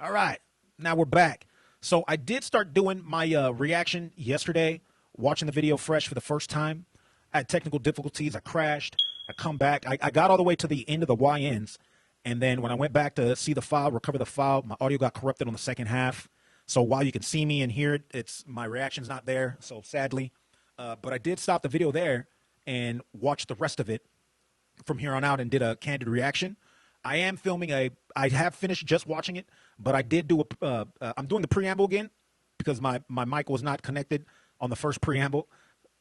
All right, now we're back. So I did start doing my reaction yesterday, watching the video fresh for the first time. I had technical difficulties. I crashed. I come back. I got all the way to the end of the YNs. And then when I went back to see the file, recover the file, my audio got corrupted on the second half. So while you can see me and hear it, my reaction's not there, so sadly. But I did stop the video there and watch the rest of it from here on out and did a candid reaction. I am filming I have finished just watching it, but I did do I'm doing the preamble again because my mic was not connected on the first preamble.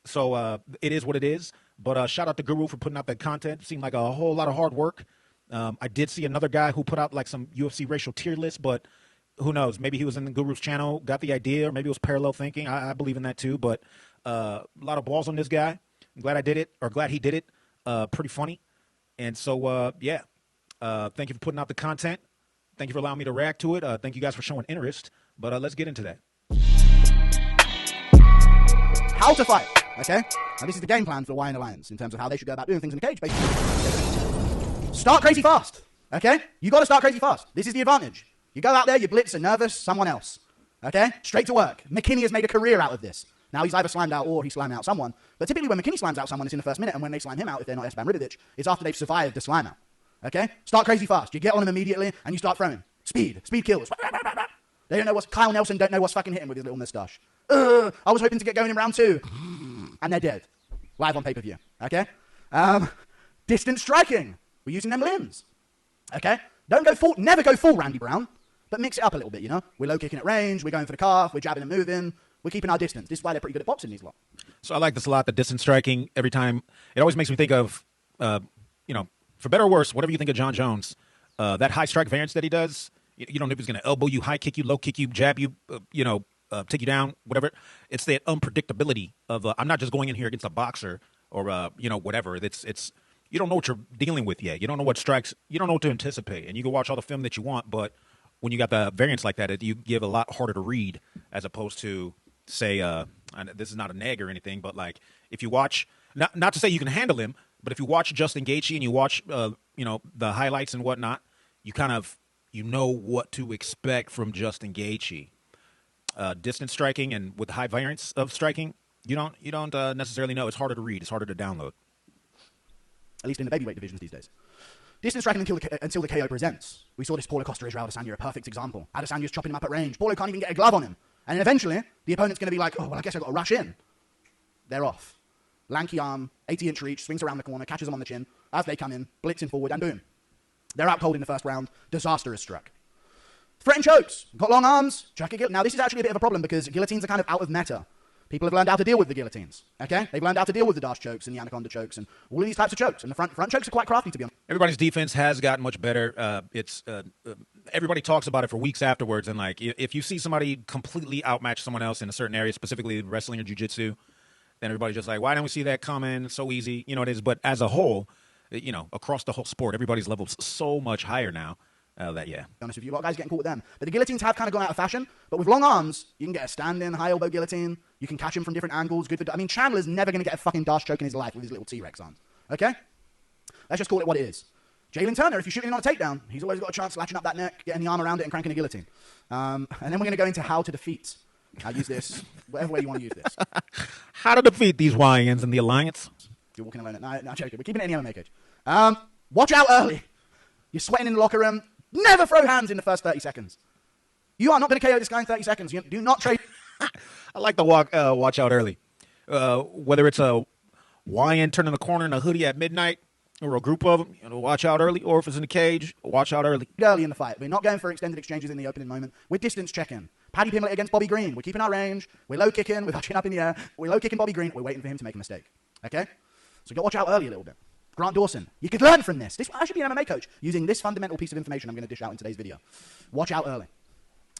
So it is what it is. But shout out to Guru for putting out that content. Seemed like a whole lot of hard work. I did see another guy who put out like some UFC racial tier list, but who knows? Maybe he was in the Guru's channel, got the idea, or maybe it was parallel thinking. I believe in that too. But a lot of balls on this guy. I'm glad I did it, or glad he did it. Pretty funny. And so, yeah. Thank you for putting out the content. Thank you for allowing me to react to it. Thank you guys for showing interest. But let's get into that. How to fight, okay? Now this is the game plan for the YN Alliance in terms of how they should go about doing things in the cage, basically. Start crazy fast, okay? You got to start crazy fast. This is the advantage. You go out there, you blitz and nervous, someone else, okay? Straight to work. McKinney has made a career out of this. Now he's either slimed out or he's slimed out someone. But typically when McKinney slimes out someone, it's in the first minute, and when they slime him out, if they're not Espan Ribovic, it's after they've survived the slime out. Okay? Start crazy fast. You get on them immediately, and you start throwing. Speed. Speed kills. They don't know what's... Kyle Nelson don't know what's fucking hitting with his little moustache. I was hoping to get going in round 2. And they're dead. Live on pay-per-view. Okay? Distance striking. We're using them limbs. Okay? Don't go full... Never go full Randy Brown, but mix it up a little bit, you know? We're low-kicking at range. We're going for the calf. We're jabbing and moving. We're keeping our distance. This is why they're pretty good at boxing, these lot. So I like this a lot, the distance striking. Every time... It always makes me think of, you know... For better or worse, whatever you think of John Jones, that high strike variance that he does, you don't know if he's going to elbow you, high kick you, low kick you, jab you, take you down, whatever. It's that unpredictability of I'm not just going in here against a boxer or whatever. It's you don't know what you're dealing with yet. You don't know what strikes. You don't know what to anticipate, and you can watch all the film that you want, but when you got the variance like that, you give a lot harder to read as opposed to say, this is not a neg or anything, but like if you watch, not to say you can handle him. But if you watch Justin Gaethje and you watch, the highlights and whatnot, you kind of, know what to expect from Justin Gaethje. Distance striking and with high variance of striking, you don't necessarily know. It's harder to read. It's harder to download. At least in the babyweight divisions these days. Distance striking until the KO presents. We saw this Paulo Costa Israel Adesanya, a perfect example. Adesanya's chopping him up at range. Paulo can't even get a glove on him. And then eventually, the opponent's going to be like, oh, well, I guess I've got to rush in. They're off. Lanky arm, 80-inch reach, swings around the corner, catches them on the chin. As they come in, blitzing forward, and boom. They're out cold in the first round. Disaster is struck. Threaten chokes. Got long arms. Chuck a guillotine. Now, this is actually a bit of a problem because guillotines are kind of out of meta. People have learned how to deal with the guillotines, okay? They've learned how to deal with the dash chokes and the anaconda chokes and all of these types of chokes. And the front chokes are quite crafty, to be honest. Everybody's defense has gotten much better. Everybody talks about it for weeks afterwards. And, like, if you see somebody completely outmatch someone else in a certain area, specifically wrestling or jiu-jitsu, then everybody's just like, why don't we see that coming? It's so easy. It is. But as a whole, across the whole sport, everybody's level's so much higher now that, yeah. To be honest with you, a lot of guys getting caught with them. But the guillotines have kind of gone out of fashion. But with long arms, you can get a stand-in, high elbow guillotine. You can catch him from different angles. Good for... Chandler's never going to get a fucking dash choke in his life with his little T-Rex arms. Okay? Let's just call it what it is. Jalen Turner, if you're shooting on a takedown, he's always got a chance latching up that neck, getting the arm around it, and cranking a guillotine. And then we're going to go into how to defeat. I'll use this, whatever way you want to use this. How to defeat these YNs in the Alliance. You're walking alone at night. No, joking. We're keeping it in the MMA cage. Watch out early. You're sweating in the locker room. Never throw hands in the first 30 seconds. You are not going to KO this guy in 30 seconds. You do not trade. I like the watch out early. Whether it's a YN turning the corner in a hoodie at midnight or a group of them, watch out early. Or if it's in the cage, watch out early. Early in the fight. We're not going for extended exchanges in the opening moment. We're distance checking. Paddy Pimblett against Bobby Green. We're keeping our range. We're low kicking with our chin up in the air. We're low kicking Bobby Green. We're waiting for him to make a mistake. Okay? So you got to watch out early a little bit. Grant Dawson. You could learn from this. I should be an MMA coach using this fundamental piece of information I'm going to dish out in today's video. Watch out early.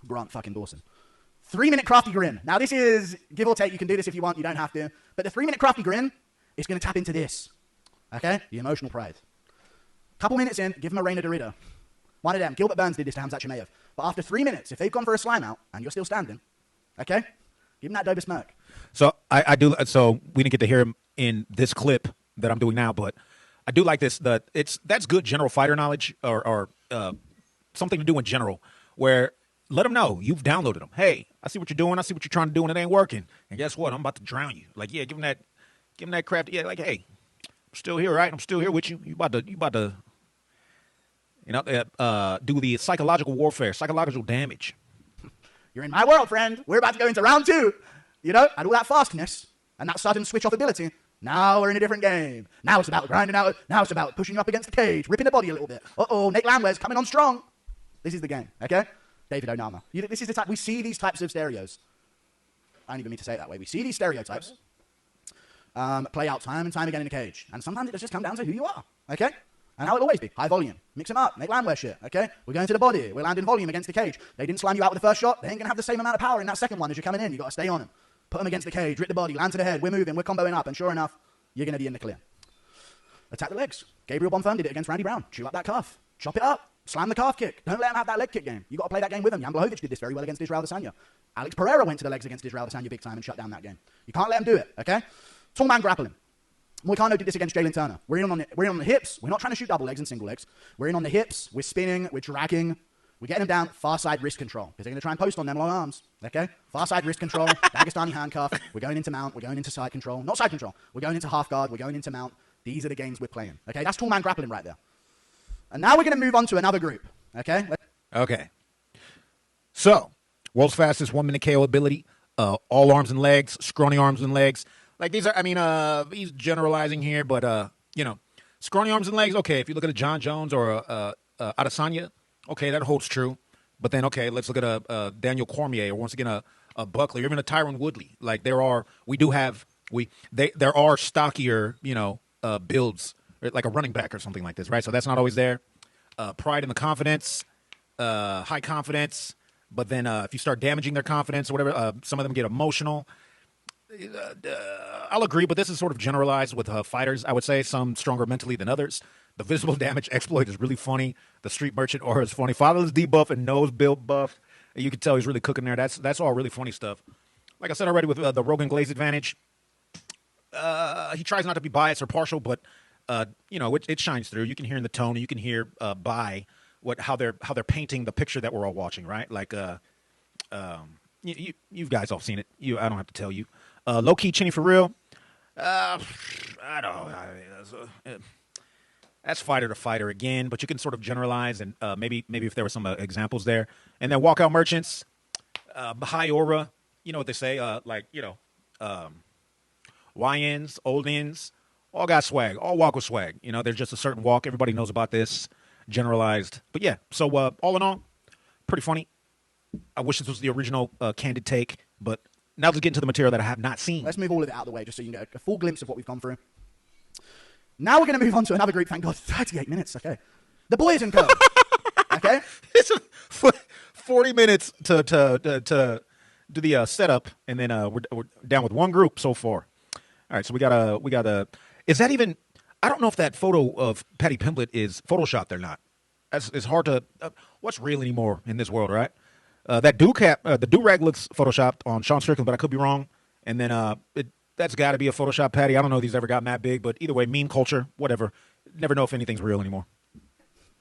Grant fucking Dawson. 3-minute crafty grin. Now this is, give or take, you can do this if you want, you don't have to. But the 3-minute crafty grin is going to tap into this. Okay? The emotional pride. Couple minutes in, give him a Reina Dorito. One of them. Gilbert Burns did this to Hamzat Chimaev. But after 3 minutes, if they've gone for a slime out and you're still standing, okay? Give him that Dober smirk. So I do. So we didn't get to hear him in this clip that I'm doing now, but I do like this. That's good general fighter knowledge or something to do in general, where let them know you've downloaded them. Hey, I see what you're doing. I see what you're trying to do, and it ain't working. And guess what? I'm about to drown you. Like, yeah, give them that crap. Yeah, like, hey, I'm still here, right? I'm still here with you. You about to, do the psychological warfare, psychological damage. You're in my world, friend. We're about to go into round 2. You know, and all that fastness and that sudden switch off ability. Now we're in a different game. Now it's about grinding out. Now it's about pushing you up against the cage, ripping the body a little bit. Nate Landwehr's coming on strong. This is the game, okay? David Onama. This is the type, we see these types of stereos. I don't even mean to say it that way. We see these stereotypes play out time and time again in the cage. And sometimes it just comes down to who you are, okay? And how it'll always be. High volume. Mix them up. Make Landwehr shit, okay? We're going to the body. We're landing volume against the cage. They didn't slam you out with the first shot. They ain't going to have the same amount of power in that second one as you're coming in. You've got to stay on them. Put them against the cage. Rip the body. Land to the head. We're moving. We're comboing up. And sure enough, you're going to be in the clear. Attack the legs. Gabriel Bonfim did it against Randy Brown. Chew up that calf. Chop it up. Slam the calf kick. Don't let him have that leg kick game. You got to play that game with him. Jan Blachowicz did this very well against Israel Adesanya. Alex Pereira went to the legs against Israel Adesanya big time and shut down that game. You can't let him do it, okay? Tall man grappling. Moicano did this against Jalen Turner. We're in on the hips. We're not trying to shoot double legs and single legs. We're in on the hips. We're spinning. We're dragging. We're getting them down. Far side wrist control. Because they're going to try and post on them long arms. Okay? Far side wrist control. Dagestani handcuff. We're going into mount. We're going into side control. Not side control. We're going into half guard. We're going into mount. These are the games we're playing. Okay? That's tall man grappling right there. And now we're going to move on to another group. Okay? Okay. So, world's fastest 1-minute KO ability. All arms and legs. Scrawny arms and legs. Like, these are, he's generalizing here, but, scrawny arms and legs, okay, if you look at a John Jones or Adesanya, okay, that holds true. But then, okay, let's look at a Daniel Cormier or once again a Buckley or even a Tyron Woodley. Like, there are stockier, builds, like a running back or something like this, right? So that's not always there. Pride in the confidence, high confidence. But then if you start damaging their confidence or whatever, some of them get emotional. I'll agree, but this is sort of generalized with fighters, I would say. Some stronger mentally than others. The visible damage exploit is really funny. The street merchant aura is funny. Fatherless debuff and nose build buff. You can tell he's really cooking there. That's all really funny stuff. Like I said already with the Rogan Glaze advantage, he tries not to be biased or partial, but it shines through. You can hear in the tone, and you can hear by how they're painting the picture that we're all watching, right? Like you guys all seen it. I don't have to tell you. Low key Chinny for real. I don't. That's fighter to fighter again, but you can sort of generalize and maybe if there were some examples there. And then walkout merchants, high aura. You know what they say, YNs, old ins, all got swag, all walk with swag. There's just a certain walk. Everybody knows about this, generalized. But yeah, so all in all, pretty funny. I wish this was the original candid take, but now let's get into the material that I have not seen. Let's move all of it out of the way just so you get a full glimpse of what we've gone through. Now we're going to move on to another group. Thank God, 38 minutes. Okay. The boys and girls. Okay? It's 40 minutes to do the setup, and then we're down with one group so far. All right, so we got a. Is that even? I don't know if that photo of Patty Pimblett is photoshopped or not. It's hard to. What's real anymore in this world, right? That the do-rag looks photoshopped on Sean Strickland, but I could be wrong. And then that's got to be a Photoshop Patty. I don't know if these ever got that big, but either way, meme culture, whatever. Never know if anything's real anymore.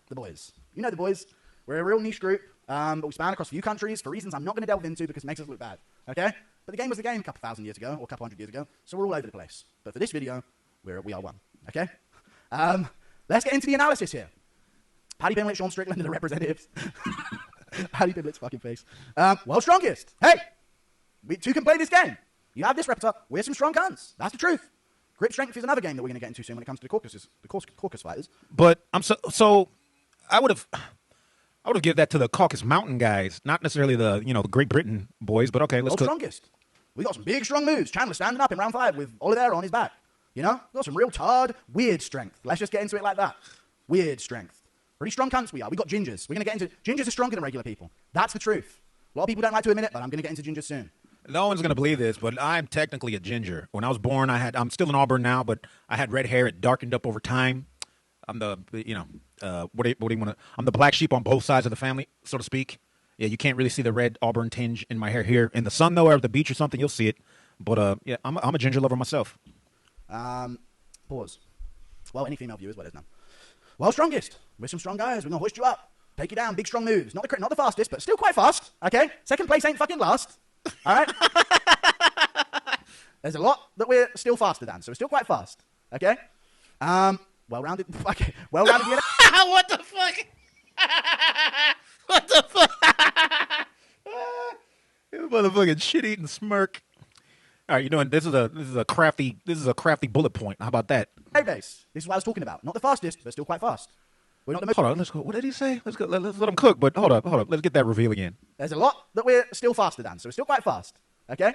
The boys. You know the boys. We're a real niche group, but we span across a few countries for reasons I'm not going to delve into because it makes us look bad. Okay? But the game was the game a couple thousand years ago, or a couple hundred years ago, so we're all over the place. But for this video, we are one. Okay? Let's get into the analysis here. Paddy Pimblett, Sean Strickland are the representatives. Paddy Pimblett's fucking face. World's strongest. Hey! We two can play this game. You have this repertoire. We're some strong cunts. That's the truth. Grip strength is another game that we're going to get into soon when it comes to the caucus fighters. But I'm so I would have given that to the Caucasus Mountain guys, not necessarily the Great Britain boys. But okay, let's go. Strongest. We got some big strong moves. Chandler standing up in round 5 with Oliveira on his back. We got some real tarred, weird strength. Let's just get into it like that. Weird strength. Pretty strong cunts we are. We got gingers. We're going to get into gingers are stronger than regular people. That's the truth. A lot of people don't like to admit it, but I'm going to get into gingers soon. No one's going to believe this, but I'm technically a ginger. When I was born, I'm still in Auburn now, but I had red hair. It darkened up over time. I'm what do you want to? I'm the black sheep on both sides of the family, so to speak. Yeah, you can't really see the red Auburn tinge in my hair here. In the sun, though, or at the beach or something, you'll see it. But yeah, I'm a ginger lover myself. Pause. Well, any female viewers, what is now? Well, strongest. We're some strong guys. We're going to hoist you up. Take you down, big strong moves. Not the fastest, but still quite fast. Okay, second place ain't fucking last. All right. There's a lot that we're still faster than, so we're still quite fast. Okay. Well-rounded. Okay, well-rounded. What the fuck? What the fuck? You motherfucking shit-eating smirk. All right, you know, this is a crafty bullet point. How about that? Hey, base. This is what I was talking about. Not the fastest, but still quite fast. We're not the most. Hold on, let's go. What did he say? Let's go. Let's let him cook. But hold up. Let's get that reveal again. There's a lot that we're still faster than, so we're still quite fast. Okay.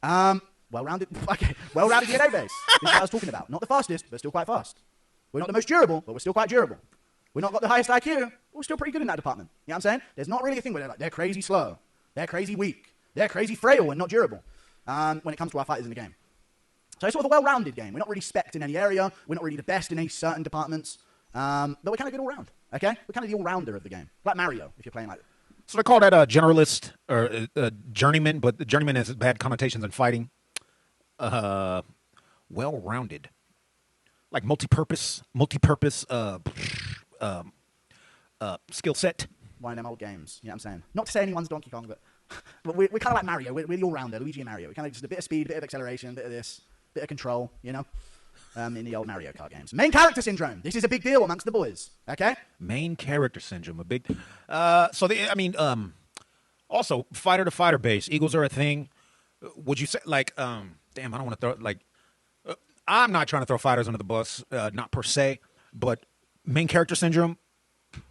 Well-rounded. Okay, well-rounded DNA base. This is what I was talking about. Not the fastest, but still quite fast. We're not the most durable, but we're still quite durable. We're not got the highest IQ, but we're still pretty good in that department. You know what I'm saying? There's not really a thing where they're crazy slow, they're crazy weak, they're crazy frail and not durable. When it comes to our fighters in the game. So it's sort of a well-rounded game. We're not really spec'd in any area. We're not really the best in any certain departments. But we're kind of good all round. Okay? We're kind of the all-rounder of the game. Like Mario, if you're playing like. So they call that a generalist or a journeyman, but the journeyman has bad connotations in fighting. Well-rounded, like multi-purpose skill set. One of them old games. You know what I'm saying? Not to say anyone's Donkey Kong, but we're kind of like Mario. We're the all-rounder, Luigi and Mario. We're kind of just a bit of speed, a bit of acceleration, a bit of this, bit of control, you know, in the old Mario Kart games. Main character syndrome. This is a big deal amongst the boys, okay? Main character syndrome, a big... also, fighter-to-fighter base. Eagles are a thing. Would you say, like, damn, I don't want to throw, like... I'm not trying to throw fighters under the bus, not per se, but main character syndrome...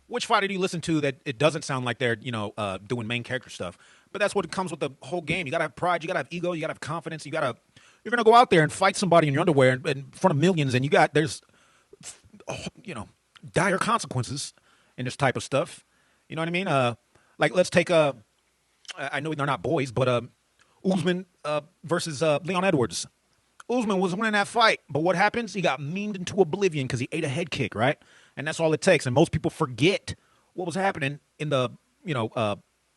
Which fighter do you listen to that it doesn't sound like they're, doing main character stuff? But that's what comes with the whole game. You got to have pride. You got to have ego. You got to have confidence. You're going to go out there and fight somebody in your underwear in front of millions. And there's dire consequences in this type of stuff. You know what I mean? Like, let's take, I know they're not boys, but Usman versus Leon Edwards. Usman was winning that fight. But what happens? He got memed into oblivion because he ate a head kick, right? And that's all it takes. And most people forget what was happening in the,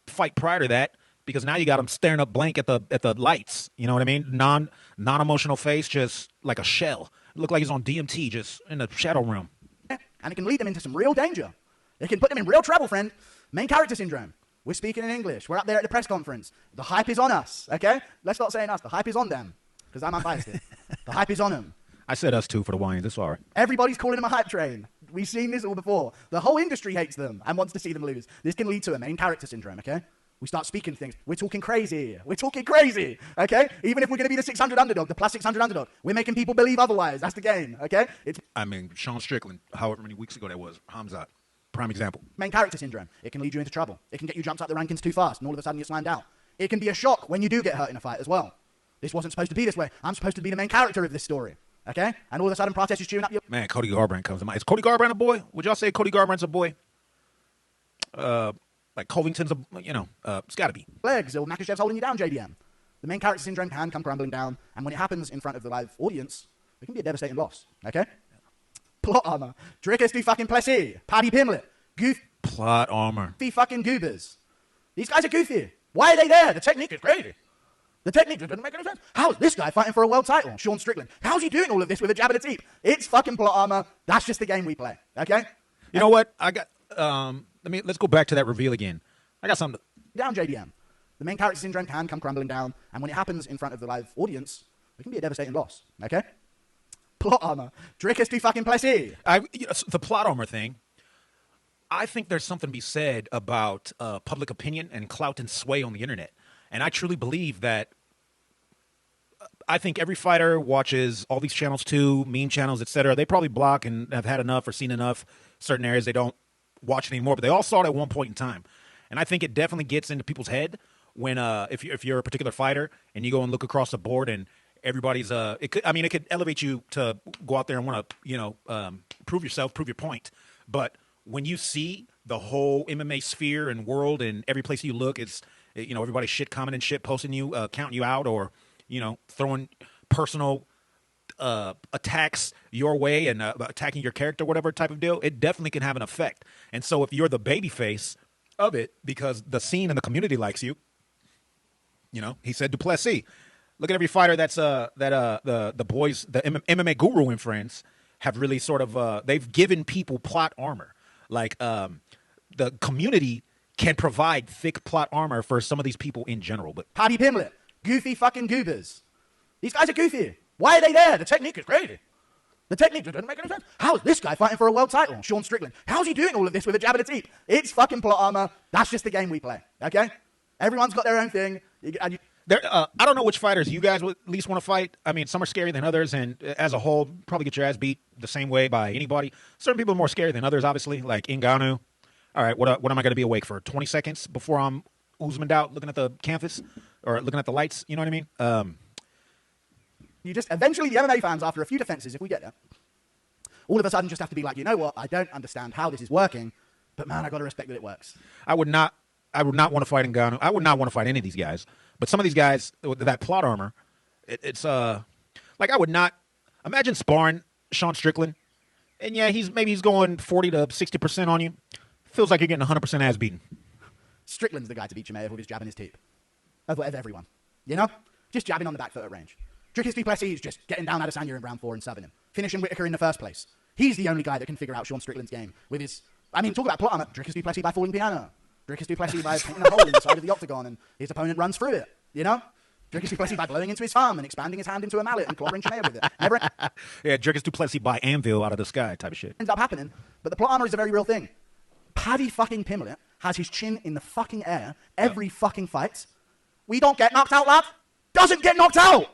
fight prior to that, because now you got him staring up blank at the lights. You know what I mean? Non-emotional face, just like a shell. It looked like he's on DMT, just in the shadow realm. And it can lead them into some real danger. It can put them in real trouble, friend. Main character syndrome. We're speaking in English. We're up there at the press conference. The hype is on us, okay? Let's not say us. The hype is on them, because I'm unbiased here. The hype is on them. I said us too for the wines. It's all right. Everybody's calling them a hype train. We've seen this all before. The whole industry hates them and wants to see them lose. This can lead to a main character syndrome, okay? We start speaking things. We're talking crazy. We're talking crazy, okay? Even if we're going to be the 600 underdog, the plus 600 underdog, we're making people believe otherwise. That's the game, okay? Sean Strickland, however many weeks ago that was, Hamzat, prime example. Main character syndrome. It can lead you into trouble. It can get you jumped up the rankings too fast, and all of a sudden you're slammed out. It can be a shock when you do get hurt in a fight as well. This wasn't supposed to be this way. I'm supposed to be the main character of this story. Okay? And all of a sudden, Prates is chewing up your... Man, Cody Garbrandt comes to mind. Is Cody Garbrandt a boy? Would y'all say Cody Garbrandt's a boy? Like Covington's it's got to be. Legs, or Makashev's holding you down, JDM. The main character syndrome can come crumbling down, and when it happens in front of the live audience, it can be a devastating loss. Okay? Plot armor. Drickers do fucking Plessis. Paddy Pimlet. Goof... Plot armor. Fucking goobers. These guys are goofy. Why are they there? The technique is crazy. The technique doesn't make any sense. How is this guy fighting for a world title? Sean Strickland. How's he doing all of this with a jab and a teep? It's fucking plot armor. That's just the game we play. Okay? You know what? I got... let's go back to that reveal again. I got something. Down, JDM. The main character syndrome can come crumbling down, and when it happens in front of the live audience, it can be a devastating loss. Okay? Plot armor. Drickers do fucking Plessis. The plot armor thing, I think there's something to be said about public opinion and clout and sway on the internet. And I truly believe that I think every fighter watches all these channels too, meme channels, etc. They probably block and have had enough or seen enough certain areas they don't watch anymore, but they all saw it at one point in time. And I think it definitely gets into people's head when if you're a particular fighter and you go and look across the board and everybody's it could elevate you to go out there and want to prove yourself, prove your point. But when you see the whole MMA sphere and world and every place you look, it's everybody's shit commenting, shit posting you, counting you out, or throwing personal attacks your way and attacking your character, whatever type of deal, it definitely can have an effect. And so if you're the baby face of it because the scene and the community likes you, he said Duplessis. Look at every fighter that's the boys, the MMAGURU and friends have really sort of they've given people plot armor. Like the community can provide thick plot armor for some of these people in general. But Paddy Pimblett, goofy fucking goobers. These guys are goofy. Why are they there? The technique is crazy. The technique doesn't make any sense. How is this guy fighting for a world title? Sean Strickland. How's he doing all of this with a jab and a teep? It's fucking plot armor. That's just the game we play, okay? Everyone's got their own thing. I don't know which fighters you guys would at least want to fight. I mean, some are scarier than others, and as a whole, probably get your ass beat the same way by anybody. Certain people are more scary than others, obviously, like Ngannou. All right, what am I going to be awake for? 20 seconds before I'm Usman'd out looking at the canvas or looking at the lights? You know what I mean? You just, eventually the MMA fans, after a few defenses, if we get there, all of a sudden just have to be like, you know what, I don't understand how this is working, but man, I got to respect that it works. I would not want to fight Ngannou. I would not want to fight any of these guys. But some of these guys with that plot armor, it's like I would not imagine sparring Sean Strickland. And yeah, he's going 40 to 60% on you. Feels like you're getting 100% ass beaten. Strickland's the guy to beat Chimaev with his jab and his teep. Of everyone. You know? Just jabbing on the back foot at range. Dricus du Plessis is just getting down Adesanya in round 4 and subbing him. Finishing Whitaker in the first place. He's the only guy that can figure out Sean Strickland's game with his... I mean, talk about plot armor. Dricus du Plessis by falling piano. Dricus du Plessis by painting a hole in the side of the octagon and his opponent runs through it. You know? Dricus du Plessis by blowing into his thumb and expanding his hand into a mallet and clobbering Chimaev with it. Never... Yeah, Dricus du Plessis by anvil out of the sky type of shit. Ends up happening, but the plot armor is a very real thing. Paddy fucking Pimblett has his chin in the fucking air every fucking fight. We don't get knocked out, lad. Doesn't get knocked out.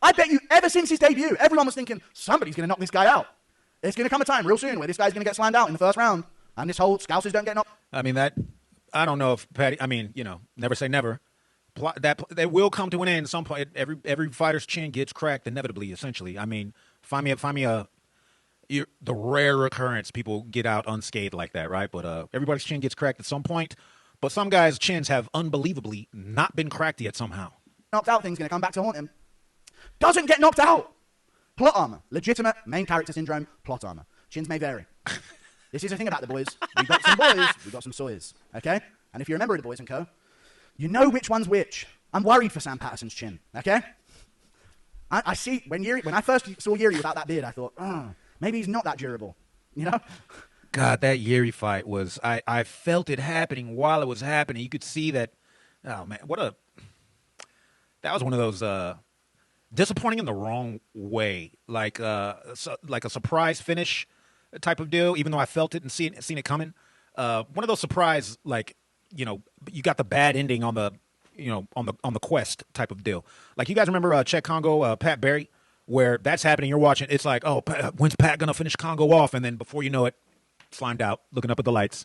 I bet you ever since his debut, everyone was thinking, somebody's going to knock this guy out. It's going to come a time real soon where this guy's going to get slammed out in the first round. And this whole Scousers don't get knocked. I mean, I don't know if Paddy, I mean, you know, never say never. That will come to an end at some point. Every fighter's chin gets cracked inevitably, essentially. I mean, find me the rare occurrence people get out unscathed like that, right? But everybody's chin gets cracked at some point. But some guys' chins have unbelievably not been cracked yet somehow. Knocked out thing's going to come back to haunt him. Doesn't get knocked out. Plot armor. Legitimate main character syndrome. Plot armor. Chins may vary. This is the thing about the boys. We got some boys. We got some soys. Okay? And if you're a member of the Boys & Co., you know which one's which. I'm worried for Sam Patterson's chin. Okay? I see, when I first saw Yuri without that beard, I thought, maybe he's not that durable. You know? God, that Yuri fight was, I felt it happening while it was happening. You could see that, oh man, that was one of those, disappointing in the wrong way, like a surprise finish type of deal. Even though I felt it and seen it coming, one of those surprise, like, you know, you got the bad ending on the, you know, on the quest type of deal. Like, you guys remember Czech Congo, Pat Barry, where that's happening. You're watching. It's like, oh, when's Pat gonna finish Congo off? And then before you know it, slimed out, looking up at the lights,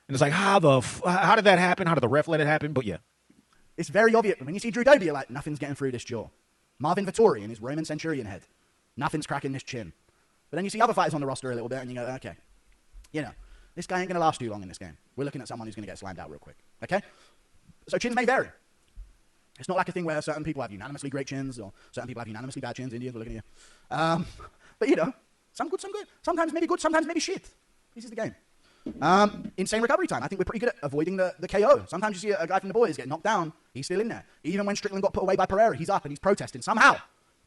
and it's like, how did that happen? How did the ref let it happen? But yeah, it's very obvious when you see Drew Doby. You're like, nothing's getting through this jaw. Marvin Vettori in his Roman Centurion head. Nothing's cracking this chin. But then you see other fighters on the roster a little bit, and you go, okay, you know, this guy ain't going to last too long in this game. We're looking at someone who's going to get slammed out real quick. Okay? So chins may vary. It's not like a thing where certain people have unanimously great chins, or certain people have unanimously bad chins. Indians are looking at you. But, you know, some good, some good. Sometimes maybe good, sometimes maybe shit. This is the game. Insane recovery time. I think we're pretty good at avoiding the KO. Sometimes you see a guy from the Boys get knocked down. He's still in there. Even when Strickland got put away by Pereira, he's up and he's protesting. Somehow,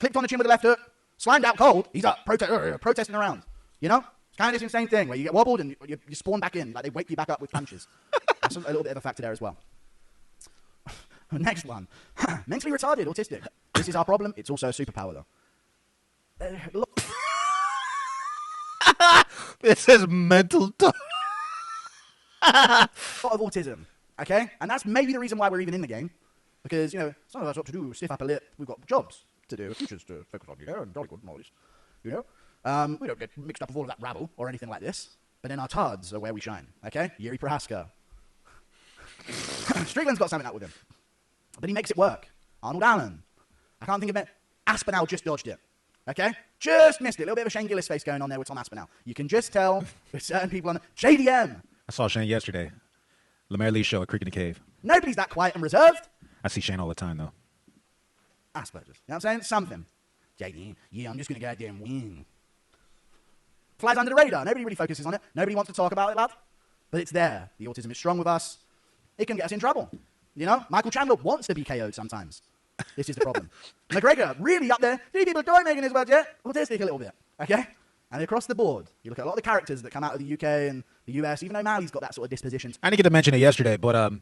clipped on the chin with the left hook, slimed out cold, he's up, protesting around. You know? It's kind of this insane thing where you get wobbled and you spawn back in. Like, they wake you back up with punches. That's a little bit of a factor there as well. Next one. Mentally retarded, autistic. This is our problem. It's also a superpower, though. This is mental. A lot of autism, okay? And that's maybe the reason why we're even in the game. Because, you know, some of us what to do, stiff upper lip. We've got jobs to do, futures to focus on, you know, and jolly good knowledge, you know? We don't get mixed up with all of that rabble or anything like this. But then our tards are where we shine, okay? Yuri Prohaska. Strickland's got something up with him. But he makes it work. Arnold Allen. I can't think of it. Aspinall just dodged it. Okay? Just missed it. A little bit of a Shane Gillis face going on there with Tom Aspinall. You can just tell with certain people on it. JDM. I saw Shane yesterday. Lemaire Lee's show at Creek in the Cave. Nobody's that quiet and reserved. I see Shane all the time, though. Asperger's. You know what I'm saying? Something. JDM. Yeah, I'm just going to go out there and win. Flies under the radar. Nobody really focuses on it. Nobody wants to talk about it, lad. But it's there. The autism is strong with us. It can get us in trouble. You know? Michael Chandler wants to be KO'd sometimes. This is the problem. McGregor, really up there. 3 people don't making his words yet. Autistic a little bit. Okay? And across the board, you look at a lot of the characters that come out of the UK and the US, even though Mali's got that sort of disposition. I didn't get to mention it yesterday, but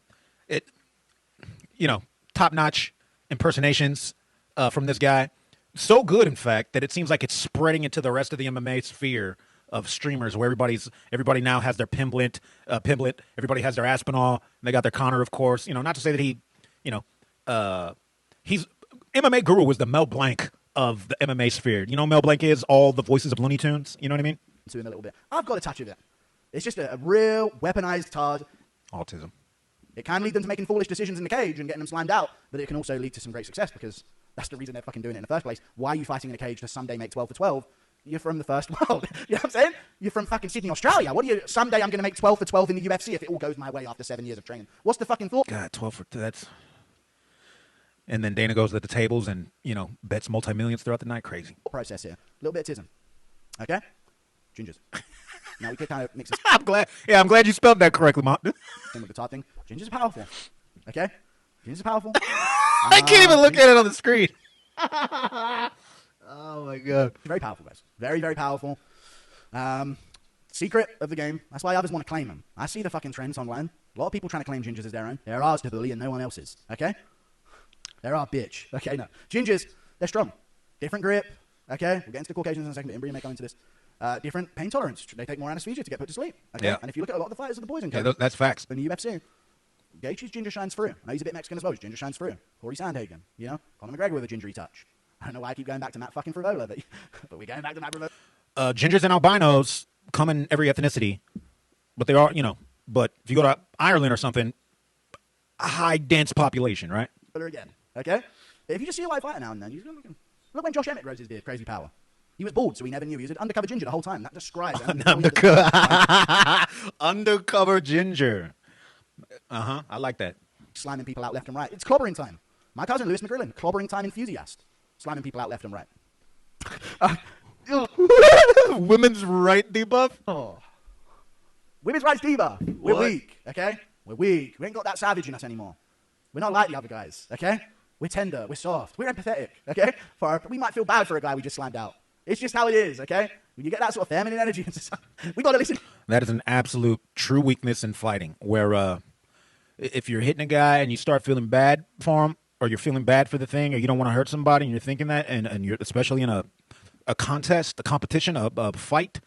top-notch impersonations from this guy. So good, in fact, that it seems like it's spreading into the rest of the MMA sphere of streamers, where everybody now has their Pimblett, everybody has their Aspinall, and they got their Connor, of course. Not to say that he's MMAGURU was the Mel Blanc of the MMA sphere. Mel Blanc is all the voices of Looney Tunes. You know what I mean? To him a little bit. I've got a touch of it. It's just a real weaponized tard. Autism. It can lead them to making foolish decisions in the cage and getting them slammed out, but it can also lead to some great success because that's the reason they're fucking doing it in the first place. Why are you fighting in a cage to someday make 12 for 12? You're from the first world. You know what I'm saying? You're from fucking Sydney, Australia. Someday I'm going to make 12 for 12 in the UFC if it all goes my way after 7 years of training. What's the fucking thought? God, 12 for that's. And then Dana goes to the tables and, bets multi-millions throughout the night. Crazy. Process here. A little bit of tism. Okay? Gingers. Now we could kind of mix this. I'm glad you spelled that correctly, Mom. Thing with the top thing. Gingers are powerful. Okay? Gingers are powerful. I can't even look at it on the screen. Oh, my God. Very powerful, guys. Very, very powerful. Secret of the game. That's why others want to claim them. I see the fucking trends online. A lot of people trying to claim gingers as their own. They're ours to bully and no one else's. Okay? They're our bitch. Okay, no. Gingers, they're strong. Different grip. Okay? We'll get into the Caucasians in a second, but Embry may go into this. Different pain tolerance. They take more anesthesia to get put to sleep. Okay? Yeah. And if you look at a lot of the fighters of the poison code, that's facts. In the UFC, Gaethje's ginger shines through. I know he's a bit Mexican as well. His ginger shines through. Corey Sandhagen, Conor McGregor with a gingery touch. I don't know why I keep going back to Matt fucking Frivola, but we're going back to Matt Frivola. Gingers and albinos come in every ethnicity, but they are, but if you go to Ireland or something, a high, dense population, right? Again, okay? If you just see a live fighter now and then, look when Josh Emmett grows his beard, crazy power. He was bald, so he never knew. He was an undercover ginger the whole time. That describes undercover ginger. I like that. Slamming people out left and right. It's clobbering time. My cousin, Lewis McGrillen, clobbering time enthusiast. Slamming people out left and right. Women's right debuff? Oh. Women's rights debuff. We're weak, okay? We're weak. We ain't got that savage in us anymore. We're not like the other guys, okay? We're tender. We're soft. We're empathetic, okay? We might feel bad for a guy we just slammed out. It's just how it is, okay? When you get that sort of feminine energy, we got to listen. That is an absolute true weakness in fighting, where if you're hitting a guy and you start feeling bad for him, or you're feeling bad for the thing, or you don't want to hurt somebody, and you're thinking that, and you're especially in a contest, a competition, a fight,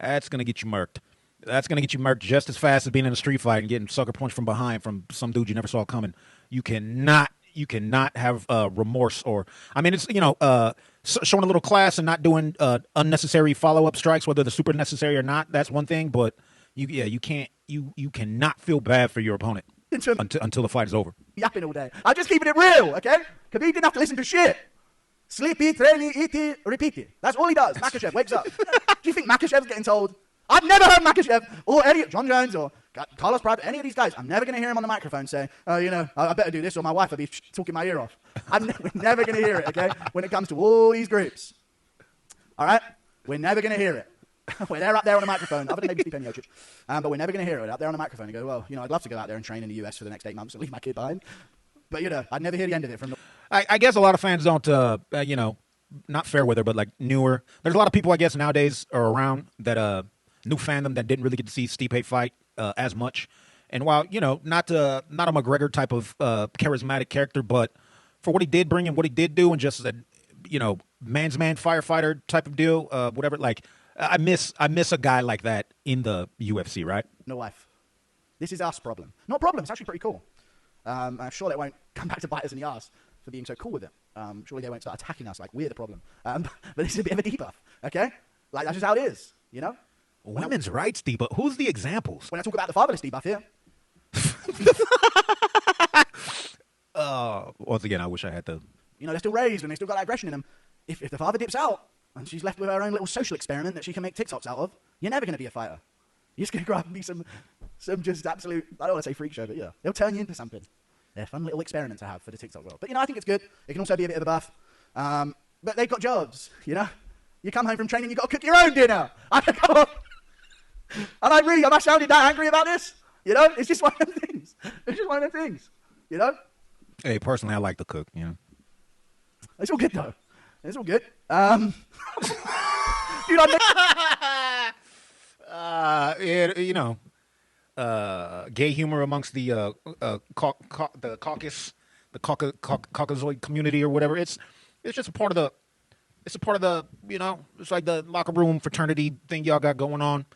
that's going to get you murked. That's going to get you murked just as fast as being in a street fight and getting sucker punched from behind from some dude you never saw coming. You cannot have remorse, or it's showing a little class and not doing unnecessary follow-up strikes, whether they're super necessary or not. That's one thing, but you cannot feel bad for your opponent until the fight is over. Yapping all day. I'm just keeping it real, okay? Khabib didn't have to listen to shit. Sleep, eat, train, eat it, repeat it. That's all he does. Makhachev wakes up. Do you think Makhachev's getting told? I've never heard Makhachev or any John Jones or Carlos Prado, any of these guys. I'm never going to hear him on the microphone say, I better do this or my wife will be talking my ear off. We're never going to hear it, okay? When it comes to all these groups. All right? We're never going to hear it. When they're up there on the microphone, other than maybe Steve Miocic, but we're never going to hear it. Up there on the microphone and go, well, I'd love to go out there and train in the US for the next 8 months and leave my kid behind. But, I'd never hear the end of it from the... I guess a lot of fans don't, not fair weather, but like newer. There's a lot of people, I guess, nowadays are around that new fandom that didn't really get to see Stipe fight as much. And while, not a McGregor type of charismatic character, but for what he did bring and what he did do and just a, man's man firefighter type of deal, whatever, like, I miss a guy like that in the UFC, right? No life. This is us problem. Not problem. It's actually pretty cool. I'm sure they won't come back to bite us in the arse for being so cool with it. Surely they won't start attacking us like we're the problem. But this is a bit of a debuff, okay? Like, that's just how it is, Women's rights debuff. Who's the examples? When I talk about the fatherless debuff here. Once again, I wish I had the... they're still raised and they still got that aggression in them. If the father dips out and she's left with her own little social experiment that she can make TikToks out of, you're never going to be a fighter. You're just going to grow up and be some just absolute, I don't want to say freak show, but they'll turn you into something. They're fun little experiments to have for the TikTok world. But, I think it's good. It can also be a bit of a buff. But they've got jobs, You come home from training, you've got to cook your own dinner. Come on. And am I sounding that angry about this? It's just one of them things. It's just one of them things, Hey, personally, I like to cook, It's all good, though. It's all good. You know what I mean? You know, gay humor amongst the Caucasoid community or whatever. It's just a part of the. It's a part of the. You know, it's like the locker room fraternity thing y'all got going on.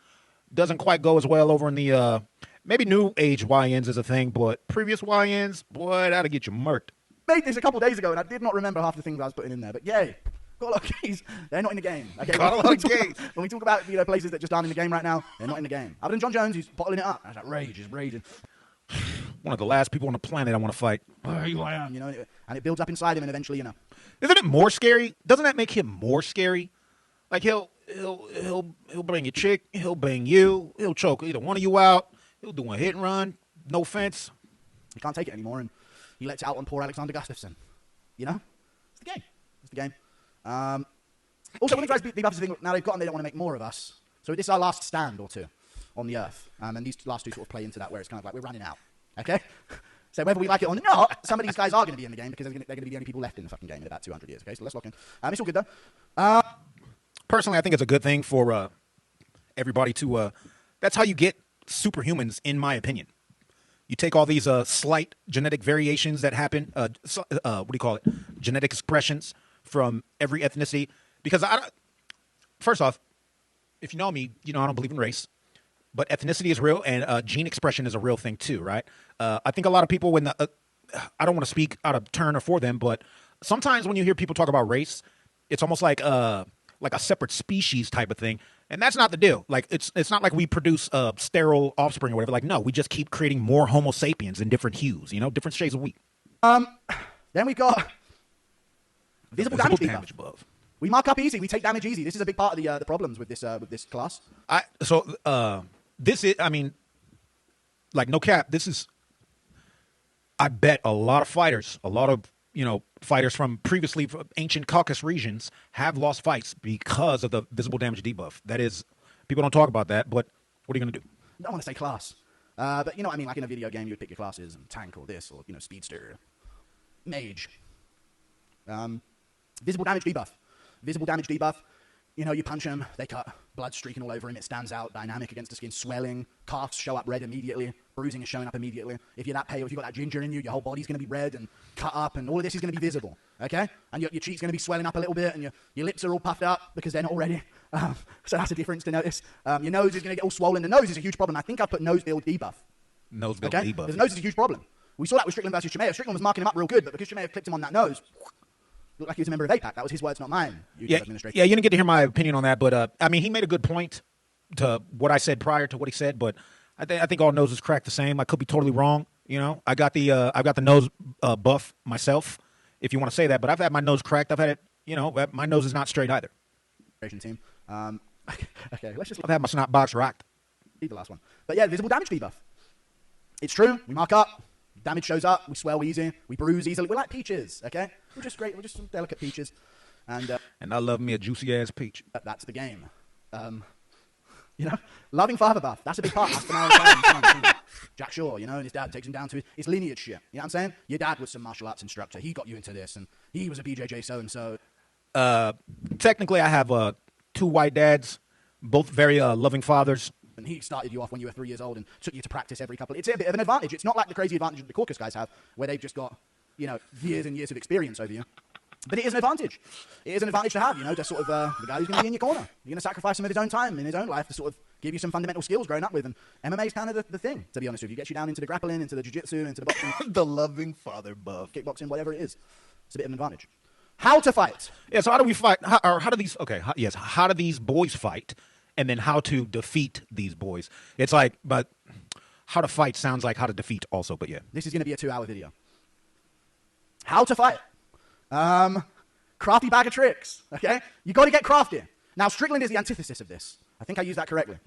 Doesn't quite go as well over in the maybe new age YNs is a thing, but previous YNs, boy, that'll get you murked. Made this a couple days ago, and I did not remember half the things I was putting in there. But yay, got a lot of gays. They're not in the game. Okay, Got a lot of gays. When we talk about places that just aren't in the game right now, they're not in the game. Other than John Jones, who's bottling it up. I was like, rage is raging. One of the last people on the planet I want to fight. Here you I am, and it builds up inside him, and eventually, Isn't it more scary? Doesn't that make him more scary? Like he'll bring your chick, he'll bang you, he'll choke either one of you out, he'll do a hit and run, no offense. He can't take it anymore, and he lets it out on poor Alexander Gustafsson. It's the game. It's the game. Also, when the guys debuff is the thing, now they've gotten, they don't want to make more of us. So this is our last stand or two on the earth, and these last two sort of play into that, where it's kind of like we're running out. Okay. So whether we like it or not, some of these guys are going to be in the game because they're going to be the only people left in the fucking game in about 200 years. Okay, so let's lock in. It's all good though. Personally, I think it's a good thing for everybody to. That's how you get superhumans, in my opinion. You take all these slight genetic variations that happen. What do you call it? Genetic expressions from every ethnicity. Because first off, if you know me, I don't believe in race. But ethnicity is real, and gene expression is a real thing too, right? I think a lot of people, when I don't want to speak out of turn or for them, but sometimes when you hear people talk about race, it's almost like a separate species type of thing, and that's not the deal. Like it's not like we produce sterile offspring or whatever. Like no, we just keep creating more Homo sapiens in different hues, different shades of wheat. Then we got visible damage buff. We mark up easy. We take damage easy. This is a big part of the problems with this class. This is, I mean, like no cap. This is, I bet a lot of fighters, fighters from previously ancient Caucasus regions have lost fights because of the visible damage debuff. That is, people don't talk about that, but what are you going to do? I don't want to say class. But you know what I mean? Like in a video game, you would pick your classes, tank or this, or, speedster, mage. Visible damage debuff. Visible damage debuff. You punch him, they cut, blood streaking all over him, it stands out, dynamic against the skin, swelling, calves show up red immediately, bruising is showing up immediately. If you're that pale, if you've got that ginger in you, your whole body's going to be red and cut up, and all of this is going to be visible, okay? And your cheek's going to be swelling up a little bit, and your lips are all puffed up because they're not already. So that's a difference to notice. Your nose is going to get all swollen. The nose is a huge problem. I think I put nose build debuff. Nose build debuff. Because the nose is a huge problem. We saw that with Strickland versus Chimaev. Strickland was marking him up real good, but because Chimaev clipped him on that nose, looked like he was a member of APAC. That was his words, not mine. Yeah, you didn't get to hear my opinion on that, but I mean, he made a good point to what I said prior to what he said. But I think all noses crack the same. I could be totally wrong. I got the nose buff myself, if you want to say that. But I've had my nose cracked. I've had it. My nose is not straight either. Team. Okay, let's just. I've had my snot box rocked. The last one, but yeah, visible damage debuff. It's true. We mark up. Damage shows up, we swell easy, we bruise easily. We're like peaches, okay? We're just great, we're just some delicate peaches. And I love me a juicy-ass peach. That's the game. Loving father buff, that's a big part. That's Jack Shaw, and his dad takes him down to his lineage shit. You know what I'm saying? Your dad was some martial arts instructor. He got you into this, and he was a BJJ so-and-so. Technically, I have 2 white dads, both very loving fathers. And he started you off when you were 3 years old and took you to practice every couple. It's a bit of an advantage. It's not like the crazy advantage that the Caucasus guys have, where they've just got, years and years of experience over you. But it is an advantage. It is an advantage to have, just sort of the guy who's going to be in your corner. You're going to sacrifice some of his own time in his own life to sort of give you some fundamental skills growing up with. And MMA is kind of the thing, to be honest with you. It gets you down into the grappling, into the jiu-jitsu, into the boxing. The loving father buff. Kickboxing, whatever it is. It's a bit of an advantage. How to fight. Yeah, so how do we fight? How do these boys fight? And then how to defeat these boys. It's like, but how to fight sounds like how to defeat also, but yeah. This is going to be a 2-hour video. How to fight. Crafty bag of tricks, okay? You got to get crafty. Now, Strickland is the antithesis of this. I think I used that correctly.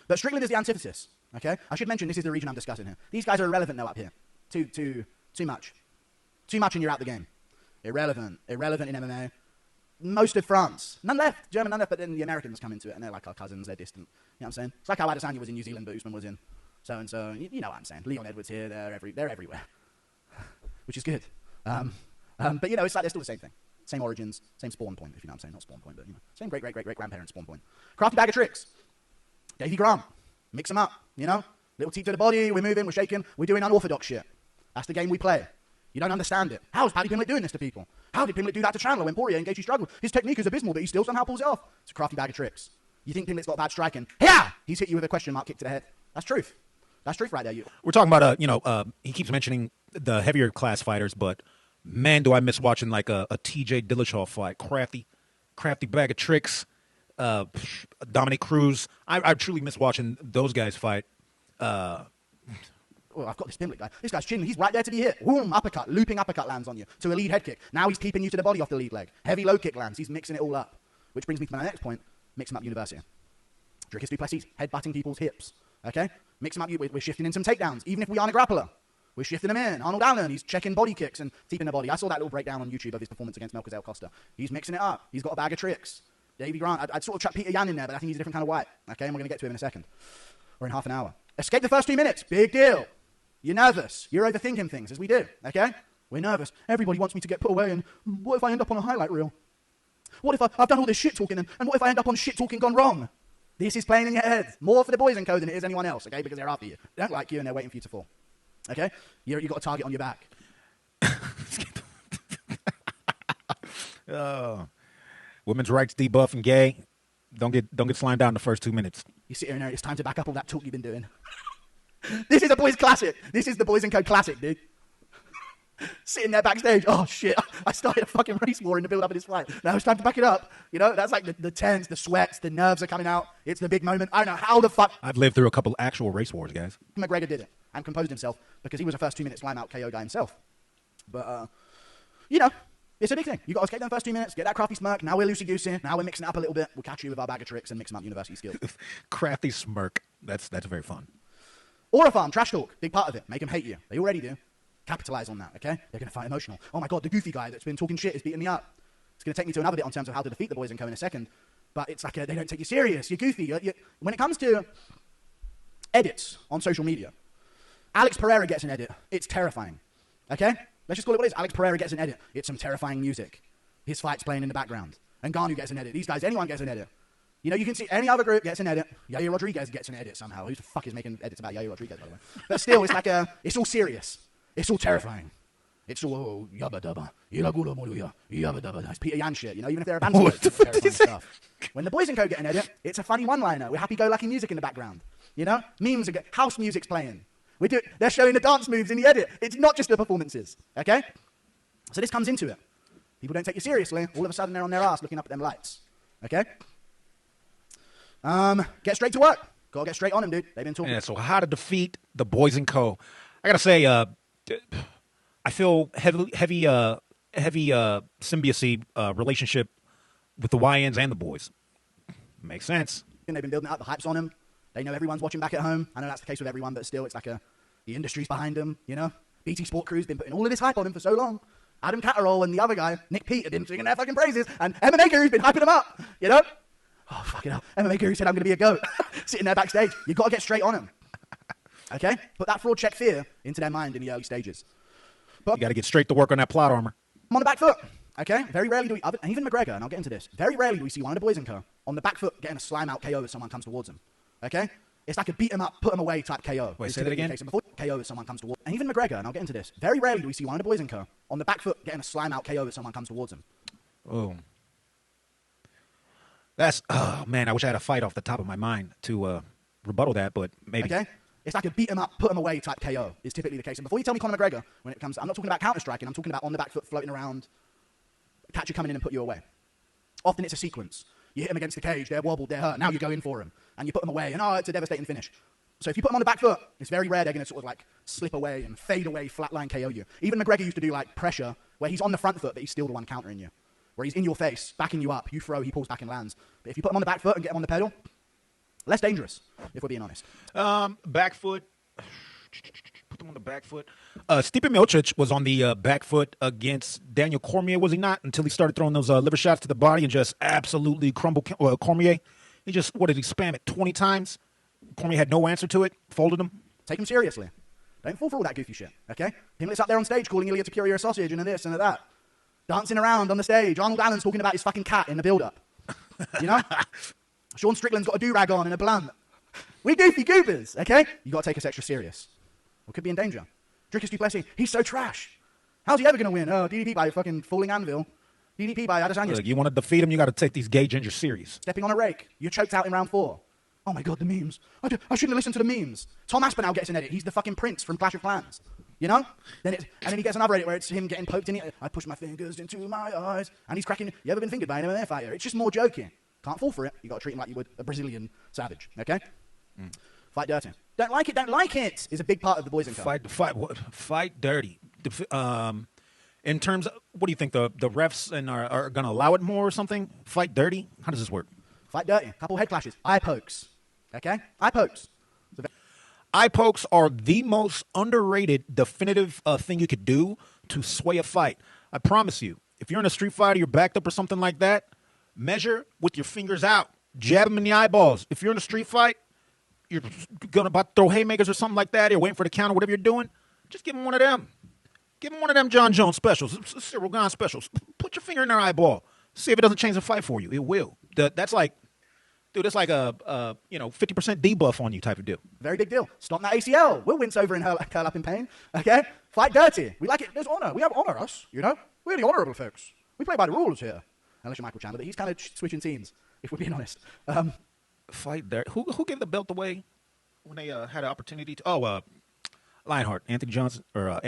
But Strickland is the antithesis, okay? I should mention this is the region I'm discussing here. These guys are irrelevant now up here. Too much. Too much and you're out the game. Irrelevant in MMA. Most of France. None left. German, none left, but then the Americans come into it, and they're like our cousins, they're distant. You know what I'm saying? It's like how Adesanya was in New Zealand, but Usman was in so-and-so. You know what I'm saying. Leon Edwards here, they're everywhere. Which is good. But it's like they're still the same thing. same origins, same spawn point, if you know what I'm saying. Not spawn point, but, you know, same great-great-great-great-grandparent spawn point. Crafty bag of tricks. Davy Grant. Mix them up, you know? Little teep to the body, we're moving, we're shaking, we're doing unorthodox shit. That's the game we play. You don't understand it. How is Paddy Pimblett doing this to people? How did Pimblett do that to Chandler when Poirier and Gaethje struggled? His technique is abysmal, but he still somehow pulls it off. It's a crafty bag of tricks. You think Pimblett's got bad striking? Yeah! He's hit you with a question mark kick to the head. That's truth. That's truth right there. We're talking about, he keeps mentioning the heavier class fighters, but man, do I miss watching like a TJ Dillashaw fight. Crafty bag of tricks. Dominic Cruz. I truly miss watching those guys fight. Oh, I've got this Pimblett guy. This guy's chin, he's right there to be hit. Boom, uppercut, looping uppercut lands on you to a lead head kick. Now he's keeping you to the body off the lead leg. Heavy low kick lands. He's mixing it all up. Which brings me to my next point. Mix him up University. Dricus Duplessis, head-butting people's hips. Okay? Mix him up. We're shifting in some takedowns. Even if we aren't a grappler, we're shifting them in. Arnold Allen, he's checking body kicks and deep in the body. I saw that little breakdown on YouTube of his performance against Melchizedek Costa. He's mixing it up. He's got a bag of tricks. Davy Grant, I'd sort of trap Peter Yan in there, but I think he's a different kind of white. Okay? And we're going to get to him in a second. Or in half an hour. Escape the first 2 minutes. Big deal. You're nervous. You're overthinking things, as we do, okay? We're nervous. Everybody wants me to get put away, and what if I end up on a highlight reel? What if I've done all this shit talking, and what if I end up on shit talking gone wrong? This is playing in your head. More for the boys in code than it is anyone else, okay? Because they're after you. They don't like you, and they're waiting for you to fall, okay? You've got a target on your back. Women's rights debuff and gay. Don't get slimed down in the first 2 minutes. You sit here and it's time to back up all that talk you've been doing. This is a boys' classic. This is the boys in code classic, dude. Sitting there backstage. Oh, shit. I started a fucking race war in the build-up of this fight. Now it's time to back it up. You know, that's like the tense, the sweats, the nerves are coming out. It's the big moment. I don't know how the fuck. I've lived through a couple actual race wars, guys. McGregor did it and composed himself because he was a first 2 minutes line-out KO guy himself. But, you know, it's a big thing. You got to escape them first 2 minutes, get that crafty smirk. Now we're loosey-goosey. Now we're mixing it up a little bit. We'll catch you with our bag of tricks and mix them up university skills. Crafty smirk. That's very fun. Aura farm, trash talk, big part of it. Make them hate you. They already do. Capitalize on that, okay? They're going to find emotional. Oh my God, the goofy guy that's been talking shit is beating me up. It's going to take me to another bit on terms of how to defeat the boys in co in a second. But it's like they don't take you serious. You're goofy. When it comes to edits on social media, Alex Pereira gets an edit. It's terrifying, okay? Let's just call it what it is. Alex Pereira gets an edit. It's some terrifying music. His fight's playing in the background. And Ngannou gets an edit. These guys, anyone gets an edit. You know, you can see any other group gets an edit. Yair Rodriguez gets an edit somehow. Who the fuck is making edits about Yair Rodriguez, by the way? But still, it's like it's all serious. It's all terrifying. It's all, yabba dabba, yilagula moluya, yabba dabba. It's Peter Yan shit, you know, even if they're a band. It's terrifying stuff. When the boys in code get an edit, it's a funny one-liner with happy-go-lucky music in the background. You know? Memes are house music's playing. They're showing the dance moves in the edit. It's not just the performances, okay? So this comes into it. People don't take you seriously. All of a sudden, they're on their ass looking up at them lights, okay? Get straight to work. Gotta get straight on them, dude. They've been talking. Yeah, so how to defeat the boys in co. I gotta say, I feel heavy symbiocy relationship with the YNs and the boys. Makes sense. And they've been building up the hypes on him. They know everyone's watching back at home. I know that's the case with everyone, but still, it's like the industry's behind him, you know? BT Sport Crew's been putting all of this hype on him for so long. Adam Catterall and the other guy, Nick Pete, have been singing their fucking praises, and MMAGURU's been hyping him up, you know? Oh, fucking hell. MMAGURU said I'm going to be a goat. Sitting there backstage. You've got to get straight on him. Okay? Put that fraud check fear into their mind in the early stages. But you got to get straight to work on that plot armor. I'm on the back foot. Okay? Very rarely do we, and even McGregor, and I'll get into this, very rarely do we see one of the boys in co on the back foot getting a slime out KO as someone comes towards him. Okay? It's like a beat him up, put him away type KO. Wait, say that again? KO as someone comes towards him. And even McGregor, and I'll get into this, very rarely do we see one of the boys in co on the back foot getting a slime out KO as someone comes towards him. Oh. That's, oh man, I wish I had a fight off the top of my mind to rebuttal that, but maybe. Okay? It's like a beat him up, put him away type KO is typically the case. And before you tell me Conor McGregor, when it comes, I'm not talking about counter-striking, I'm talking about on the back foot, floating around, catch you coming in and put you away. Often it's a sequence. You hit him against the cage, they're wobbled, they're hurt, now you go in for him. And you put them away, and oh, it's a devastating finish. So if you put them on the back foot, it's very rare they're going to sort of like slip away and fade away, flatline KO you. Even McGregor used to do like pressure, where he's on the front foot, but he's still the one countering you. Where he's in your face, backing you up, you throw, he pulls back and lands. But if you put him on the back foot and get him on the pedal, less dangerous, if we're being honest. Back foot. Put them on the back foot. Stipe Miocic was on the back foot against Daniel Cormier, was he not? Until he started throwing those liver shots to the body and just absolutely crumbled Cormier. He just, what did he spam it 20 times? Cormier had no answer to it, folded him. Take him seriously. Don't fall for all that goofy shit, okay? Pimlet's up there on stage calling Ilya Takuria a sausage and a this and a that. dancing around on the stage. Arnold Allen's talking about his fucking cat in the build-up. You know? Sean Strickland's got a do-rag on and a blunt. We goofy goobers, okay? You got to take us extra serious. We could be in danger. Dricus du Plessis, he's so trash. How's he ever going to win? Oh, DDP by a fucking falling anvil. DDP by Adesanya. Look, you want to defeat him, you got to take these gay gingers serious. Stepping on a rake. You're choked out in round 4. Oh my God, the memes. I shouldn't have listened to the memes. Tom Aspinall gets an edit. He's the fucking Prince from Clash of Clans. You know? And then he gets another edit where it's him getting poked in the... I push my fingers into my eyes. And he's cracking... You ever been fingered by an MMA fighter? It's just more joking. Can't fall for it. You got to treat him like you would a Brazilian savage. Okay? Fight dirty. Don't like it is a big part of the boys and Fight dirty. In terms of, what do you think, the refs are going to allow it more or something? Fight dirty? How does this work? Fight dirty. Couple head clashes. Eye pokes. Okay? Eye pokes. Eye pokes are the most underrated, definitive thing you could do to sway a fight. I promise you, if you're in a street fight or you're backed up or something like that, measure with your fingers out. Jab them in the eyeballs. If you're in a street fight, you're going to about to throw haymakers or something like that, you're waiting for the count or whatever you're doing, just give them one of them. Give them one of them John Jones specials, Cyril Gahn specials. Put your finger in their eyeball. See if it doesn't change the fight for you. It will. That's like, dude, it's like a 50% debuff on you type of deal. Very big deal. Stomp that ACL. We'll wince over and curl up in pain. Okay? Fight dirty. We like it. There's honor. We have honor, us. You know? We're the honorable folks. We play by the rules here. Unless you're Michael Chandler, but he's kind of switching teams, if we're being honest. Fight dirty. Who gave the belt away when they had an opportunity to? Lionheart, Anthony Johnson, or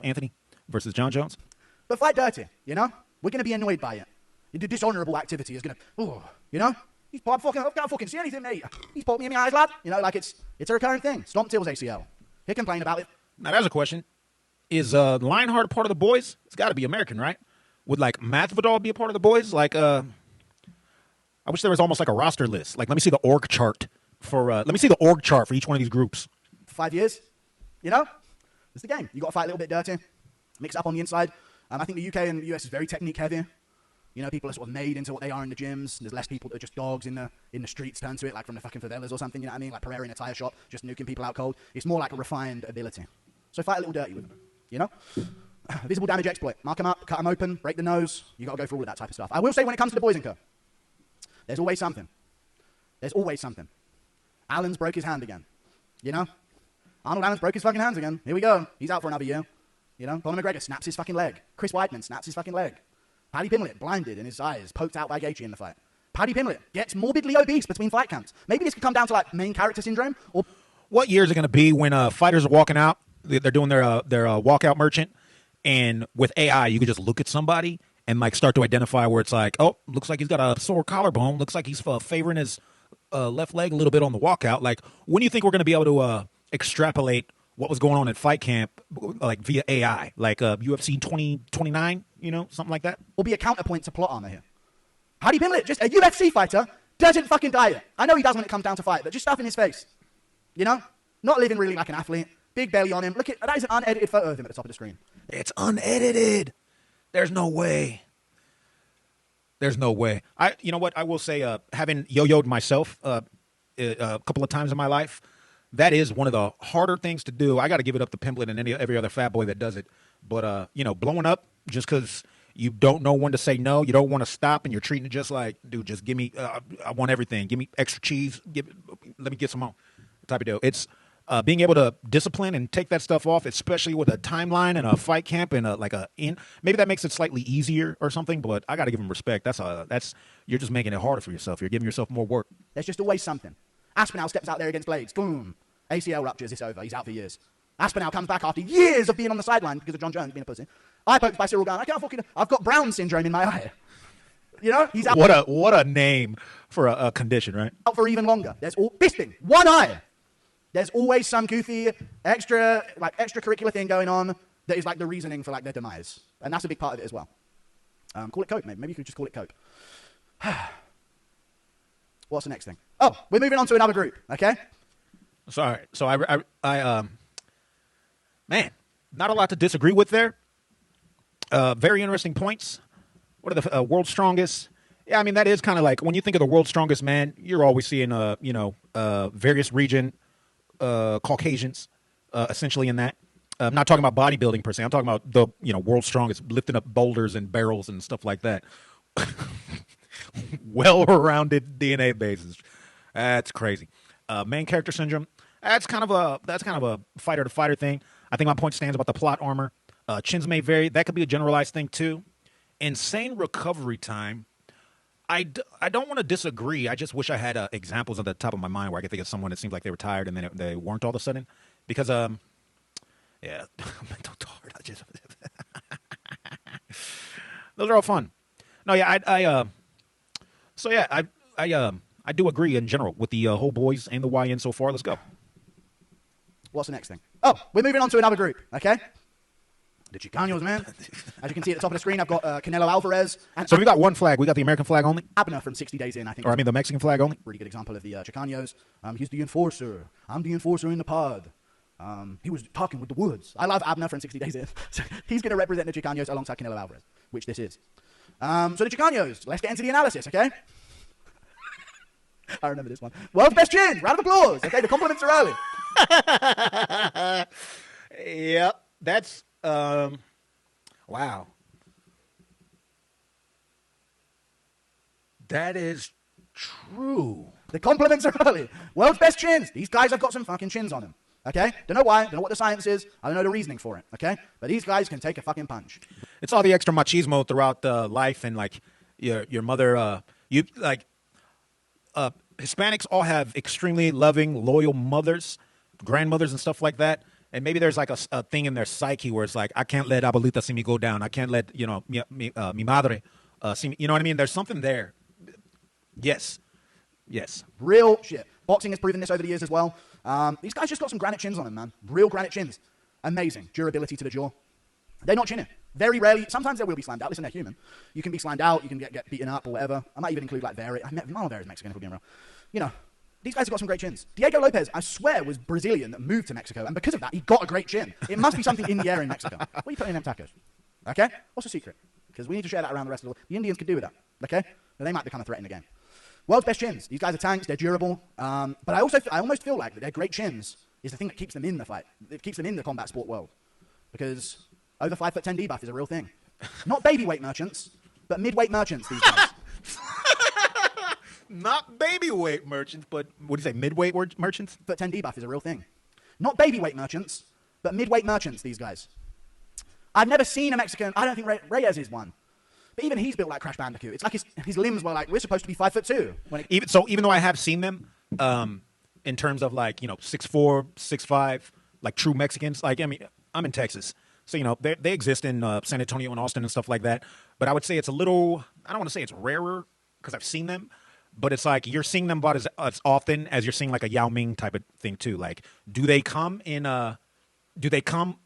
Anthony versus John Jones. But fight dirty, you know? We're going to be annoyed by it. The dishonorable activity is going to, you know? I can't fucking see anything, mate. He's poked me in my eyes, lad. You know, like it's a recurring thing. Stomp Till's ACL. He'll complain about it. Now, there's a question. Is Lionheart a part of the boys? It's got to be American, right? Would, like, Masvidal be a part of the boys? Like, I wish there was almost like a roster list. Like, let me see the org chart for each one of these groups. 5 years. You know? It's the game. You got to fight a little bit dirty. Mix it up on the inside. I think the UK and the US is very technique heavy. You know, people are sort of made into what they are in the gyms. There's less people that are just dogs in the streets turn to it, like from the fucking favelas or something, you know what I mean? Like Pereira in a tire shop, just nuking people out cold. It's more like a refined ability. So fight a little dirty with them, you know? Visible damage exploit. Mark them up, cut them open, break the nose. You got to go for all of that type of stuff. I will say when it comes to the boys and co, there's always something. There's always something. Allen's broke his hand again, you know? Arnold Allen's broke his fucking hands again. Here we go. He's out for another year. You know? Conor McGregor snaps his fucking leg. Chris Weidman snaps his fucking leg. Paddy Pimblett blinded in his eyes, poked out by Gaethje in the fight. Paddy Pimblett gets morbidly obese between fight camps. Maybe this could come down to like main character syndrome. Or what year is it going to be when fighters are walking out? They're doing their walkout merchant, and with AI, you could just look at somebody and like start to identify where it's like, oh, looks like he's got a sore collarbone. Looks like he's favoring his left leg a little bit on the walkout. Like, when do you think we're going to be able to extrapolate what was going on at fight camp, like via AI, like UFC 2029, you know, something like that? Will be a counterpoint to plot armor here. Paddy Pimblett, just a UFC fighter, doesn't fucking diet. I know he does when it comes down to fight, but just stuff in his face. You know? Not living really like an athlete. Big belly on him. Look at that is an unedited photo of him at the top of the screen. It's unedited. There's no way. There's no way. You know what? I will say, having yo-yoed myself a couple of times in my life, that is one of the harder things to do. I got to give it up to Pimblett and every other fat boy that does it. But, you know, blowing up just because you don't know when to say no, you don't want to stop, and you're treating it just like, dude, just give me, I want everything. Give me extra cheese. Let me get some more type of deal. It's being able to discipline and take that stuff off, especially with a timeline and a fight camp and maybe that makes it slightly easier or something, but I got to give him respect. You're just making it harder for yourself. You're giving yourself more work. There's just always something. Aspinall steps out there against Blades. Boom. ACL ruptures. It's over. He's out for years. Aspinall comes back after years of being on the sideline because of John Jones being a pussy. Eye poked by Cyril Gahn. I've got Brown syndrome in my eye. You know? He's out. What a name for a condition, right? Out for even longer. There's fisting. One eye. There's always some goofy extracurricular thing going on that is like the reasoning for like their demise. And that's a big part of it as well. Call it cope, maybe. Maybe you could just call it cope. What's the next thing? Oh, we're moving on to another group, okay? Sorry. So man, not a lot to disagree with there. Very interesting points. What are the world's strongest? Yeah, I mean, that is kind of like when you think of the world's strongest man, you're always seeing, various region Caucasians, essentially in that. I'm not talking about bodybuilding per se. I'm talking about the world's strongest, lifting up boulders and barrels and stuff like that. Well-rounded DNA basis. That's crazy. Main character syndrome. That's kind of a fighter to fighter thing. I think my point stands about the plot armor. Chins may vary. That could be a generalized thing too. Insane recovery time. I don't want to disagree. I just wish I had examples at the top of my mind where I could think of someone that seems like they were tired and then they weren't all of a sudden. Because yeah, mental tired. Those are all fun. No, yeah, I do agree in general with the whole boys and the YN so far. Let's go. What's the next thing? Oh, we're moving on to another group, okay? The Chicanos, man. As you can see at the top of the screen, I've got Canelo Alvarez. And so we got one flag. We got the American flag only? Abner from 60 Days In, I think. Or I mean the Mexican flag only? Really good example of the Chicanos. He's the enforcer. I'm the enforcer in the pod. He was talking with the woods. I love Abner from 60 Days In. So he's going to represent the Chicanos alongside Canelo Alvarez, which this is. So the Chicanos, let's get into the analysis, okay? I remember this one. World's best chin. Round of applause. Okay, the compliments are early. Yep, that's wow. That is true. The compliments are early. World's best chins. These guys have got some fucking chins on them. Okay? Don't know why. Don't know what the science is. I don't know the reasoning for it. Okay? But these guys can take a fucking punch. It's all the extra machismo throughout life, and like your mother. Hispanics all have extremely loving, loyal mothers, grandmothers, and stuff like that. And maybe there's like a thing in their psyche where it's like, I can't let abuelita see me go down. I can't let mi madre see me. You know what I mean? There's something there. Yes. Real shit. Boxing has proven this over the years as well. These guys just got some granite chins on them, man. Real granite chins. Amazing. Durability to the jaw. They're not chinning. Very rarely. Sometimes they will be slammed out. Listen, they're human. You can be slammed out. You can get beaten up or whatever. I might even include like Vera. Marlon Vera is Mexican, if we're being real. You know, these guys have got some great chins. Diego Lopez, I swear, was Brazilian that moved to Mexico. And because of that, he got a great chin. It must be something in the air in Mexico. What are you putting in them tacos? Okay? What's the secret? Because we need to share that around the rest of the world. The Indians could do with that. Okay? But they might become a threat in the game. World's best chins. These guys are tanks. They're durable. But I almost feel like that their great chins is the thing that keeps them in the fight. It keeps them in the combat sport world. Because over 5'10" debuff is a real thing. Not baby weight merchants, but mid-weight merchants these days. Not baby weight merchants, but what do you say, mid-weight merchants? 5'10" debuff is a real thing. Not baby weight merchants, but mid-weight merchants, these guys. I've never seen a Mexican, I don't think Reyes is one. But even he's built like Crash Bandicoot. It's like his limbs were like, we're supposed to be 5'2". Even though I have seen them, in terms of like, 6'4", 6'5", like true Mexicans, like, I mean, I'm in Texas. So, they exist in San Antonio and Austin and stuff like that. But I would say it's a little, I don't want to say it's rarer because I've seen them. But it's like you're seeing them about as often as you're seeing like a Yao Ming type of thing too. Like, do they come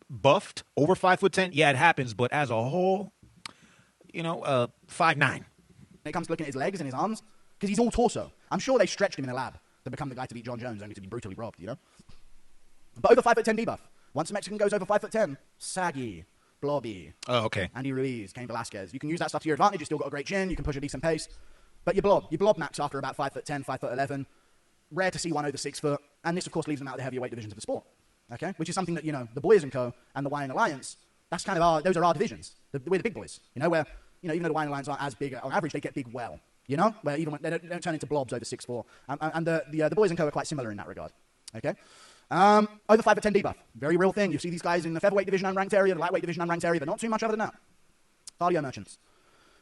buffed over 5'10"? Yeah, it happens. But as a whole, 5'9". When it comes to looking at his legs and his arms, because he's all torso. I'm sure they stretched him in a lab to become the guy to beat John Jones, only to be brutally robbed, But over 5'10" debuff. Once a Mexican goes over 5'10", saggy, blobby. Oh, okay. Andy Ruiz, Cain Velasquez. You can use that stuff to your advantage. You've still got a great chin. You can push a decent pace. But you blob max after about 5'10", 5'11". Rare to see one over 6 foot. And this, of course, leaves them out of the heavyweight divisions of the sport. Okay? Which is something that, the Boys & Co. and the YN Alliance, that's kind of those are our divisions. We're the big boys. Where, even though the YN Alliance aren't as big, on average, they get big well. Where even when they don't turn into blobs over 6'4". And the Boys & Co. are quite similar in that regard. Okay? Over 5'10" debuff. Very real thing. You see these guys in the featherweight division unranked area, the lightweight division unranked area, but not too much other than that. Cardio merchants.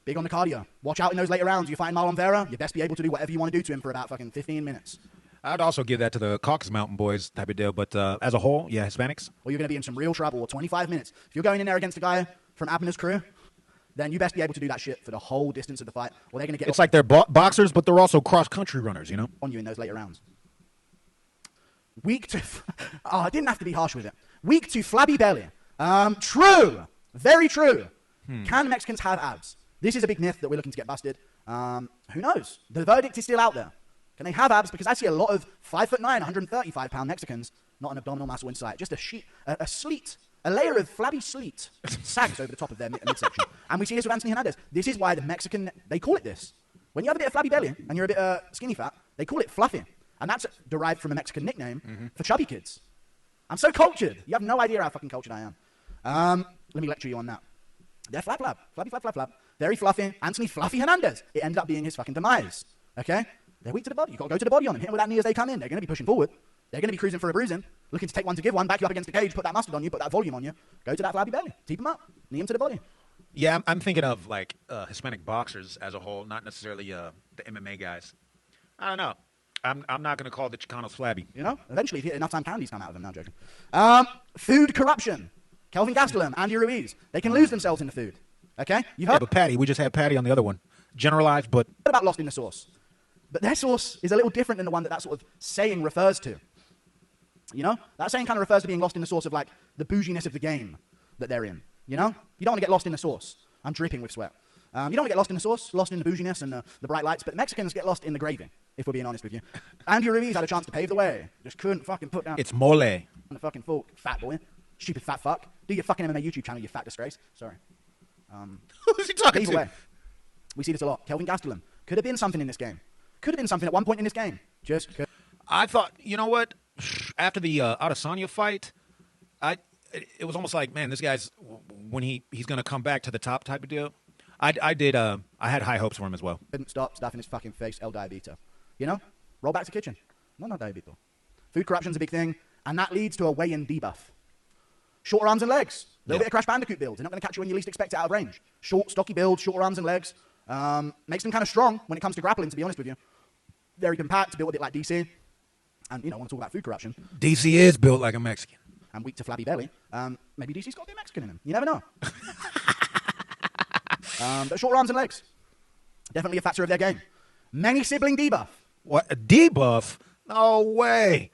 Big on the cardio. Watch out in those later rounds. You find Marlon Vera, you best be able to do whatever you want to do to him for about fucking 15 minutes. I'd also give that to the Caucasus Mountain boys type of deal, but as a whole, yeah, Hispanics. Well, you're going to be in some real trouble. 25 minutes. If you're going in there against a guy from Abner's crew, then you best be able to do that shit for the whole distance of the fight, or they're going to get... It's like they're boxers, but they're also cross-country runners, On you in those later rounds. Weak to... I didn't have to be harsh with it. Weak to flabby belly. True. Very true. Can Mexicans have abs? This is a big myth that we're looking to get busted. Who knows? The verdict is still out there. Can they have abs? Because I see a lot of 5'9", 135-pound Mexicans, not an abdominal muscle in sight, just a sleet, a layer of flabby sleet sags over the top of their midsection. And we see this with Anthony Hernandez. This is why the Mexican, they call it this. When you have a bit of flabby belly and you're a bit skinny fat, they call it fluffy. And that's derived from a Mexican nickname for chubby kids. I'm so cultured. You have no idea how fucking cultured I am. Let me lecture you on that. They're flap. Very fluffy. Anthony Fluffy Hernandez. It ended up being his fucking demise. Okay? They're weak to the body. You've got to go to the body on them. Hit them with that knee as they come in. They're going to be pushing forward. They're going to be cruising for a bruising. Looking to take one to give one. Back you up against the cage. Put that mustard on you. Put that volume on you. Go to that flabby belly. Keep them up. Knee them to the body. Yeah, I'm thinking of like Hispanic boxers as a whole, not necessarily the MMA guys. I don't know. I'm not going to call the Chicanos flabby. You know? Eventually, if you hit enough time, candies come out of them. No, I'm joking. Food corruption. Kelvin Gastelum, Andy Ruiz. They can lose themselves in the food. Okay? You've heard Yeah, but Patty, we just had Patty on the other one. Generalized, but about lost in the sauce. But their sauce is a little different than the one that sort of saying refers to. You know? That saying kind of refers to being lost in the sauce of like the bouginess of the game that they're in. You know? You don't want to get lost in the sauce. I'm dripping with sweat. You don't want to get lost in the sauce, lost in the bouginess and the bright lights, but Mexicans get lost in the gravy, if we're being honest with you. Andy Ruiz had a chance to pave the way. Just couldn't fucking put down it's mole. on the fucking fork. Fat boy. Stupid fat fuck. Do your fucking MMA YouTube channel, you fat disgrace. Sorry. Who's he talking Either to? way, we see this a lot. Kelvin Gastelum. Could have been something in this game. Could have been something at one point in this game. Just could. I thought, you know what? After the Adesanya fight, it was almost like, man, this guy's when he's going to come back to the top type of deal. I had high hopes for him as well. Couldn't stop stuffing his fucking face, El Diabito. You know? Roll back to kitchen. No, Diabito. Food corruption's a big thing, and that leads to a weigh-in debuff. Shorter arms and legs. A little bit of Crash Bandicoot build. They're not going to catch you when you least expect it out of range. Short, stocky build, shorter arms and legs. Makes them kind of strong when it comes to grappling, to be honest with you. Very compact, built a bit like DC. And, you know, I want to talk about food corruption. DC is built like a Mexican. And weak to flabby belly. Maybe DC's got a bit Mexican in him. You never know. But short arms and legs. Definitely a factor of their game. Many sibling debuff. What? A debuff? No way.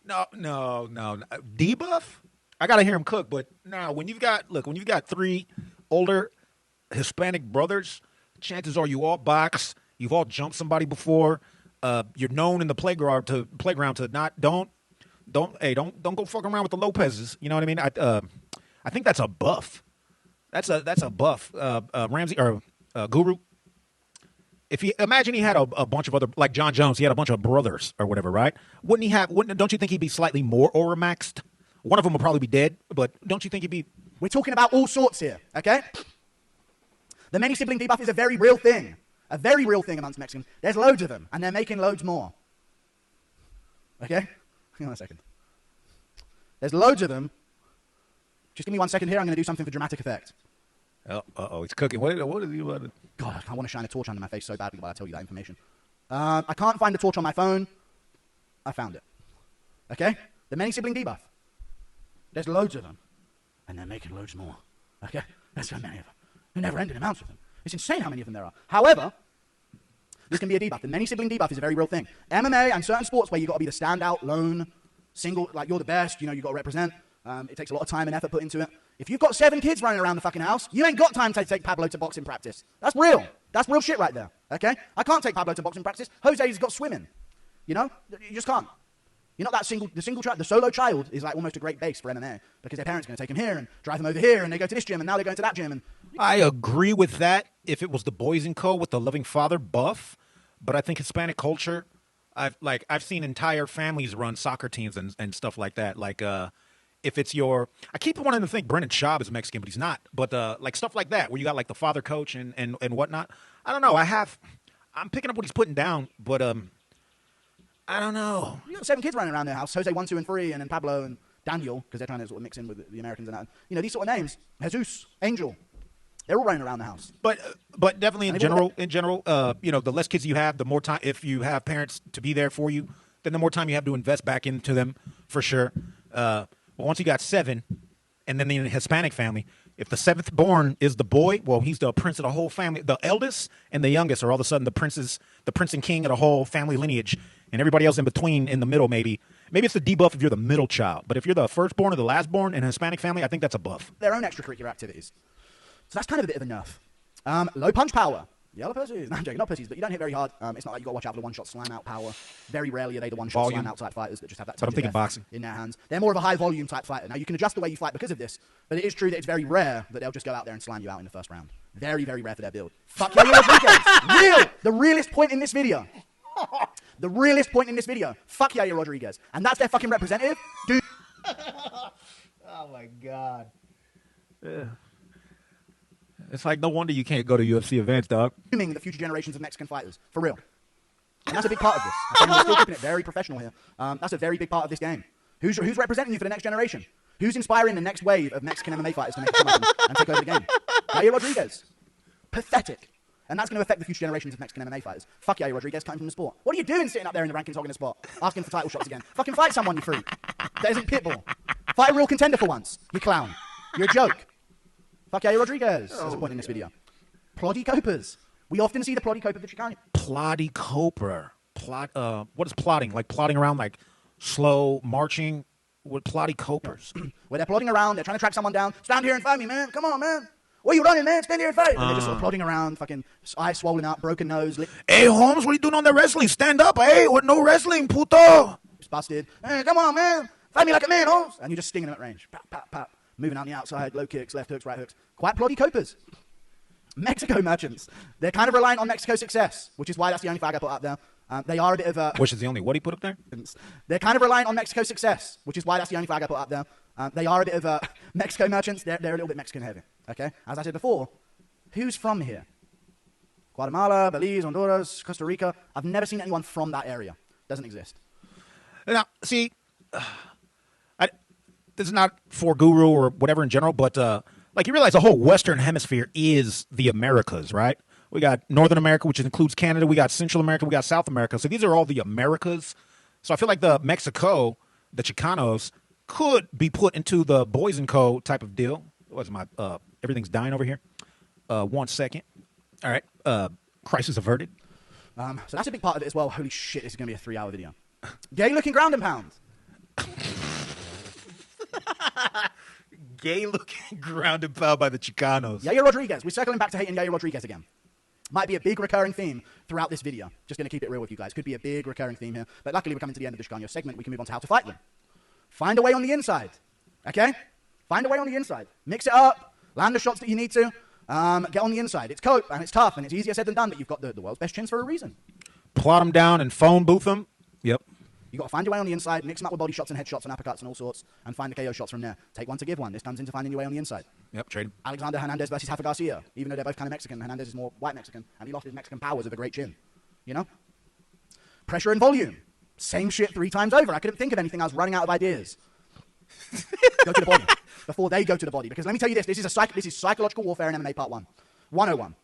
No. Debuff? I got to hear him cook, but no, when you've got three older Hispanic brothers, chances are you all box, you've all jumped somebody before, you're known in the playground to don't go fucking around with the Lopez's. You know what I mean? I think that's a buff. That's a buff. Ramsey or Guru. If he imagine he had a bunch of other, like John Jones, he had a bunch of brothers or whatever, right? Don't you think he'd be slightly more aura maxed? One of them would probably be dead, but don't you think he'd be? We're talking about all sorts here, okay? The many sibling debuff is a very real thing. A very real thing amongst Mexicans. There's loads of them, and they're making loads more. Okay? Hang on a second. There's loads of them. Just give me 1 second here. I'm going to do something for dramatic effect. Oh, he's cooking. What is he about to... God, I want to shine a torch under my face so badly while I tell you that information. I can't find the torch on my phone. I found it. Okay? The many sibling debuff. There's loads of them. And they're making loads more. Okay? There's so many of them. They're never-ending amounts of them. It's insane how many of them there are. However, this can be a debuff. The many sibling debuff is a very real thing. MMA and certain sports where you've got to be the standout, lone, single, like you're the best, you know, you've got to represent. It takes a lot of time and effort put into it. If you've got 7 kids running around the fucking house, you ain't got time to take Pablo to boxing practice. That's real. That's real shit right there. Okay? I can't take Pablo to boxing practice. Jose's got swimming. You know? You just can't. You're not that the solo child is like almost a great base for MMA because their parents are going to take him here and drive them over here and they go to this gym and now they're going to that gym. And I agree with that if it was the Boys & Co. with the loving father buff, but I think Hispanic culture, I've seen entire families run soccer teams and stuff like that. Like if it's I keep wanting to think Brendan Schaub is Mexican, but he's not. But like stuff like that where you got like the father coach and whatnot. I don't know. I'm picking up what he's putting down, but I don't know. You got 7 kids running around their house. Jose 1, 2, and 3, and then Pablo and Daniel, because they're trying to sort of mix in with the Americans and that. You know, these sort of names. Jesus, Angel. They're all running around the house. But definitely in general, you know, the less kids you have, the more time. If you have parents to be there for you, then the more time you have to invest back into them, for sure. But once you got 7, and then in the Hispanic family, if the 7th born is the boy, well, he's the prince of the whole family. The eldest and the youngest are all of a sudden the prince and king of the whole family lineage, and everybody else in between, in the middle, maybe it's a debuff if you're the middle child. But if you're the firstborn or the lastborn in a Hispanic family, I think that's a buff. Their own extracurricular activities. So that's kind of a bit of a nerf. Low punch power. Yellow pussies. No, I'm joking. Not pussies, but you don't hit very hard. It's not like you got to watch out for the one-shot slam-out power. Very rarely are they the one-shot slam-out type fighters that just have that But I'm thinking boxing in their hands. They're more of a high-volume type fighter. Now, you can adjust the way you fight because of this, but it is true that it's very rare that they'll just go out there and slam you out in the first round. Very, very rare for their build. Fuck Yair Rodriguez. The realest point in this video. The realest point in this video. Fuck Yair Rodriguez. And that's their fucking representative. Dude. Oh, my God. Yeah. It's like no wonder you can't go to UFC events, dog. The future generations of Mexican fighters, for real. And that's a big part of this. Okay? We're still keeping it very professional here. That's a very big part of this game. Who's representing you for the next generation? Who's inspiring the next wave of Mexican MMA fighters to make a comeback and take over the game? Yair Rodriguez. Pathetic. And that's going to affect the future generations of Mexican MMA fighters. Fuck Yair Rodriguez, cut him from the sport. What are you doing sitting up there in the rankings hogging a spot? Asking for title shots again. Fucking fight someone, you freak. That isn't Pitbull. Fight a real contender for once, you clown. You're a joke. Fuck Yair Rodriguez. There's a point in this video. Ploddy Copers. We often see the Ploddy Coper of the Chicanos. Ploddy Coper. What is plotting? Like plotting around, like slow marching with Ploddy Copers. Where they're plodding around, they're trying to track someone down. Stand here and fight me, man. Come on, man. What are you running, man? Stand here and fight. And they're just sort of plodding around, fucking eyes swollen up, broken nose. Hey, Holmes, what are you doing on the wrestling? Stand up, hey. What, no wrestling, puto. It's busted. Hey, come on, man. Fight me like a man, Holmes. And you're just stinging them at range. Pop, pop, pop. Moving out the outside, low kicks, left hooks, right hooks. Quite Ploddy Copers. Mexico merchants. They're kind of reliant on Mexico's success, which is why that's the only flag I put up there. They are a bit of a... Which is the only what he put up there? They're kind of reliant on Mexico's success, which is why that's the only flag I put up there. They are a bit of a... Mexico merchants, they're a little bit Mexican heavy, okay? As I said before, who's from here? Guatemala, Belize, Honduras, Costa Rica. I've never seen anyone from that area. Doesn't exist. Now, see, this is not for Guru or whatever in general, but like you realize the whole Western Hemisphere is the Americas, right? We got Northern America, which includes Canada. We got Central America. We got South America. So these are all the Americas. So I feel like the Mexico, the Chicanos, could be put into the Boys and Co. type of deal. What's my everything's dying over here. 1 second. All right. Crisis averted. So that's a big part of it as well. Holy shit, this is going to be a 3-hour video. Gay-looking ground and pound. Gay-looking ground and pound by the Chicanos. Yair Rodriguez. We're circling back to hating Yair Rodriguez again. Might be a big recurring theme throughout this video. Just going to keep it real with you guys. Could be a big recurring theme here. But luckily, we're coming to the end of the Chicanos segment. We can move on to how to fight them. Find a way on the inside. Okay? Find a way on the inside. Mix it up. Land the shots that you need to. Get on the inside. It's cope, and it's tough, and it's easier said than done, but you've got the world's best chins for a reason. Plot them down and phone booth them. Yep. You've got to find your way on the inside, mix them up with body shots and headshots and uppercuts and all sorts, and find the KO shots from there. Take one to give one. This comes into finding your way on the inside. Yep, trade. Alexander Hernandez versus Rafa Garcia. Even though they're both kind of Mexican, Hernandez is more white Mexican, and he lost his Mexican powers of a great chin. You know? Pressure and volume. Same shit 3 times over. I couldn't think of anything. I was running out of ideas. Go to the body. Before they go to the body. Because let me tell you this. This is psychological warfare in MMA part 1. 101.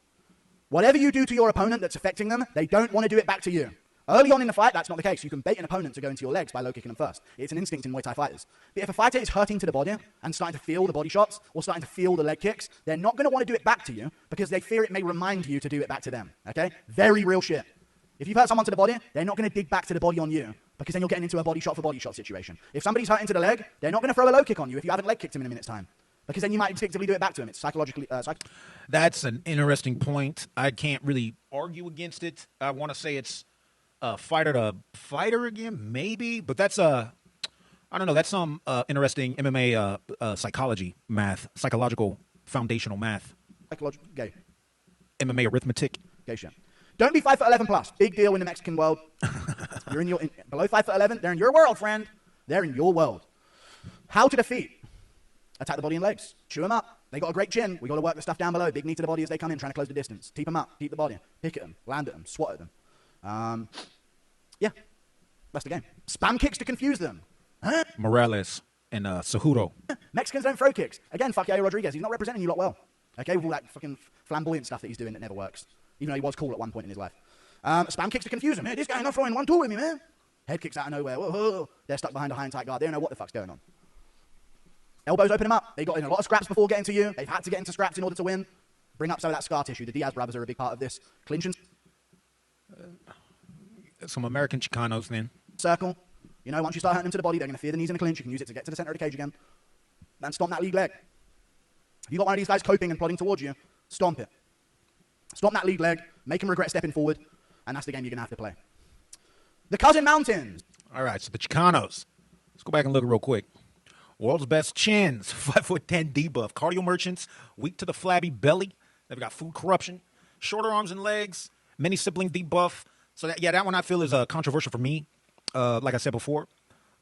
Whatever you do to your opponent that's affecting them, they don't want to do it back to you. Early on in the fight, that's not the case. You can bait an opponent to go into your legs by low kicking them first. It's an instinct in Muay Thai fighters. But if a fighter is hurting to the body and starting to feel the body shots or starting to feel the leg kicks, they're not going to want to do it back to you because they fear it may remind you to do it back to them. Okay? Very real shit. If you've hurt someone to the body, they're not going to dig back to the body on you because then you're getting into a body shot for body shot situation. If somebody's hurting to the leg, they're not going to throw a low kick on you if you haven't leg kicked him in a minute's time. Because then you might instinctively do it back to him. It's psychologically... That's an interesting point. I can't really argue against it. I want to say it's fighter to fighter again, maybe. But that's, I don't know, that's some interesting MMA psychology math, psychological foundational math. Psychological... Gay. MMA arithmetic. Gay shit. Don't be 5'11 plus. Big deal in the Mexican world. You're in your... below 5'11, they're in your world, friend. They're in your world. How to defeat... Attack the body and legs. Chew them up. They got a great chin. We got to work the stuff down below. Big knee to the body as they come in, trying to close the distance. Keep them up. Keep the body. Pick at them. Land at them. Swat at them. Yeah. That's the game. Spam kicks to confuse them. Huh? Morales and Cejudo. Mexicans don't throw kicks. Again, fuck Yair Rodriguez. He's not representing you lot well. Okay, with all that fucking flamboyant stuff that he's doing that never works. Even though he was cool at one point in his life. Spam kicks to confuse him. Hey, this guy's not throwing 1-2 with me, man. Head kicks out of nowhere. Whoa, whoa. They're stuck behind a high and tight guard. They don't know what the fuck's going on. Elbows open them up. They got in a lot of scraps before getting to you. They've had to get into scraps in order to win. Bring up some of that scar tissue. The Diaz brothers are a big part of this. Clinch and... Some American Chicanos then. Circle. You know, once you start hurting them to the body, they're going to fear the knees in a clinch. You can use it to get to the center of the cage again. And stomp that lead leg. If you got one of these guys coping and plodding towards you, stomp it. Stomp that lead leg. Make him regret stepping forward. And that's the game you're going to have to play. The Cousin Mountains. All right, so the Chicanos. Let's go back and look real quick. World's best chins, 5'10" debuff. Cardio merchants, weak to the flabby belly. They've got food corruption, shorter arms and legs, many sibling debuff. So that one I feel is controversial for me. Like I said before,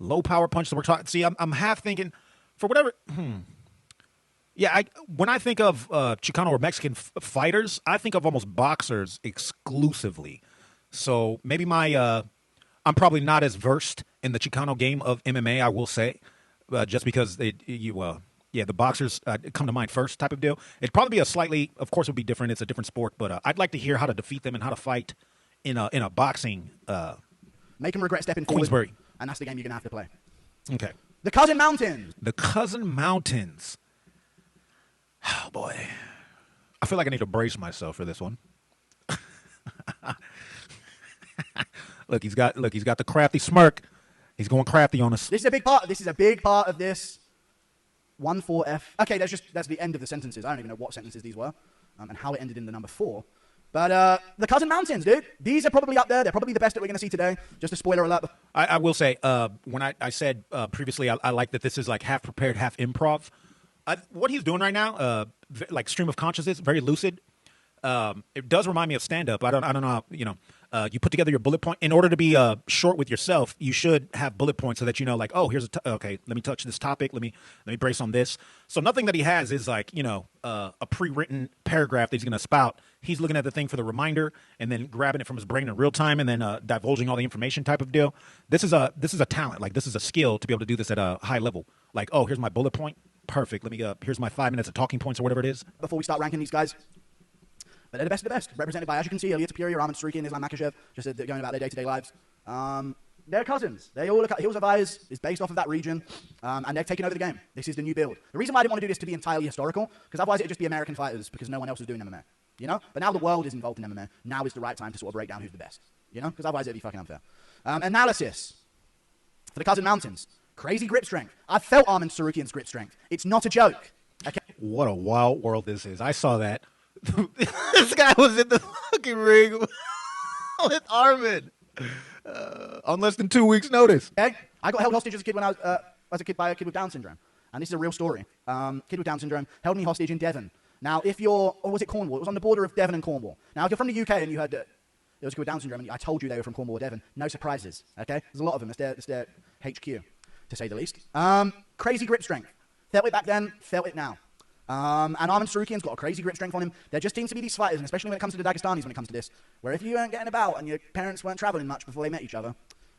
low power punch that we're talking. See, I'm half thinking for whatever. Yeah, when I think of Chicano or Mexican fighters, I think of almost boxers exclusively. So maybe I'm probably not as versed in the Chicano game of MMA, I will say, just because the boxers come to mind first type of deal. It'd probably be a slightly, of course, it would be different. It's a different sport, but I'd like to hear how to defeat them and how to fight in a boxing. Make them regret stepping forward. Queensbury. And that's the game you're going to have to play. Okay. The Cousin Mountains. The Cousin Mountains. Oh, boy. I feel like I need to brace myself for this one. Look, he's got the crafty smirk. He's going crafty on us. This is a big part. This is a big part of this. 1-4-F. Okay, that's the end of the sentences. I don't even know what sentences these were, and how it ended in the number 4. But the Cousin Mountains, dude. These are probably up there. They're probably the best that we're going to see today. Just a spoiler alert. I will say, when I said previously, I like that this is like half prepared, half improv. What he's doing right now, like stream of consciousness, very lucid. It does remind me of stand-up. I don't know how, you put together your bullet point. In order to be short with yourself, you should have bullet points so that you know, like, oh, here's okay, let me touch this topic. Let me brace on this. So nothing that he has is like, a pre-written paragraph that he's going to spout. He's looking at the thing for the reminder and then grabbing it from his brain in real time and then divulging all the information type of deal. This is a talent. Like, this is a skill to be able to do this at a high level. Like, oh, here's my bullet point. Perfect. Let me here's my 5 minutes of talking points or whatever it is. Before we start ranking these guys, but they're the best of the best. Represented by, as you can see, Ilya Tapiri, Arman Sarukian, Islam Makhachev, just going about their day-to-day lives. They're cousins. They all look at Hills of Eyes is based off of that region, and they've taken over the game. This is the new build. The reason why I didn't want to do this to be entirely historical, because otherwise it would just be American fighters, because no one else was doing MMA. But now the world is involved in MMA. Now is the right time to sort of break down who's the best. Because otherwise it'd be fucking unfair. Analysis for the Cousin Mountains. Crazy grip strength. I've felt Arman Sarukian's grip strength. It's not a joke. Okay. What a wild world this is. I saw that. This guy was in the fucking ring with Arman on less than 2 weeks' notice. Okay. I got held hostage as a kid when I was by a kid with Down syndrome. And this is a real story. Kid with Down syndrome held me hostage in Devon. Now, if you're, or was it Cornwall? It was on the border of Devon and Cornwall. Now, if you're from the UK and you heard that there was a kid with Down syndrome and I told you they were from Cornwall or Devon, no surprises. Okay. There's a lot of them. It's their HQ, to say the least. Crazy grip strength. Felt it back then, felt it now. And Arman Sarukian's got a crazy grip strength on him. There just seems to be these fighters, and especially when it comes to the Dagestanis when it comes to this, where if you weren't getting about and your parents weren't traveling much before they met each other,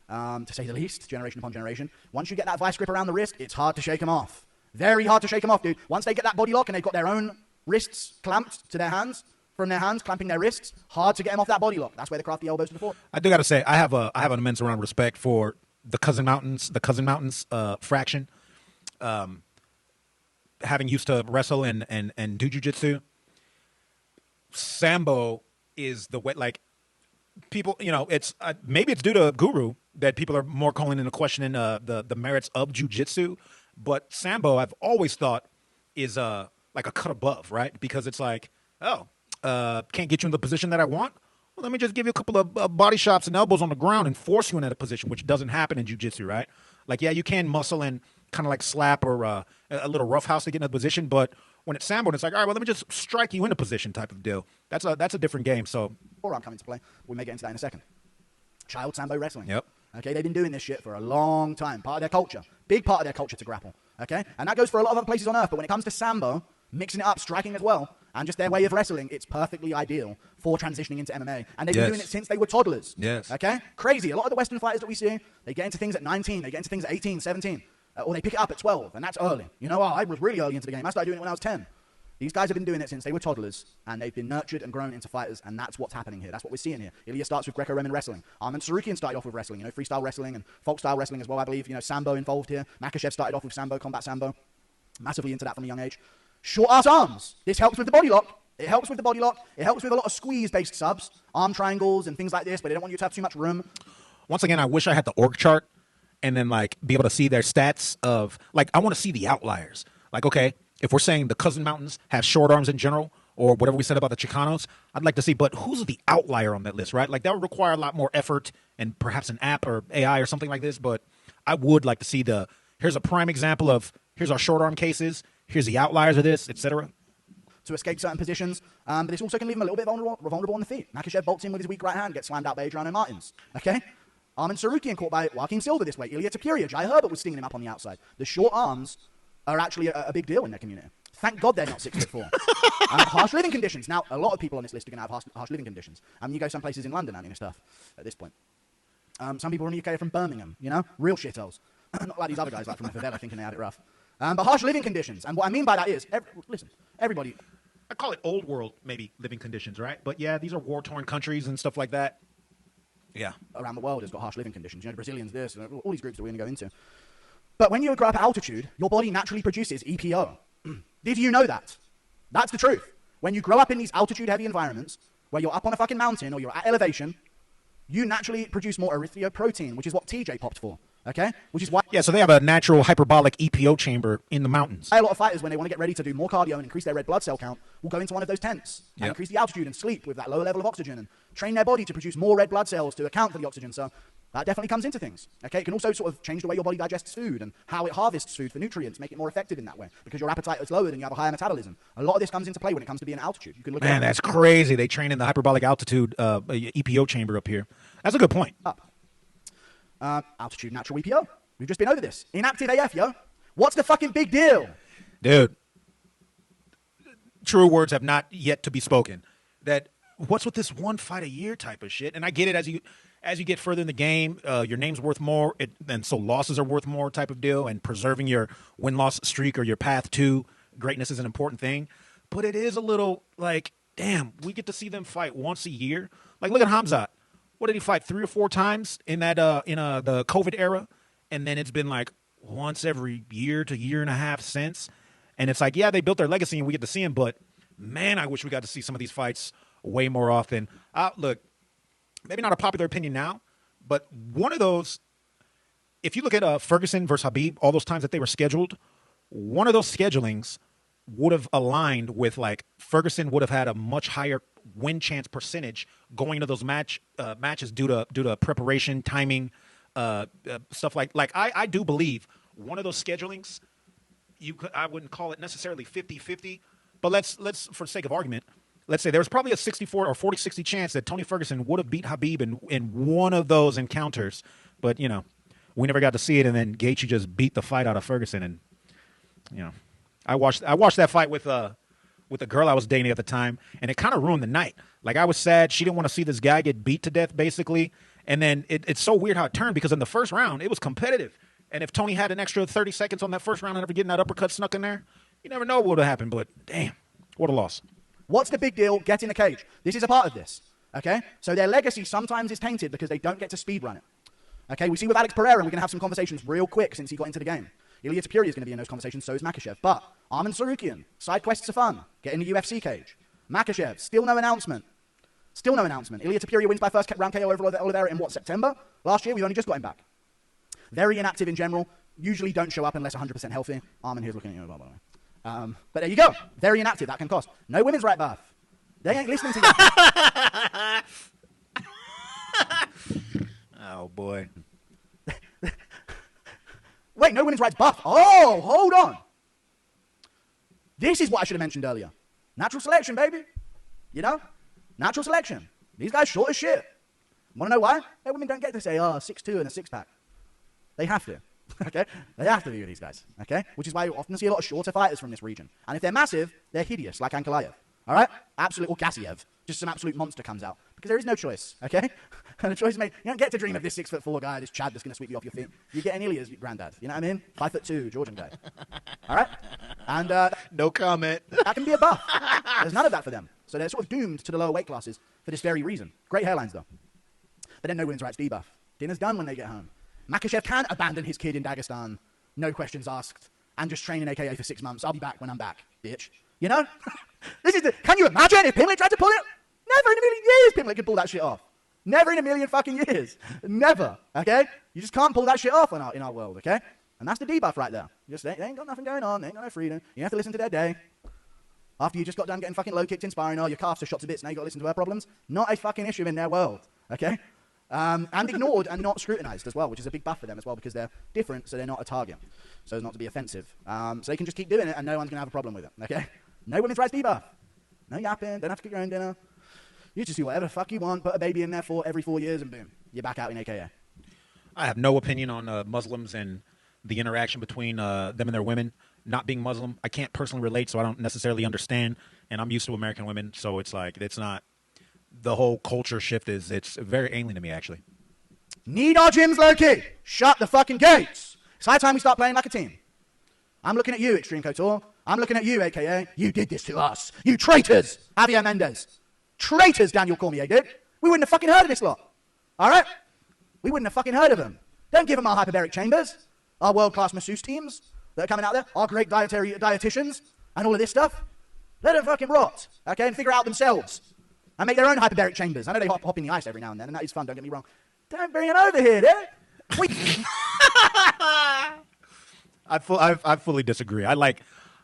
to say the least, generation upon generation, once you get that vice grip around the wrist, it's hard to shake them off. Very hard to shake them off, dude. Once they get that body lock and they've got their own wrists clamped to their hands, from their hands, clamping their wrists, hard to get them off that body lock. That's where the crafty elbows to the fore. I do got to say, I have an immense amount of respect for the Cousin Mountains fraction. Having used to wrestle and do jiu-jitsu, Sambo is the way, like, people, it's maybe it's due to Guru that people are more calling into question the merits of jiu-jitsu, but Sambo I've always thought is like a cut above, right? Because it's like, can't get you in the position that I want? Well, let me just give you a couple of body shots and elbows on the ground and force you in that position, which doesn't happen in jiu-jitsu, right? Like, yeah, you can muscle and kind of like slap or a little roughhouse to get in a position, but when it's Sambo, it's like, all right, well, let me just strike you in a position type of deal. That's a different game. So, forearm coming to play. We may get into that in a second. Child Sambo wrestling. Yep. Okay, they've been doing this shit for a long time. Part of their culture. Big part of their culture to grapple. Okay, and that goes for a lot of other places on earth. But when it comes to Sambo, mixing it up, striking as well, and just their way of wrestling, it's perfectly ideal for transitioning into MMA. And they've been doing it since they were toddlers. Yes. Okay, crazy. A lot of the Western fighters that we see, they get into things at 19, they get into things at 18, 17. Or they pick it up at 12, and that's early. I was really early into the game. I started doing it when I was 10. These guys have been doing it since they were toddlers, and they've been nurtured and grown into fighters, and that's what's happening here. That's what we're seeing here. Ilya starts with Greco-Roman wrestling. Arman Sarukian started off with wrestling, freestyle wrestling and folk-style wrestling as well, I believe. Sambo involved here. Makhachev started off with Sambo, combat Sambo. Massively into that from a young age. Short-ass arms. This helps with the body lock. It helps with the body lock. It helps with a lot of squeeze-based subs, arm triangles and things like this, but they don't want you to have too much room. Once again, I wish I had the org chart and then, like, be able to see their stats of, like, I want to see the outliers. Like, okay, if we're saying the Cousin Mountains have short arms in general, or whatever we said about the Chicanos, I'd like to see, but who's the outlier on that list, right? Like, that would require a lot more effort and perhaps an app or AI or something like this, but I would like to see here's a prime example of, here's our short arm cases, here's the outliers of this, etc. To escape certain positions, but this also can leave him a little bit vulnerable on the feet. Makhachev bolts in with his weak right hand, gets slammed out by Adriano Martins. Okay? Arman Sarukian caught by Joaquin Silva this way. Ilya Tapiri, Jai Herbert was stinging him up on the outside. The short arms are actually a big deal in their community. Thank God they're not 6'4". Harsh living conditions. Now, a lot of people on this list are going to have harsh living conditions. You go some places in London and stuff at this point. Some people in the UK are from Birmingham, you know? Real shitholes. Not like these other guys like from the favela thinking they had it rough. But harsh living conditions. And what I mean by that is, listen, everybody... I call it old world, maybe, living conditions, right? But yeah, these are war-torn countries and stuff like that. Yeah. Around the world has got harsh living conditions. You know, the Brazilians, this, and all these groups that we're going to go into. But when you grow up at altitude, your body naturally produces EPO. Did you know that? That's the truth. When you grow up in these altitude-heavy environments, where you're up on a fucking mountain or you're at elevation, you naturally produce more erythropoietin, which is what TJ popped for. Okay? Which is why... Yeah, so they have a natural hyperbolic EPO chamber in the mountains. A lot of fighters, when they want to get ready to do more cardio and increase their red blood cell count, will go into one of those tents and increase the altitude and sleep with that lower level of oxygen and train their body to produce more red blood cells to account for the oxygen. So that definitely comes into things. Okay? It can also sort of change the way your body digests food and how it harvests food for nutrients, make it more effective in that way because your appetite is lowered and you have a higher metabolism. A lot of this comes into play when it comes to being at altitude. You can look Man, that's crazy. They train in the hyperbolic altitude EPO chamber up here. That's a good point. Altitude natural EPO. We've just been over this. Inactive AF, yo. What's the fucking big deal? Dude, true words have not yet to be spoken. That what's with this one fight a year type of shit? And I get it as you get further in the game, your name's worth more, and so losses are worth more type of deal, and preserving your win-loss streak or your path to greatness is an important thing. But it is a little like, damn, we get to see them fight once a year. Like, look at Hamzat. What did he fight 3 or 4 times in that the COVID era? And then it's been like once every year to year and a half since. And it's like, yeah, they built their legacy and we get to see them. But, man, I wish we got to see some of these fights way more often. Look, maybe not a popular opinion now, but one of those, if you look at Ferguson versus Khabib, all those times that they were scheduled, one of those schedulings would have aligned with, like, Ferguson would have had a much higher win chance percentage going into those matches due to preparation, timing, stuff like I do believe one of those schedulings, I wouldn't call it necessarily 50-50, but let's for the sake of argument, let's say there was probably a 64 or 40-60 chance that Tony Ferguson would have beat Khabib in one of those encounters, but you know, we never got to see it, and then Gaethje just beat the fight out of Ferguson, and you know, I watched that fight with a girl I was dating at the time, and it kind of ruined the night. Like, I was sad. She didn't want to see this guy get beat to death, basically. And then it's so weird how it turned, because in the first round, it was competitive. And if Tony had an extra 30 seconds on that first round and ever getting that uppercut snuck in there, you never know what would have happened. But, damn, what a loss. What's the big deal? Get in the cage. This is a part of this, okay? So their legacy sometimes is tainted because they don't get to speed run it. Okay, we see with Alex Pereira, and we're going to have some conversations real quick since he got into the game. Ilya Tapuri is going to be in those conversations, so is Makhachev. But Arman Sarukian, side quests are fun. Get in the UFC cage. Makhachev, still no announcement. Still no announcement. Ilya Tapuri wins by first round KO over Oliveira in what, September? Last year, we only just got him back. Very inactive in general. Usually don't show up unless 100% healthy. Arman here's looking at you, by the way. But there you go. Very inactive. That can cost. No women's right buff. They ain't listening to you. Oh, boy. Wait, no women's rights buff. Oh, hold on. This is what I should have mentioned earlier. Natural selection, baby. You know? Natural selection. These guys short as shit. Want to know why? Hey, women don't get to say, 6'2" and a six-pack. They have to. Okay? They have to be with these guys. Okay? Which is why you often see a lot of shorter fighters from this region. And if they're massive, they're hideous, like Ankalaev. All right? Absolute, or Gassiev. Just some absolute monster comes out. Because there is no choice. Okay? And the choice is made. You don't get to dream of this 6'4" guy, this Chad that's going to sweep you off your feet. You get an Ilya's granddad. You know what I mean? 5'2", Georgian guy. All right? And no comment. That can be a buff. There's none of that for them. So they're sort of doomed to the lower weight classes for this very reason. Great hairlines, though. But then no women's rights debuff. Dinner's done when they get home. Makhachev can abandon his kid in Dagestan, no questions asked, and just train in AKA for 6 months. I'll be back when I'm back, bitch. You know? Can you imagine if Pimlet tried to pull it? Never in a million years Pimlet could pull that shit off. Never in a million fucking years. Never, okay? You just can't pull that shit off in our world, okay? And that's the debuff right there. They ain't got nothing going on. They ain't got no freedom. You have to listen to their day. After you just got done getting fucking low-kicked in sparring, your calves are shot to bits, now you got to listen to her problems. Not a fucking issue in their world, okay? And ignored and not scrutinized as well, which is a big buff for them as well, because they're different, so they're not a target. So as not to be offensive. So they can just keep doing it, and no one's going to have a problem with it, okay? No women's rights debuff. No yapping, don't have to cook your own dinner. You just do whatever the fuck you want, put a baby in there for every 4 years, and boom, you're back out in AKA. I have no opinion on Muslims and the interaction between them and their women. not being Muslim, I can't personally relate, so I don't necessarily understand. And I'm used to American women, so it's like it's not the whole culture shift it's very alien to me actually. Need our gyms low-key. Shut the fucking gates. It's high time we start playing like a team. I'm looking at you, Extreme Couture. I'm looking at you, a.k.a. You did this to us. You traitors. Javier Mendez. Traitors, Daniel Cormier did. We wouldn't have fucking heard of this lot. All right? We wouldn't have fucking heard of them. Don't give them our hyperbaric chambers, our world-class masseuse teams that are coming out there, our great dietitians, and all of this stuff. Let them fucking rot, okay, and figure it out themselves. And make their own hyperbaric chambers. I know they hop in the ice every now and then, and that is fun, don't get me wrong. Don't bring them over here, dude. I fully disagree. I like,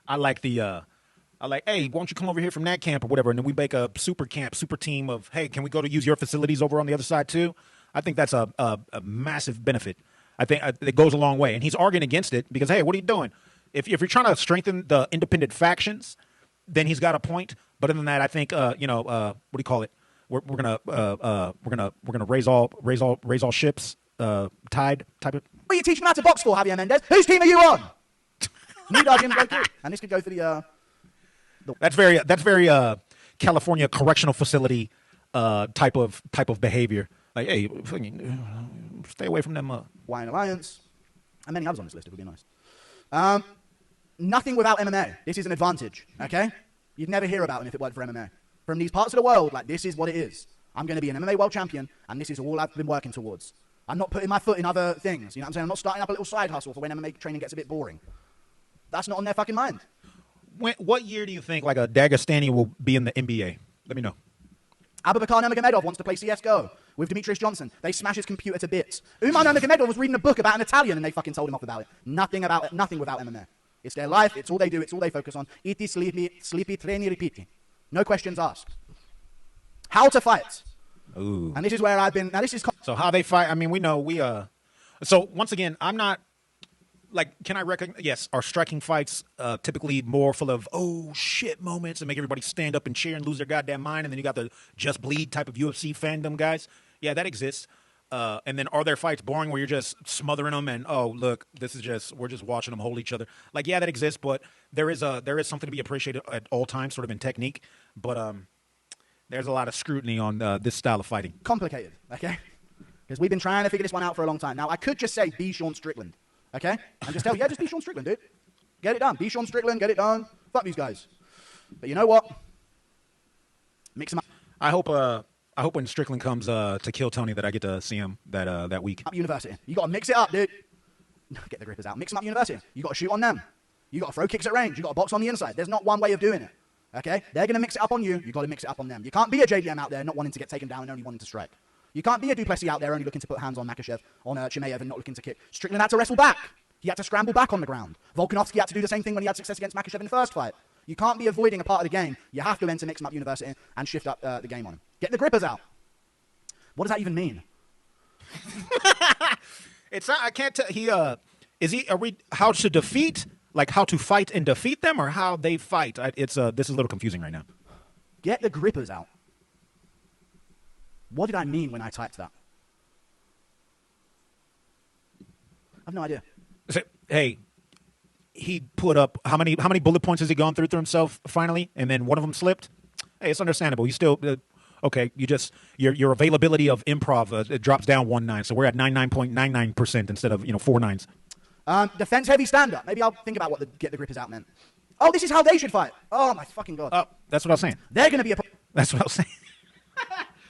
hey, won't you come over here from that camp or whatever, and then we make a super camp, super team of, hey, can we go to use your facilities over on the other side too? I think that's a massive benefit. I think it goes a long way, and he's arguing against it because, hey, what are you doing? If you're trying to strengthen the independent factions, then he's got a point. But other than that, I think what do you call it? We're gonna raise all ships, tide type of. What are you teaching them how to box for, Javier Mendez? Whose team are you on? Need our gyms low-key. And this could go for the That's very California correctional facility type of behavior. Like, hey, stay away from them. Wine Alliance, and many others on this list. It would be nice. Nothing without MMA. This is an advantage. Okay, you'd never hear about them if it weren't for MMA. From these parts of the world, like this is what it is. I'm going to be an MMA world champion, and this is all I've been working towards. I'm not putting my foot in other things. You know what I'm saying? I'm not starting up a little side hustle for when MMA training gets a bit boring. That's not on their fucking mind. What year do you think like a Dagestani will be in the NBA? Let me know. Abubakar Nurmagomedov wants to play CSGO with Demetrius Johnson. They smash his computer to bits. Umar Nurmagomedov was reading a book about an Italian and they fucking told him off about it. Nothing without MMA. It's their life. It's all they do. It's all they focus on. Eat, sleepy, train, repeat. No questions asked. How to fight. Ooh. And this is where I've been. Now this is. So how they fight? I mean, we know So once again, I'm not. Like, can I recognize? Yes, our striking fights typically more full of oh shit moments and make everybody stand up and cheer and lose their goddamn mind. And then you got the just bleed type of UFC fandom guys. Yeah, that exists. And then are there fights boring where you're just smothering them and oh look, we're just watching them hold each other? Like yeah, that exists, but there is something to be appreciated at all times, sort of in technique. But there's a lot of scrutiny on this style of fighting. Complicated, okay? Because we've been trying to figure this one out for a long time. Now I could just say be Sean Strickland. Okay? And just tell just be Sean Strickland, dude. Get it done. Be Sean Strickland, get it done. Fuck these guys. But you know what? Mix them up. I hope when Strickland comes to kill Tony that I get to see him that week. Up University. You got to mix it up, dude. Get the grippers out. Mix them up University. You got to shoot on them. You got to throw kicks at range. You got to box on the inside. There's not one way of doing it. Okay? They're going to mix it up on you. You got to mix it up on them. You can't be a JDM out there not wanting to get taken down and only wanting to strike. You can't be a Duplessis out there only looking to put hands on Makhachev, on Chimaev and not looking to kick. Strickland had to wrestle back. He had to scramble back on the ground. Volkanovski had to do the same thing when he had success against Makhachev in the first fight. You can't be avoiding a part of the game. You have to enter mix-em up University and shift up the game on him. Get the grippers out. What does that even mean? It's not. I can't tell. Are we how to defeat? Like how to fight and defeat them, or how they fight? This is a little confusing right now. Get the grippers out. What did I mean when I typed that? I have no idea. Hey, he put up how many bullet points has he gone through himself finally, and then one of them slipped. Hey, it's understandable. You still okay? You just your availability of improv it drops down 1/9, so we're at 99.99% instead of 4 9s. Defense heavy stand up. Maybe I'll think about what the get the grippers out meant. Oh, this is how they should fight. Oh my fucking god. Oh, that's what I was saying. They're going to be a. That's what I was saying.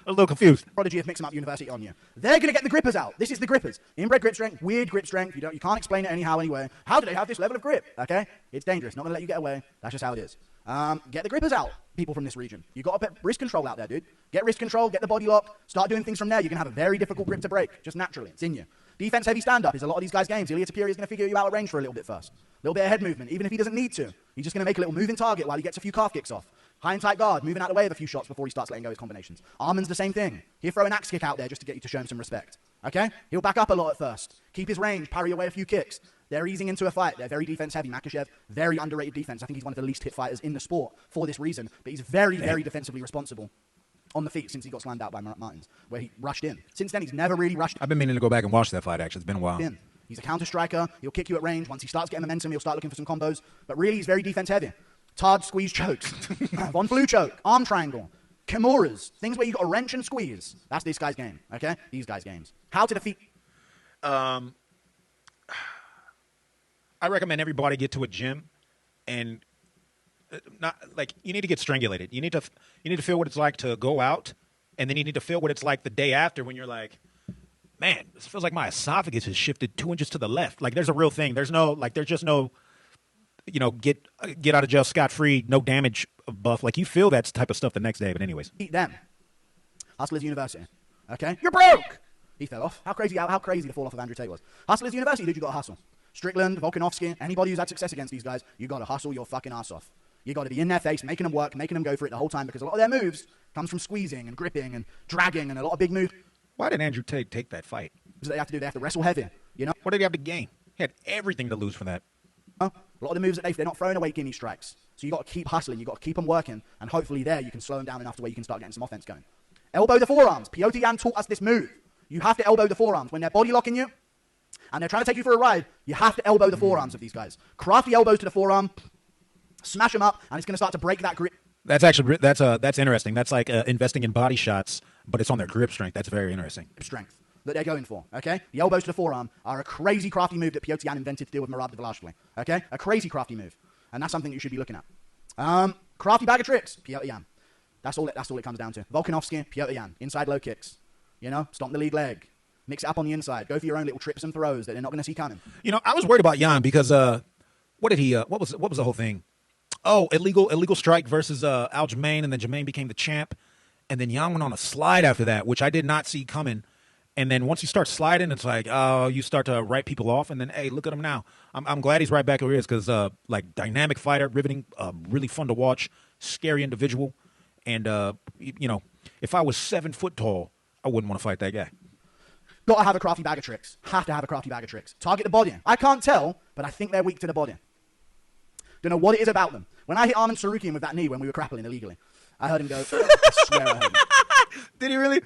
A little confused. Prodigy of mix-em up University on you. They're going to get the grippers out. This is the grippers. Inbred grip strength, weird grip strength. You can't explain it anyhow anyway. How do they have this level of grip? Okay? It's dangerous. Not going to let you get away. That's just how it is. Get the grippers out, people from this region. You got to put wrist control out there, dude. Get wrist control, get the body lock, start doing things from there. You're going to have a very difficult grip to break, just naturally. It's in you. Defense heavy stand-up is a lot of these guys' games. Ilya Tapiri is going to figure you out at range for a little bit first. A little bit of head movement, even if he doesn't need to. He's just going to make a little moving target while he gets a few calf kicks off. High and tight guard, moving out of the way of a few shots before he starts letting go his combinations. Arman's the same thing. He'll throw an axe kick out there just to get you to show him some respect. Okay? He'll back up a lot at first. Keep his range, parry away a few kicks. They're easing into a fight. They're very defense heavy. Makhachev, very underrated defense. I think he's one of the least hit fighters in the sport for this reason. But he's very, very defensively responsible on the feet since he got slammed out by Martins, where he rushed in. Since then, he's never really rushed. I've been meaning to go back and watch that fight, actually. It's been a while. He's a counter striker. He'll kick you at range. Once he starts getting momentum, he'll start looking for some combos. But really, he's very defense heavy. Tard squeeze chokes. Von Flue choke. Arm triangle. Kimuras. Things where you got to wrench and squeeze. That's this guy's game. Okay? These guys' games. How to defeat. I recommend everybody get to a gym and not like you need to get strangulated. You need to feel what it's like to go out, and then you need to feel what it's like the day after when you're like, man, this feels like my esophagus has shifted 2 inches to the left. Like there's a real thing. There's just no, get out of jail scot-free, no damage buff. Like you feel that type of stuff the next day. But anyways, Eat them. Hustlers University. Okay, you're broke. He fell off. How crazy the fall off of Andrew Tate was. Hustlers University, dude, you got to hustle. Strickland, Volkanovski, anybody who's had success against these guys, you got to hustle your fucking ass off. You got to be in their face, making them work, making them go for it the whole time, because a lot of their moves comes from squeezing and gripping and dragging and a lot of big moves. Why did Andrew Tate take that fight? Because they have to do. They have to wrestle heavy. What did he have to gain? He had everything to lose for that. A lot of the moves that they're not throwing away gimme strikes. So you got to keep hustling. You got to keep them working, and hopefully there you can slow them down enough to where you can start getting some offense going. Elbow the forearms. Piotr Jan taught us this move. You have to elbow the forearms when they're body locking you, and they're trying to take you for a ride. You have to elbow the forearms of these guys. Crafty elbows to the forearm, smash them up, and it's going to start to break that grip. That's actually that's interesting. That's like investing in body shots, but it's on their grip strength. That's very interesting. Strength that they're going for, okay? The elbows to the forearm are a crazy crafty move that Piotr Jan invented to deal with Merab Dvalashvili, okay? A crazy crafty move, and that's something you should be looking at. Crafty bag of tricks, Piotr Jan. That's all it comes down to. Volkanovski, Piotr Jan. Inside low kicks. Stomp the lead leg. Mix it up on the inside. Go for your own little trips and throws that they're not going to see coming. I was worried about Jan because what was the whole thing? Oh, illegal strike versus Aljamain, and then Jermaine became the champ, and then Jan went on a slide after that, which I did not see coming. And then once you start sliding, it's like, oh, you start to write people off, and then hey, look at him now. I'm glad he's right back where he is because like dynamic fighter, riveting, really fun to watch, scary individual, and if I was 7 foot tall, I wouldn't want to fight that guy. Got to have a crafty bag of tricks. Have to have a crafty bag of tricks. Target the body. I can't tell, but I think they're weak to the body. Don't know what it is about them. When I hit Arman Sarukian with that knee when we were grappling illegally, I heard him go, I swear I heard him. Did he really?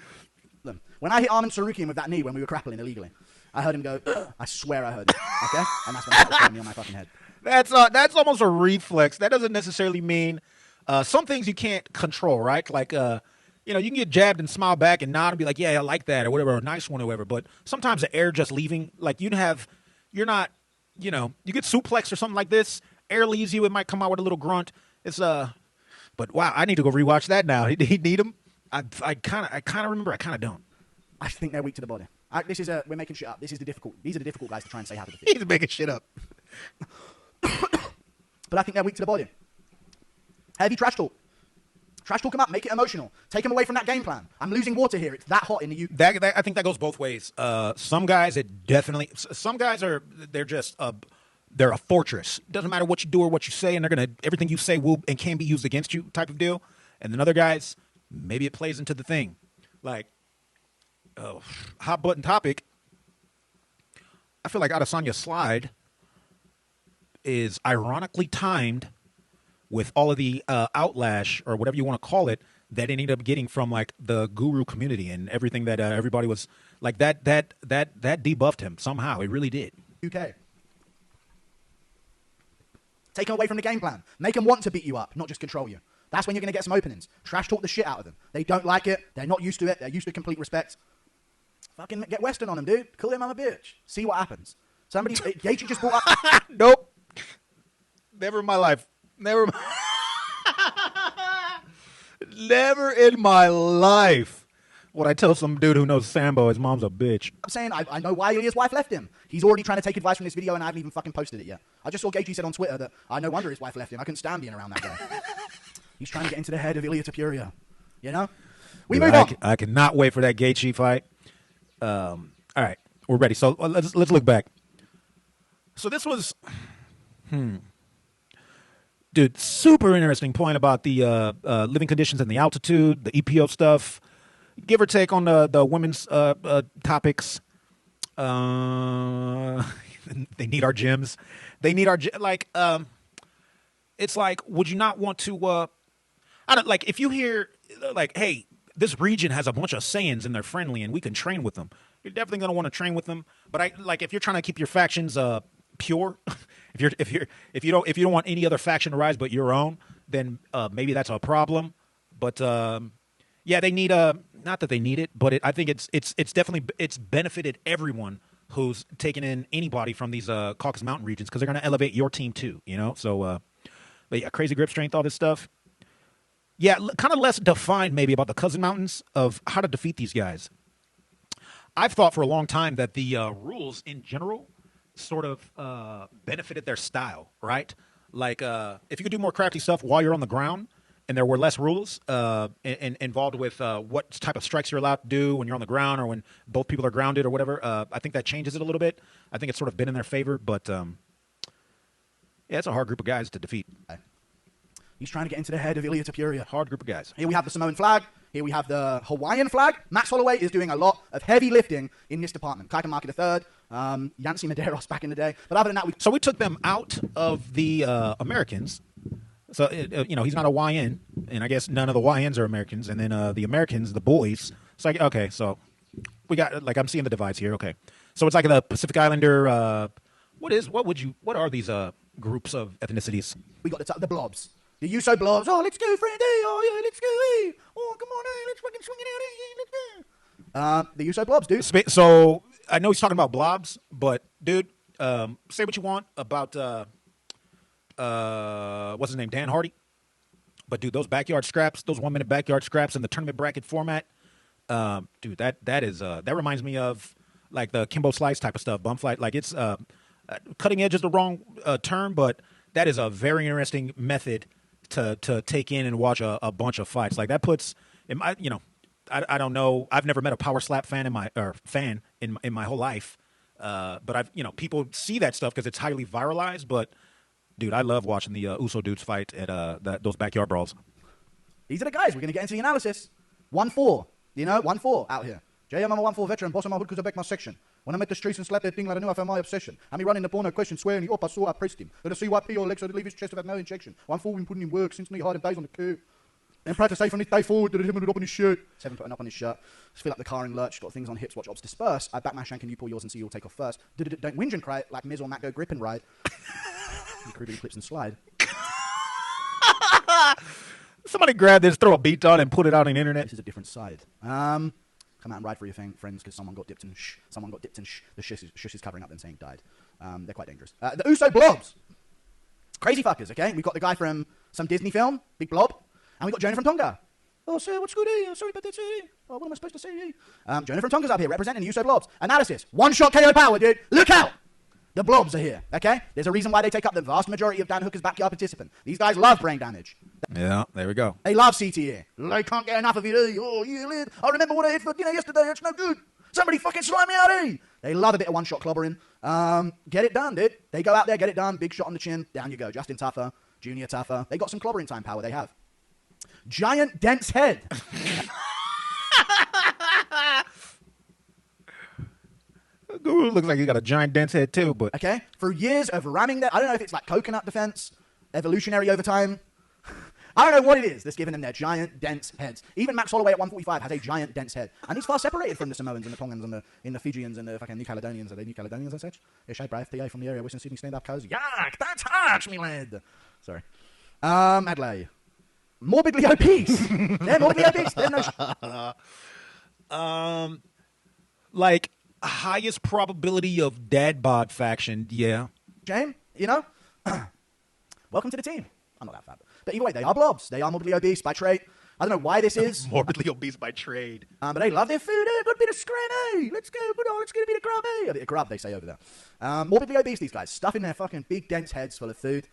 When I hit Arman Sarukian with that knee when we were grappling illegally, I heard him go, I swear I heard him. Okay? And that's when he started me on my fucking head. That's almost a reflex. That doesn't necessarily mean some things you can't control, right? Like, you can get jabbed and smile back and nod and be like, yeah, I like that or whatever, or a nice one or whatever. But sometimes the air just leaving, like you get suplexed or something like this, air leaves you, it might come out with a little grunt. But wow, I need to go rewatch that now. He need him. I kind of remember. I kind of don't. I think they're weak to the body. We're making shit up. These are the difficult guys to try and say how to defeat. He's making shit up. But I think they're weak to the body. Heavy trash talk. Trash talk them up. Make it emotional. Take them away from that game plan. I'm losing water here. It's that hot in the UK. I think that goes both ways. Some guys, some guys they're a fortress. It doesn't matter what you do or what you say, and everything you say will and can be used against you type of deal. And then other guys, maybe it plays into the thing. Like, hot button topic. I feel like Adesanya's slide is ironically timed with all of the outlash or whatever you want to call it that ended up getting from like the guru community and everything that everybody was like that debuffed him somehow. It really did. UK. Take them away from the game plan. Make them want to beat you up, not just control you. That's when you're going to get some openings. Trash talk the shit out of them. They don't like it. They're not used to it. They're used to complete respect. Fucking get Western on them, dude. Call him a bitch. See what happens. Gaethje just brought up... Nope. Never in my life. Never in my life would I tell some dude who knows Sambo his mom's a bitch. I'm saying I know why his wife left him. He's already trying to take advice from this video and I haven't even fucking posted it yet. I just saw Gaethje said on Twitter that no wonder his wife left him. I couldn't stand being around that guy. He's trying to get into the head of Ilia Topuria. We move on. I cannot wait for that Gaethje fight. All right, we're ready. So let's look back. So this was, dude, super interesting point about the living conditions and the altitude, the EPO stuff. Give or take on the women's topics. They need our gyms. They need our it's like, would you not want to? If you hear like, hey, this region has a bunch of Saiyans and they're friendly and we can train with them. you're definitely going to want to train with them. But if you're trying to keep your factions pure, if you don't want any other faction to rise but your own, then maybe that's a problem. But yeah, they need not that they need it, but I think it's definitely benefited everyone who's taken in anybody from these Caucasus Mountain regions, because they're going to elevate your team too, you know. So, but yeah, crazy grip strength, all this stuff. Yeah, kind of less defined maybe about the Cousin Mountains of how to defeat these guys. I've thought for a long time that the rules in general sort of benefited their style, right? Like if you could do more crafty stuff while you're on the ground, and there were less rules involved with what type of strikes you're allowed to do when you're on the ground or when both people are grounded or whatever, I think that changes it a little bit. I think it's sort of been in their favor, but yeah, it's a hard group of guys to defeat. He's trying to get into the head of Ilya Tapuria. Hard group of guys. Here we have the Samoan flag. Here we have the Hawaiian flag. Max Holloway is doing a lot of heavy lifting in this department. Kaikan Market III, Yancy Medeiros back in the day. But other than that, So we took them out of the Americans. So, you know, he's not a YN, and I guess none of the YNs are Americans. And then the Americans, the boys. It's like, okay, so we got, like, I'm seeing the divides here. Okay. So it's like the Pacific Islander. What are these groups of ethnicities? We got the Blobs. The USO Blobs. Oh, let's go, friend. Oh, yeah, let's go. Oh, come on. Let's fucking swing it out. Let's go. The USO Blobs, dude. So I know he's talking about blobs, but, dude, say what you want about, what's his name, Dan Hardy. But, dude, those backyard scraps, those 1 minute backyard scraps in the tournament bracket format, dude, that reminds me of, like, the Kimbo Slice type of stuff, bum flight. Like, it's, cutting edge is the wrong term, but that is a very interesting method to take in and watch a bunch of fights. Like, that puts, you know, I don't know. I've never met a power slap fan in my whole life. But people see that stuff because it's highly viralized. But dude, I love watching the USO dudes fight at those backyard brawls. These are the guys. We're going to get into the analysis. 1-4. You know, 1-4 out here. JM, I'm a 1-4 veteran. Boss of my hood because I back my section. When I met the streets and slapped that thing like I knew I found my obsession. And me running the porno question, swearing he up, I saw I pressed him. Let us see CYP or legs so to leave his chest without no injection. 1-4 been putting in work since me hiding days on the curb. Then proud to say from this day forward that him up on his shirt. 7 putting up on his shirt. Just fill up the car in lurch, got things on hips, watch ops disperse. I back my shank and you pull yours and see you'll take off first. Don't whinge and cry like Miz or Matt go grip and ride. Caribbean clips and slide. Somebody grab this, throw a beat on, and put it out on the internet. This is a different side. Come out and ride for your friends because someone got dipped in the shush is covering up and saying died. They're quite dangerous. The USO Blobs. Crazy fuckers, okay? We've got the guy from some Disney film, Big Blob, and we've got Jonah from Tonga. Oh, sir, what's good here? Sorry about that, sir. Oh, what am I supposed to say? Jonah from Tonga's up here representing the USO Blobs. Analysis. One-shot KO power, dude. Look out! The Blobs are here, okay? There's a reason why they take up the vast majority of Dan Hooker's backyard participant. These guys love brain damage. Yeah, there we go. They love CTE. They can't get enough of it. Oh, yeah, I remember what I ate for dinner yesterday. It's no good. Somebody fucking slime me out, eh? They love a bit of one-shot clobbering. Get it done, dude. They go out there, get it done. Big shot on the chin. Down you go. Justin Tougher. Junior Tougher. They got some clobbering time power. They have. Giant, dense head. Guru looks like he got a giant dense head too, but... Okay? Through years of ramming that, I don't know if it's like coconut defense, evolutionary over time. I don't know what it is that's giving them their giant, dense heads. Even Max Holloway at 145 has a giant, dense head. And he's far separated from the Samoans and the Tongans and the Fijians and the fucking New Caledonians. Are they New Caledonians and such? Yeah, Shay Brave, PA from the area, Western Sydney stand-up cozy. Yuck, that's harsh, me lad. Sorry. Adelaide. Morbidly obese. They're morbidly obese. They're no... like... highest probability of dad bod faction, yeah. James, you know, welcome to the team. I'm not that fat. But either way, they are blobs. They are morbidly obese by trait. I don't know why this is. Morbidly obese by trade. But they love their food. Good bit of scran, eh? Let's go. Good on. Let's get a bit of grub, eh? A bit of grub, they say over there. Morbidly obese, these guys. Stuffing their fucking big, dense heads full of food.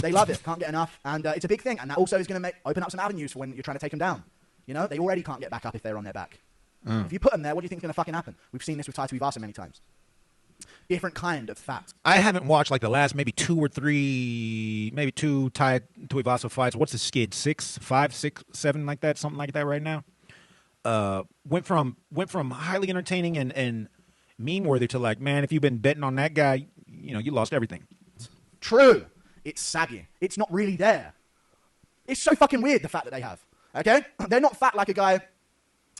They love it. Can't get enough. And it's a big thing. And that also is going to open up some avenues for when you're trying to take them down. You know, they already can't get back up if they're on their back. If you put them there, what do you think is going to fucking happen? We've seen this with Taito Ivasa many times. Different kind of fat. I haven't watched like the last maybe 2 or 3, maybe 2 Taito Ivasa fights. What's the skid? 6, 5, 6, 7 like that, something like that right now. Went from highly entertaining and meme worthy to like, man, if you've been betting on that guy, you know, you lost everything. True. It's saggy. It's not really there. It's so fucking weird, the fat that they have. Okay? They're not fat like a guy,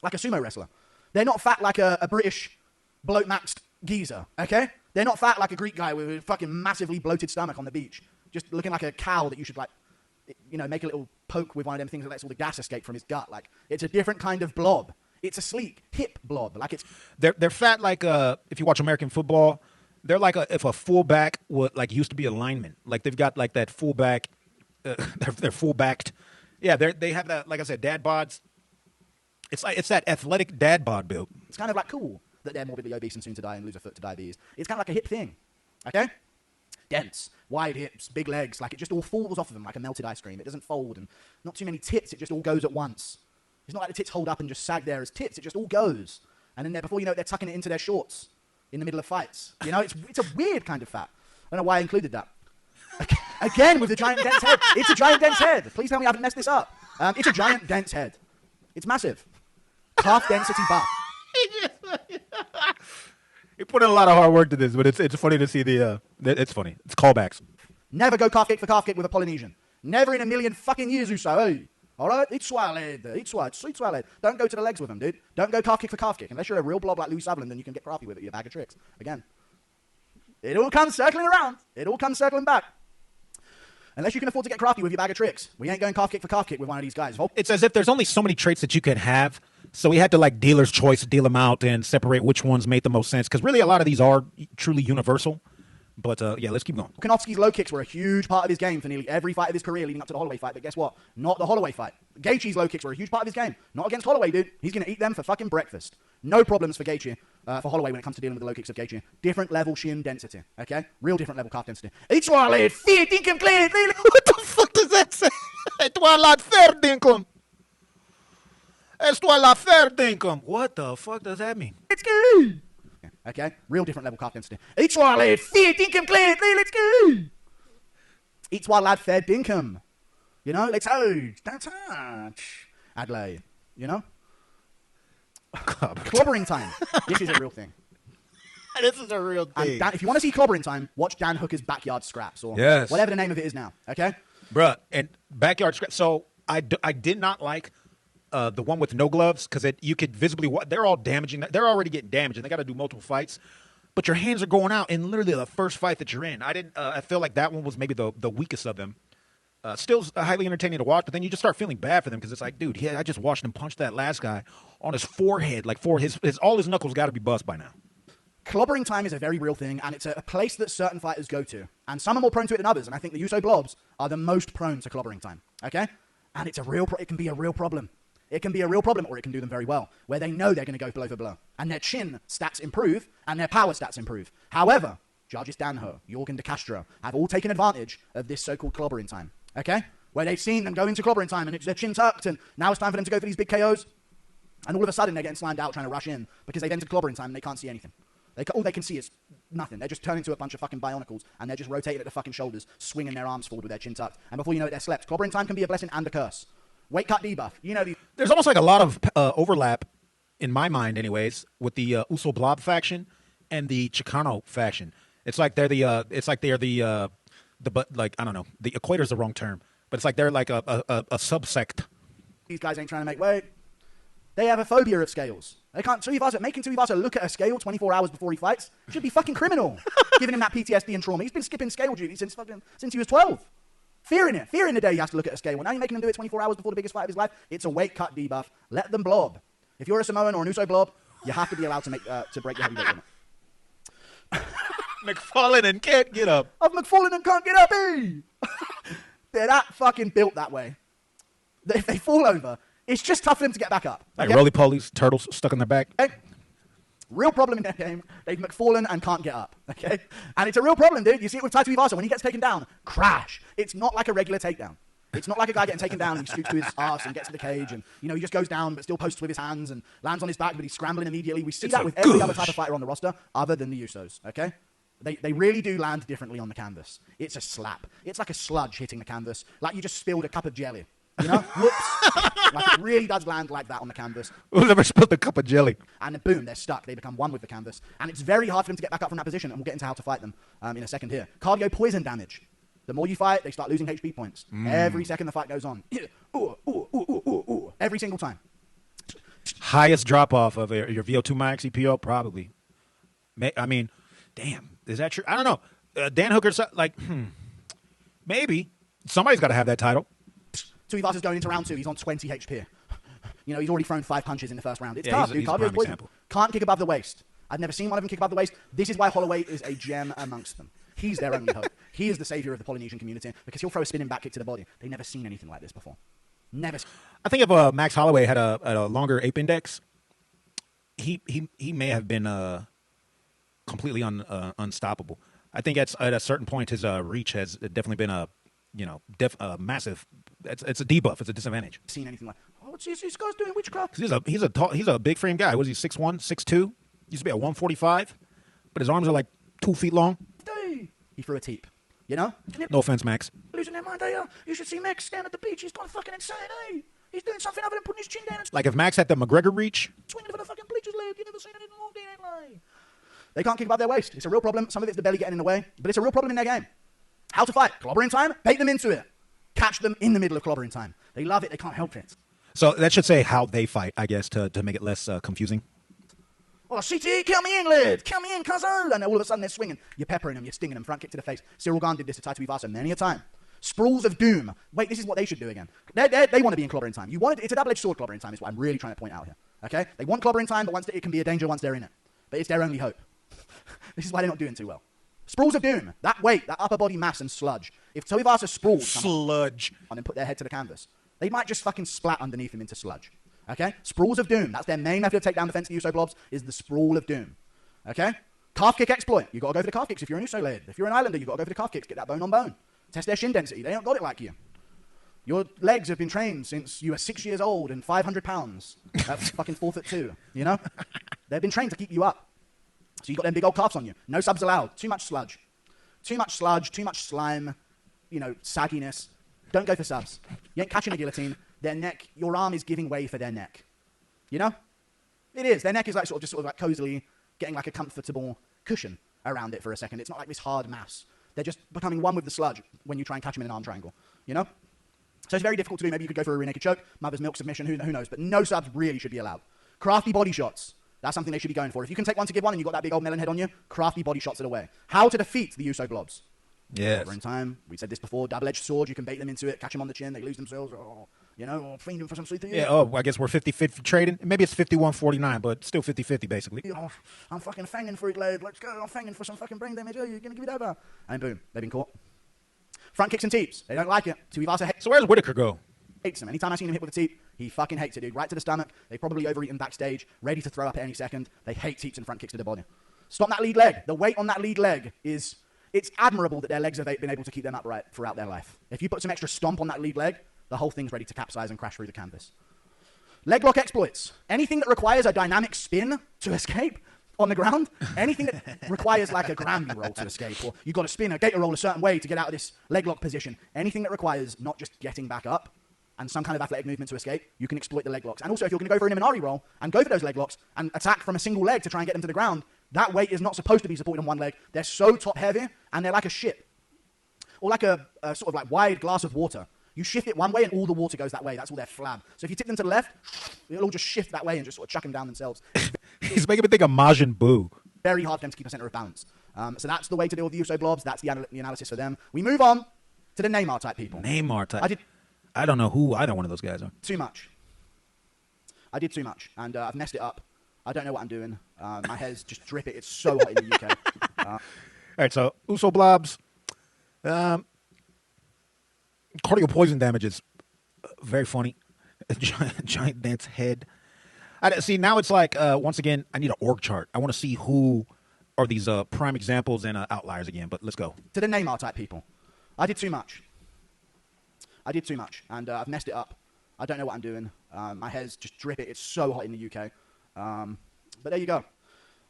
like a sumo wrestler. They're not fat like a British bloat-maxed geezer, okay? They're not fat like a Greek guy with a fucking massively bloated stomach on the beach, just looking like a cow that you should, like, you know, make a little poke with one of them things that lets all the gas escape from his gut. Like, it's a different kind of blob. It's a sleek, hip blob. Like, it's... They're fat like, if you watch American football, they're like if a fullback would, like, used to be a lineman. Like, they've got, like, that fullback, they're full-backed. Yeah, they have that, like I said, dad bods. It's that athletic dad bod build. It's kind of, like, cool that they're morbidly obese and soon to die and lose a foot to diabetes. It's kind of like a hip thing, okay? Dense, wide hips, big legs, like it just all falls off of them like a melted ice cream. It doesn't fold, and not too many tits, it just all goes at once. It's not like the tits hold up and just sag there as tits, it just all goes. And then before you know it, they're tucking it into their shorts in the middle of fights. You know, it's a weird kind of fat. I don't know why I included that. Again, with the giant dense head. It's a giant dense head. Please tell me I haven't messed this up. It's a giant dense head. It's massive. Calf density buff. He put in a lot of hard work to this, but it's funny to see it's funny. It's callbacks. Never go calf kick with a Polynesian. Never in a million fucking years, USO. Hey, all right? It's swallowed. It's swallowed. Don't go to the legs with them, dude. Don't go calf kick. Unless you're a real blob like Lou Sutherland, then you can get crafty with it. You're a bag of tricks. Again. It all comes circling around. It all comes circling back. Unless you can afford to get crafty with your bag of tricks. We ain't going calf kick with one of these guys. It's as if there's only so many traits that you can have. So we had to, like, dealer's choice, deal them out and separate which ones made the most sense. Because really a lot of these are truly universal. But, yeah, let's keep going. Volkanovski's low kicks were a huge part of his game for nearly every fight of his career leading up to the Holloway fight. But guess what? Not the Holloway fight. Gaethje's low kicks were a huge part of his game. Not against Holloway, dude. He's going to eat them for fucking breakfast. No problems for Gaethje, for Holloway when it comes to dealing with the low kicks of Gaethje. Different level shin density, okay? Real different level calf density. It's swallowed. Fear dinkum clear. What the fuck does that say? Twilight fair dinkum. What the fuck does that mean? Let's go. Okay, real different level calf density. Each one lad, fair dinkum clear. Let's go. Each one lad, fair dinkum. You know, let's hold. Don't touch. Adelaide, you know? Clobbering time. This is a real thing. This is a real thing. And if you want to see clobbering time, watch Dan Hooker's Backyard Scraps or whatever the name of it is now, okay? Bruh, and Backyard Scraps. So I did not like the one with no gloves because you could visibly they're all damaging. They're already getting damaged and they got to do multiple fights. But your hands are going out in literally the first fight that you're in. I feel like that one was maybe the weakest of them. Still highly entertaining to watch, but then you just start feeling bad for them because it's like, dude, I just watched him punch that last guy on his forehead. Like, all his knuckles got to be bust by now. Clobbering time is a very real thing, and it's a place that certain fighters go to. And some are more prone to it than others, and I think the USO Blobs are the most prone to clobbering time, okay? And it can be a real problem. It can be a real problem, or it can do them very well, where they know they're going to go blow for blow. And their chin stats improve, and their power stats improve. However, Jargis Danho, Jorgen De Castro have all taken advantage of this so-called clobbering time. Okay? Where they've seen them go into clobbering time and it's their chin tucked and now it's time for them to go for these big KOs. And all of a sudden they're getting slimed out trying to rush in because they've entered clobbering time and they can't see anything. All they can see is nothing. They're just turning into a bunch of fucking bionicles and they're just rotating at the fucking shoulders, swinging their arms forward with their chin tucked. And before you know it, they're slept. Clobbering time can be a blessing and a curse. Weight cut debuff. You know, there's almost like a lot of overlap, in my mind anyways, with the USO Blob faction and the Chicano faction. It's like they're the I don't know, the equator's the wrong term. But it's like they're like a subsect. These guys ain't trying to make weight. They have a phobia of scales. They can't. Making Tuivasa look at a scale 24 hours before he fights should be fucking criminal. Giving him that PTSD and trauma. He's been skipping scale duty since he was 12. Fearing it. Fearing the day he has to look at a scale. Well, now you're making him do it 24 hours before the biggest fight of his life. It's a weight cut debuff. Let them blob. If you're a Samoan or an USO blob, you have to be allowed to break the heavyweight limit. McFarlane and can't get up. Of McFarlane and can't get up, eh? They're that fucking built that way. If they fall over, it's just tough for them to get back up. Okay? Like roly-polies, turtles stuck on their back. Okay? Real problem in their game. They've McFarlane and can't get up. Okay? And it's a real problem, dude. You see it with Tai Tuivasa. When he gets taken down, crash. It's not like a regular takedown. It's not like a guy getting taken down and he scoots to his ass and gets to the cage and, you know, he just goes down but still posts with his hands and lands on his back, but he's scrambling immediately. We see that with every other type of fighter on the roster other than the USOs, okay? They really do land differently on the canvas. It's a slap. It's like a sludge hitting the canvas, like you just spilled a cup of jelly. You know? Whoops. Like it really does land like that on the canvas. Who's ever spilled a cup of jelly? And then boom, they're stuck. They become one with the canvas. And it's very hard for them to get back up from that position, and we'll get into how to fight them in a second here. Cardio poison damage. The more you fight, they start losing HP points. Every second the fight goes on. Every single time. Highest drop-off of your VO2 max EPO? Probably. I mean, damn, is that true? I don't know. Dan Hooker's like, maybe somebody's got to have that title. Tuivasa is going into round 2. He's on 20 HP. You know, he's already thrown 5 punches in the first round. It's Yeah, tough, he's dude. a prime Poison. example. Can't kick above the waist. I've never seen one of them kick above the waist. This is why Holloway is a gem amongst them. He's their only hope. He is the savior of the Polynesian community because he'll throw a spinning back kick to the body. They've never seen anything like this before. Never. I think if Max Holloway had a longer ape index, he may have been completely unstoppable. I think at a certain point his reach has definitely been a massive. It's a debuff. It's a disadvantage. Seen anything like? Oh, what's this guy's doing witchcraft? He's a big frame guy. Was he 6'1", 6'2"? Used to be at 145, but his arms are like 2 feet long. He threw a teep. You know? No offense, Max. Losing their mind, you should see Max stand at the beach. He's gone fucking insane, He's doing something other than putting his chin down and Like if Max had the McGregor reach, swinging for the fucking bleachers leg. You never seen anything like that. They can't kick above their waist. It's a real problem. Some of it's the belly getting in the way, but it's a real problem in their game. How to fight? Clobbering time? Bait them into it. Catch them in the middle of clobbering time. They love it. They can't help it. so that should say how they fight, I guess, to make it less confusing. Oh, CT, kill me in, lad. Kill me in, cousin. And all of a sudden they're swinging. You're peppering them. You're stinging them. Front kick to the face. Cyril Gane did this to Tai Tuivasa many a time. Sprawls of doom. Wait, this is what they should do again. They want to be in clobbering time. It's a double-edged sword clobbering time is what I'm really trying to point out here. Okay? They want clobbering time, but it can be a danger once they're in it. But it's their only hope. This is why they're not doing too well. Sprawls of doom. That weight, that upper body mass and sludge. If Tuivasa sprawls Sludge. on and put their head to the canvas, they might just fucking splat underneath him into sludge. Okay? Sprawls of doom. That's their main method of takedown defense, the USO Blobs, is the sprawl of doom. Okay? Calf kick exploit. You got to go for the calf kicks if you're an USO lad. If you're an Islander, you got to go for the calf kicks. Get that bone on bone. Test their shin density. They don't got it like you. Your legs have been trained since you were 6 years old and 500 pounds. That's fucking 4'2", you know? They've been trained to keep you up. So you got them big old calves on you. No subs allowed. Too much sludge. Too much sludge, too much slime, sagginess. Don't go for subs. You ain't catching a guillotine. Their neck, your arm is giving way for their neck. You know? It is. Their neck is like sort of like cozily getting like a comfortable cushion around it for a second. It's not like this hard mass. They're just becoming one with the sludge when you try and catch them in an arm triangle. You know? So it's very difficult to do. Maybe you could go for a rear naked choke, mother's milk submission, who knows? But no subs really should be allowed. Crafty body shots. That's something they should be going for. If you can take one to give one and you've got that big old melon head on you, crafty body shots are the way. How to defeat the USO Blobs. Yes. In time. We said this before. Double-edged sword. You can bait them into it, catch them on the chin. They lose themselves. Or train them for some sweet thing. Yeah, I guess we're 50-50 trading. Maybe it's 51-49, but still 50-50 basically. Oh, I'm fucking fanging for it, lad. Let's go. I'm fanging for some fucking brain damage. Oh, you're going to give it over. And boom. They've been caught. Front kicks and teeps. They don't like it. Tuivasa So where's Whitaker go? hates him. Anytime I've seen him hit with a teep, he fucking hates it, dude. Right to the stomach. They've probably overeaten backstage, ready to throw up at any second. They hate teeps and front kicks to the body. Stop that lead leg. The weight on that lead leg is... It's admirable that their legs have been able to keep them upright throughout their life. If you put some extra stomp on that lead leg, the whole thing's ready to capsize and crash through the canvas. Leg lock exploits. Anything that requires a dynamic spin to escape on the ground, anything that requires like a Granby roll to escape, or you've got to spin a gator roll a certain way to get out of this leg lock position, anything that requires not just getting back up and some kind of athletic movement to escape, you can exploit the leg locks. And also, if you're going to go for an Imanari roll and go for those leg locks and attack from a single leg to try and get them to the ground, that weight is not supposed to be supported on one leg. They're so top heavy, and they're like a ship. Or like a sort of like wide glass of water. You shift it one way and all the water goes that way. That's all their flab. So if you tip them to the left, it'll all just shift that way and just sort of chuck them down themselves. He's making me think of Majin Buu. Very hard for them to keep a center of balance. So that's the way to deal with the USO Blobs. That's the analysis for them. We move on to the Neymar type people. Neymar type. I don't know who either one of those guys are. Too much. I did too much, and I've messed it up. I don't know what I'm doing. My hair's just dripping. It's so hot in the UK. All right, so USO Blobs. Cardio poison damage is very funny. A giant dance head. See, now it's like, once again, I need an org chart. I want to see who are these prime examples and outliers again, but let's go. To the Neymar type people. I did too much. And I've messed it up. I don't know what I'm doing. My hair's just dripping. It's so hot in the UK. But there you go.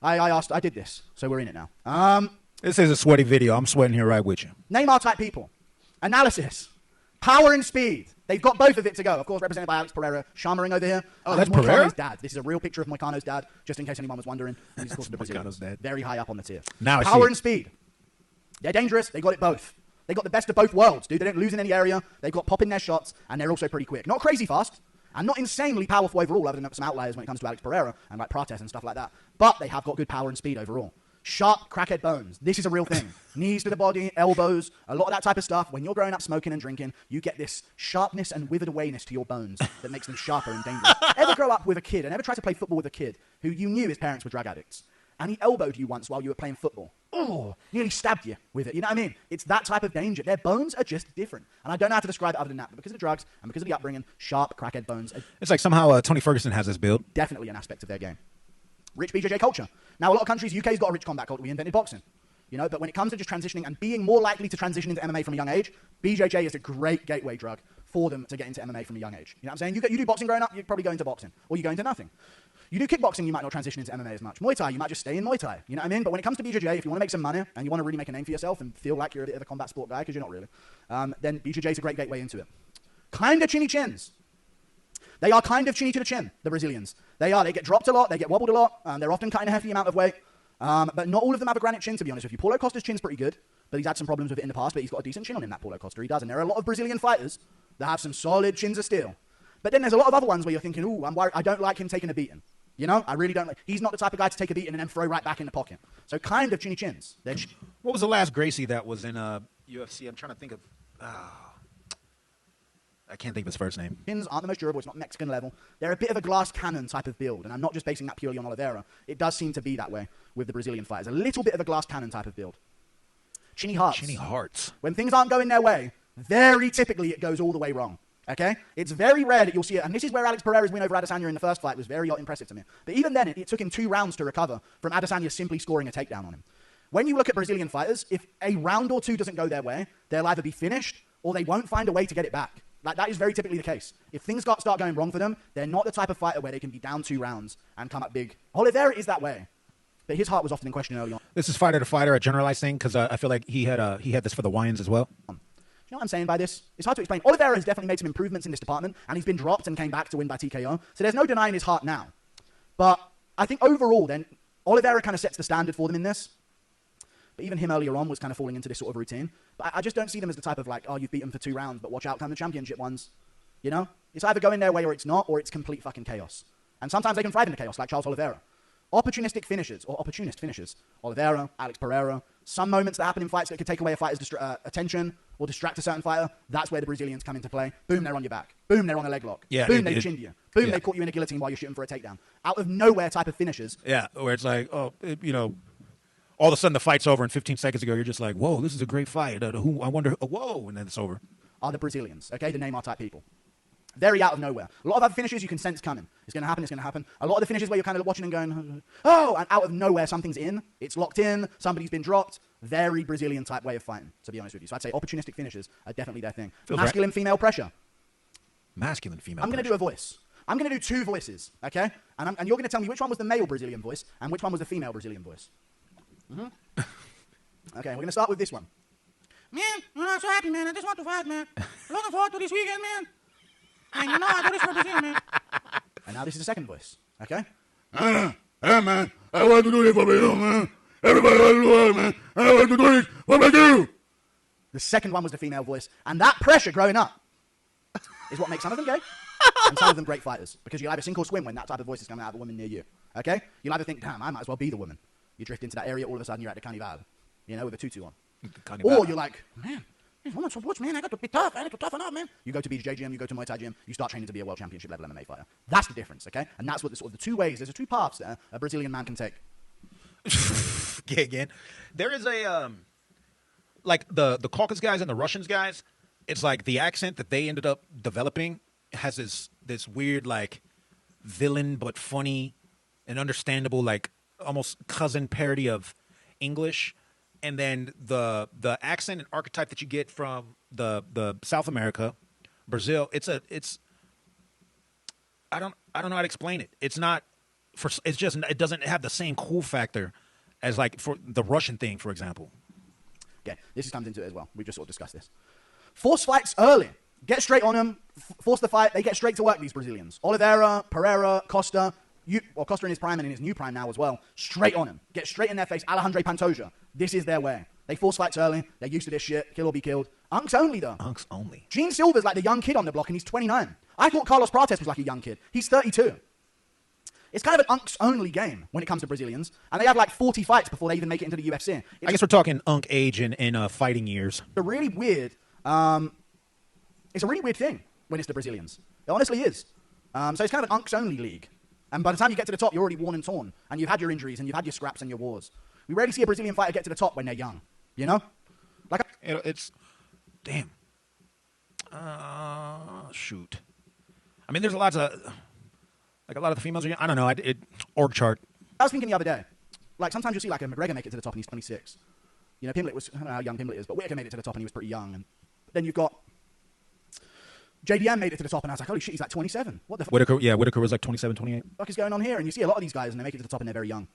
I did this, so we're in it now. This is a sweaty video. I'm sweating here right with you. Neymar type people. Analysis. Power and speed. They've got both of it to go. Of course, represented by Alex Pereira. Sharmering over here. Oh, that's Pereira? Dad. This is a real picture of Moicano's dad, just in case anyone was wondering. He's of course the Brazilian. Moicano's dad. Very high up on the tier. Now I see Power it. and speed. They're dangerous. They got it both. They got the best of both worlds, dude. They don't lose in any area. They've got pop in their shots, and they're also pretty quick. Not crazy fast, and not insanely powerful overall, other than some outliers when it comes to Alex Pereira and like Prates and stuff like that. But they have got good power and speed overall. Sharp crackhead bones. This is a real thing. Knees to the body, elbows, a lot of that type of stuff. When you're growing up smoking and drinking, you get this sharpness and withered awayness to your bones that makes them sharper and dangerous. Ever grow up with a kid and ever try to play football with a kid who you knew his parents were drug addicts, and he elbowed you once while you were playing football? Oh, nearly stabbed you with it. You know what I mean? It's that type of danger. Their bones are just different. And I don't know how to describe it other than that. But because of the drugs and because of the upbringing, sharp crackhead bones are It's like somehow Tony Ferguson has this build. definitely an aspect of their game. Rich BJJ culture. Now, a lot of countries, UK's got a rich combat culture. We invented boxing. You know, but when it comes to just transitioning and being more likely to transition into MMA from a young age, BJJ is a great gateway drug for them to get into MMA from a young age. You know what I'm saying? You do boxing growing up, you probably go into boxing. Or you go into nothing. You do kickboxing, you might not transition into MMA as much. Muay Thai, you might just stay in Muay Thai. You know what I mean? But when it comes to BJJ, if you want to make some money and you want to really make a name for yourself and feel like you're a bit of a combat sport guy, because you're not really, then BJJ is a great gateway into it. Kind of chinny chins. They are kind of chinny to the chin, the Brazilians. They get dropped a lot, they get wobbled a lot, they're often cutting a hefty amount of weight. But not all of them have a granite chin, to be honest with you. Paulo Costa's chin's pretty good, but he's had some problems with it in the past, but he's got a decent chin on him, that Paulo Costa. He does, and there are a lot of Brazilian fighters that have some solid chins of steel. But then there's a lot of other ones where you're thinking, ooh, I'm worried, I don't like him taking a beating. You know, I really don't like, he's not the type of guy to take a beating and then throw right back in the pocket. So kind of chinny chins. What was the last Gracie that was in UFC? I'm trying to think of... I can't think of his first name. Chins aren't the most durable. It's not Mexican level. They're a bit of a glass cannon type of build, and I'm not just basing that purely on Oliveira. It does seem to be that way with the Brazilian fighters. A little bit of a glass cannon type of build. Chinny hearts. Chinny hearts. When things aren't going their way, very typically it goes all the way wrong. Okay? It's very rare that you'll see it, and this is where Alex Pereira's win over Adesanya in the first fight was very impressive to me. But even then, it took him 2 rounds to recover from Adesanya simply scoring a takedown on him. When you look at Brazilian fighters, if a round or 2 doesn't go their way, they'll either be finished or they won't find a way to get it back. Like, that is very typically the case. If things start going wrong for them, they're not the type of fighter where they can be down 2 rounds and come up big. Oliveira is that way. But his heart was often in question early on. This is fighter to fighter, a generalized thing, because I feel like he had this for the Wyans as well. Do you know what I'm saying by this? It's hard to explain. Oliveira has definitely made some improvements in this department, and he's been dropped and came back to win by TKO. So there's no denying his heart now. But I think overall, then, Oliveira kind of sets the standard for them in this. But even him earlier on was kind of falling into this sort of routine. But I just don't see them as the type of like, oh, you've beaten for 2 rounds, but watch out, come the championship ones. You know? It's either going their way or it's not, or it's complete fucking chaos. And sometimes they can thrive in the chaos, like Charles Oliveira. Opportunistic finishes, or opportunist finishes. Oliveira, Alex Pereira. Some moments that happen in fights that could take away a fighter's attention or distract a certain fighter, that's where the Brazilians come into play. Boom, they're on your back. Boom, they're on a leg lock. Yeah, boom, they chinned you. Boom, they caught you in a guillotine while you're shooting for a takedown. Out of nowhere type of finishes. Yeah, where it's like, all of a sudden the fight's over and 15 seconds ago you're just like, whoa, this is a great fight. I wonder, whoa, and then it's over. Are the Brazilians, okay? The Neymar type people. Very out of nowhere. A lot of other finishes you can sense coming. It's going to happen, it's going to happen. A lot of the finishes where you're kind of watching and going, oh, and out of nowhere something's in. It's locked in. Somebody's been dropped. Very Brazilian type way of fighting, to be honest with you. So I'd say opportunistic finishes are definitely their thing. Masculine, female pressure. Masculine, female I'm going to do a voice. I'm going to do 2 voices, okay? And you're going to tell me which one was the male Brazilian voice and which one was the female Brazilian voice. Okay, we're going to start with this one. Man, I'm not so happy, man. I just want to fight, man. Looking forward to this weekend, man. And you know I do this for Brazil, man. And now this is the second voice, okay? Hey, man, I want to do this for Brazil, man. Everybody wants to do it, man. I want to do this for Brazil. The second one was the female voice. And that pressure growing up is what makes some of them gay and some of them great fighters. Because you'll either sink or swim when that type of voice is coming out of a woman near you, okay? You'll either think, damn, I might as well be the woman. You drift into that area, all of a sudden you're at the carnival, with a tutu on. Or you're like, man, this woman's so butch, man. I got to be tough. I need to toughen up, man. You go to BJJ gym, you go to Muay Thai gym, you start training to be a world championship level MMA fighter. That's the difference, okay? And that's what the 2 ways, there's 2 paths that a Brazilian man can take. Again, there is a, like the Caucasus guys and the Russians guys, it's like the accent that they ended up developing has this weird, like, villain but funny and understandable, like, almost cousin parody of English. And then the accent and archetype that you get from the South America, Brazil, it's I don't know how to explain it. It doesn't have the same cool factor as like for the Russian thing, for example. Okay, this comes into it as well. We just sort of discussed this. Force fights early. Get straight on them. Force the fight. They get straight to work, these Brazilians. Oliveira, Pereira, Costa. Costa in his prime and in his new prime now as well. Straight on him. Get straight in their face. Alejandro Pantoja. This is their way. They force fights early. They're used to this shit. Kill or be killed. Unks only, though. Unks only. Gene Silver's like the young kid on the block, and he's 29. I thought Carlos Prates was like a young kid. He's 32. It's kind of an unks-only game when it comes to Brazilians, and they have like 40 fights before they even make it into the UFC. I guess we're talking unk age and fighting years. It's a really weird, it's a really weird thing when it's the Brazilians. It honestly is. So it's kind of an unks-only league. And by the time you get to the top, you're already worn and torn, and you've had your injuries, and you've had your scraps and your wars. We rarely see a Brazilian fighter get to the top when they're young, you know? Like it's, damn. Shoot. I mean, there's a lot of the females. I don't know. Org chart. I was thinking the other day, like sometimes you see like a McGregor make it to the top and he's 26. You know, Pimblett was, I don't know how young Pimblett is, but Whittaker made it to the top and he was pretty young. And then you've got JDM made it to the top and I was like, holy shit, he's like 27. What the fuck? Whittaker was like 27, 28. What is going on here? And you see a lot of these guys and they make it to the top and they're very young.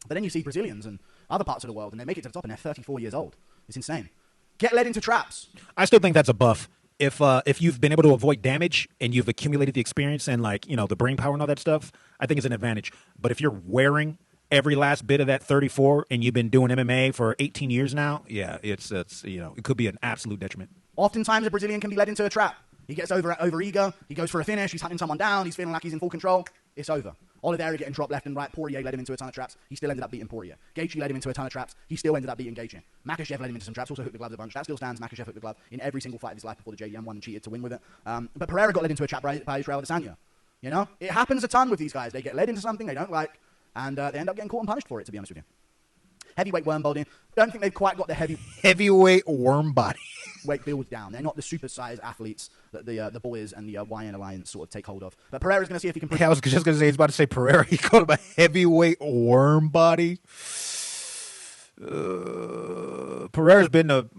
But then you see Brazilians and other parts of the world and they make it to the top and they're 34 years old. It's insane. Get led into traps. I still think that's a buff. If you've been able to avoid damage and you've accumulated the experience and like, you know, the brain power and all that stuff, I think it's an advantage. But if you're wearing every last bit of that 34 and you've been doing MMA for 18 years now, yeah, it's you know, it could be an absolute detriment. Oftentimes a Brazilian can be led into a trap. He gets over eager, he goes for a finish, he's hunting someone down, he's feeling like he's in full control. It's over. Oliveira getting dropped left and right. Poirier led him into a ton of traps. He still ended up beating Poirier. Gaethje led him into a ton of traps. He still ended up beating Gaethje. Makhachev led him into some traps. Also hooked the gloves a bunch. That still stands. Makhachev hooked the glove in every single fight of his life before the JDM one and cheated to win with it. But Pereira got led into a trap by Israel Adesanya. You know, it happens a ton with these guys. They get led into something they don't like, and they end up getting caught and punished for it. To be honest with you, heavyweight worm body. I don't think they've quite got the heavyweight worm body weight build down. They're not the super-sized athletes that the boys and the YN Alliance sort of take hold of. But Pereira's going to see if he can... Yeah, I was just going to say, he's about to say Pereira. He called him a heavyweight worm body. Pereira's been to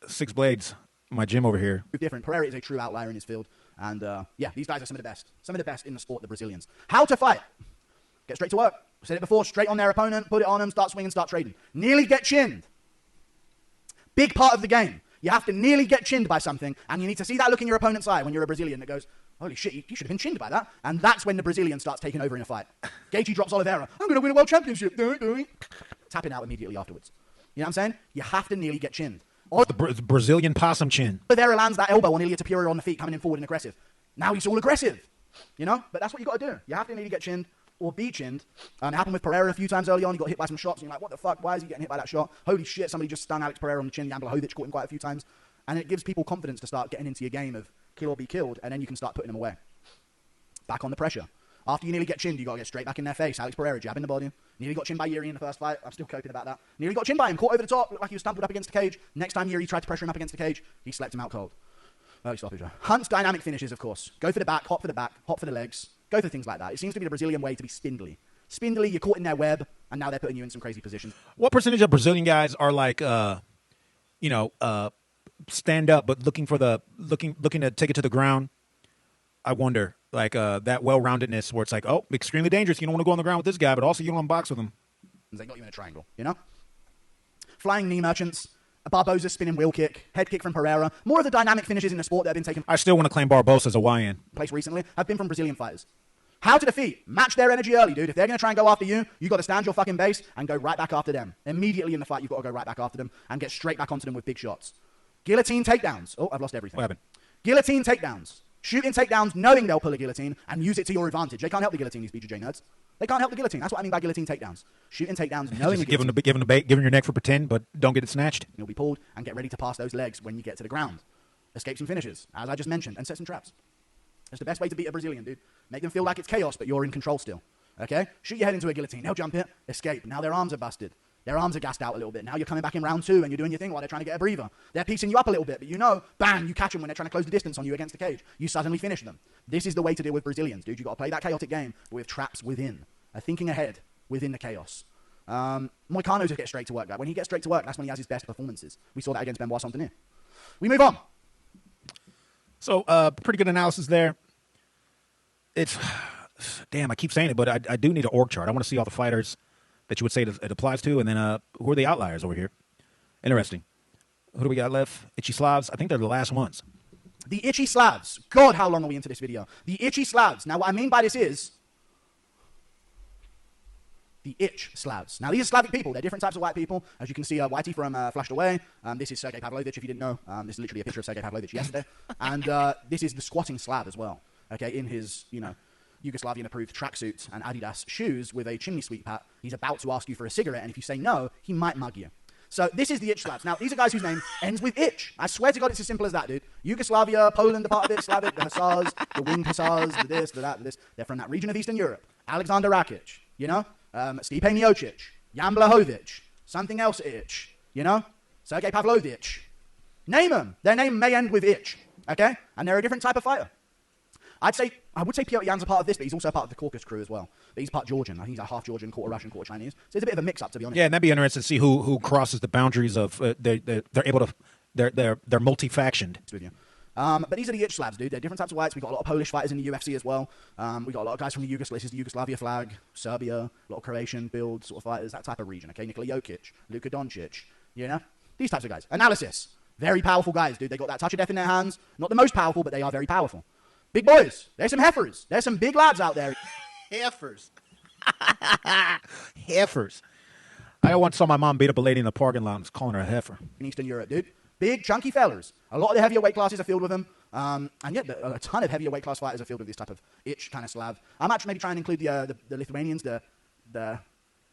Six Blades, my gym over here. Different. Pereira is a true outlier in his field. And yeah, these guys are some of the best. Some of the best in the sport, the Brazilians. How to fight. Get straight to work. I said it before, straight on their opponent, put it on them, start swinging, start trading. Nearly get chinned. Big part of the game. You have to nearly get chinned by something, and you need to see that look in your opponent's eye when you're a Brazilian that goes, holy shit, you should have been chinned by that. And that's when the Brazilian starts taking over in a fight. Gaethje drops Oliveira. I'm going to win a world championship. Tapping out immediately afterwards. You know what I'm saying? You have to nearly get chinned. Or the Brazilian possum chin. Oliveira lands that elbow on Ilia Tapiora on the feet, coming in forward and aggressive. Now he's all aggressive. You know? But that's what you got to do. You have to nearly get chinned or be chinned. It happened with Pereira a few times early on. He got hit by some shots, and you're like, what the fuck? Why is he getting hit by that shot? Holy shit, somebody just stung Alex Pereira on the chin. Jan Blachowicz caught him quite a few times. And it gives people confidence to start getting into your game of kill or be killed, and then you can start putting them away. Back on the pressure. After you nearly get chinned, you got to get straight back in their face. Alex Pereira, jab in the body. Nearly got chinned by Yuri in the first fight. I'm still coping about that. Nearly got chinned by him. Caught over the top. Looked like he was stumbled up against the cage. Next time Yuri tried to pressure him up against the cage, he slept him out cold. Early stoppage. Hunt's dynamic finishes, of course. Go for the back, hop for the legs. Go for things like that. It seems to be the Brazilian way to be spindly. Spindly, you're caught in their web, and now they're putting you in some crazy positions. What percentage of Brazilian guys are like, stand up, but looking to take it to the ground? I wonder, like that well-roundedness where it's like, oh, extremely dangerous. You don't want to go on the ground with this guy, but also you don't want to box with him. They got you in a triangle, you know? Flying knee merchants, a Barbosa spinning wheel kick, head kick from Pereira. More of the dynamic finishes in the sport that have been taken I still want to claim Barbosa as a YN. place recently have been from Brazilian fighters. How to defeat? Match their energy early, dude. If they're going to try and go after you, you got to stand your fucking base and go right back after them. Immediately in the fight, you've got to go right back after them and get straight back onto them with big shots. Guillotine takedowns. Oh, I've lost everything. What happened? Guillotine takedowns. Shooting takedowns, knowing they'll pull a guillotine, and use it to your advantage. They can't help the guillotine, these BJJ nerds. They can't help the guillotine. That's what I mean by guillotine takedowns. Shooting takedowns, knowing Just giving your neck for pretend, but don't get it snatched. You'll be pulled and get ready to pass those legs when you get to the ground. Escape some finishes, as I just mentioned, and set some traps. That's the best way to beat a Brazilian, dude. Make them feel like it's chaos, but you're in control still. Okay? Shoot your head into a guillotine. They'll jump it. Escape. Now their arms are busted. Their arms are gassed out a little bit. Now you're coming back in round 2 and you're doing your thing while they're trying to get a breather. They're piecing you up a little bit, but you know, bang, you catch them when they're trying to close the distance on you against the cage. You suddenly finish them. This is the way to deal with Brazilians, dude. You've got to play that chaotic game with traps within. Thinking ahead within the chaos. Moicano's will get straight to work, guy. When he gets straight to work, that's when he has his best performances. We saw that against Benoit Saint-Denis. We move on. So, pretty good analysis there. It's, damn, I keep saying it, but I do need an org chart. I want to see all the fighters that you would say it applies to, and then who are the outliers over here? Interesting. Who do we got left? Itchy Slavs. I think they're the last ones. The Itchy Slavs. God, how long are we into this video? The Itchy Slavs. Now, what I mean by this is the itch Slavs. Now, these are Slavic people. They're different types of white people. As you can see, Whitey from Flashed Away. This is Sergei Pavlovich, if you didn't know. This is literally a picture of Sergei Pavlovich yesterday. And this is the squatting Slav as well. Okay, in his, Yugoslavian-approved tracksuits and Adidas shoes with a chimney sweep hat. He's about to ask you for a cigarette, and if you say no, he might mug you. So this is the itch slabs. Now, these are guys whose name ends with itch. I swear to God, it's as simple as that, dude. Yugoslavia, Poland, the part of it, Slavic, the Hussars, the Winged Hussars, the this, the that, the this. They're from that region of Eastern Europe. Alexander Rakic, you know? Stipe Miocic, Jan Blachowicz, something else itch, you know? Sergei Pavlovich. Name them. Their name may end with itch, okay? And they're a different type of fighter. I would say Piotr Jan's a part of this, but he's also a part of the Caucasus crew as well. But he's part Georgian. I think he's a half Georgian, quarter Russian, quarter Chinese. So it's a bit of a mix-up, to be honest. Yeah, and that'd be interesting to see who crosses the boundaries of they're able to they're multi-factioned. With you. But these are the itch slabs, dude. They're different types of whites. We've got a lot of Polish fighters in the UFC as well. We've got a lot of guys from the Yugoslavia. This is the Yugoslavia flag, Serbia, a lot of Croatian build sort of fighters, that type of region. Okay, Nikola Jokic, Luka Doncic, you know? These types of guys. Analysis. Very powerful guys, dude. They got that touch of death in their hands. Not the most powerful, but they are very powerful. Big boys. There's some heifers. There's some big lads out there. Heifers. Heifers. I once saw my mom beat up a lady in the parking lot and was calling her a heifer. In Eastern Europe, dude. Big, chunky fellas. A lot of the heavier weight classes are filled with them. And yet, a ton of heavier weight class fighters are filled with this type of itch kind of slab. I might maybe try and include the Lithuanians, the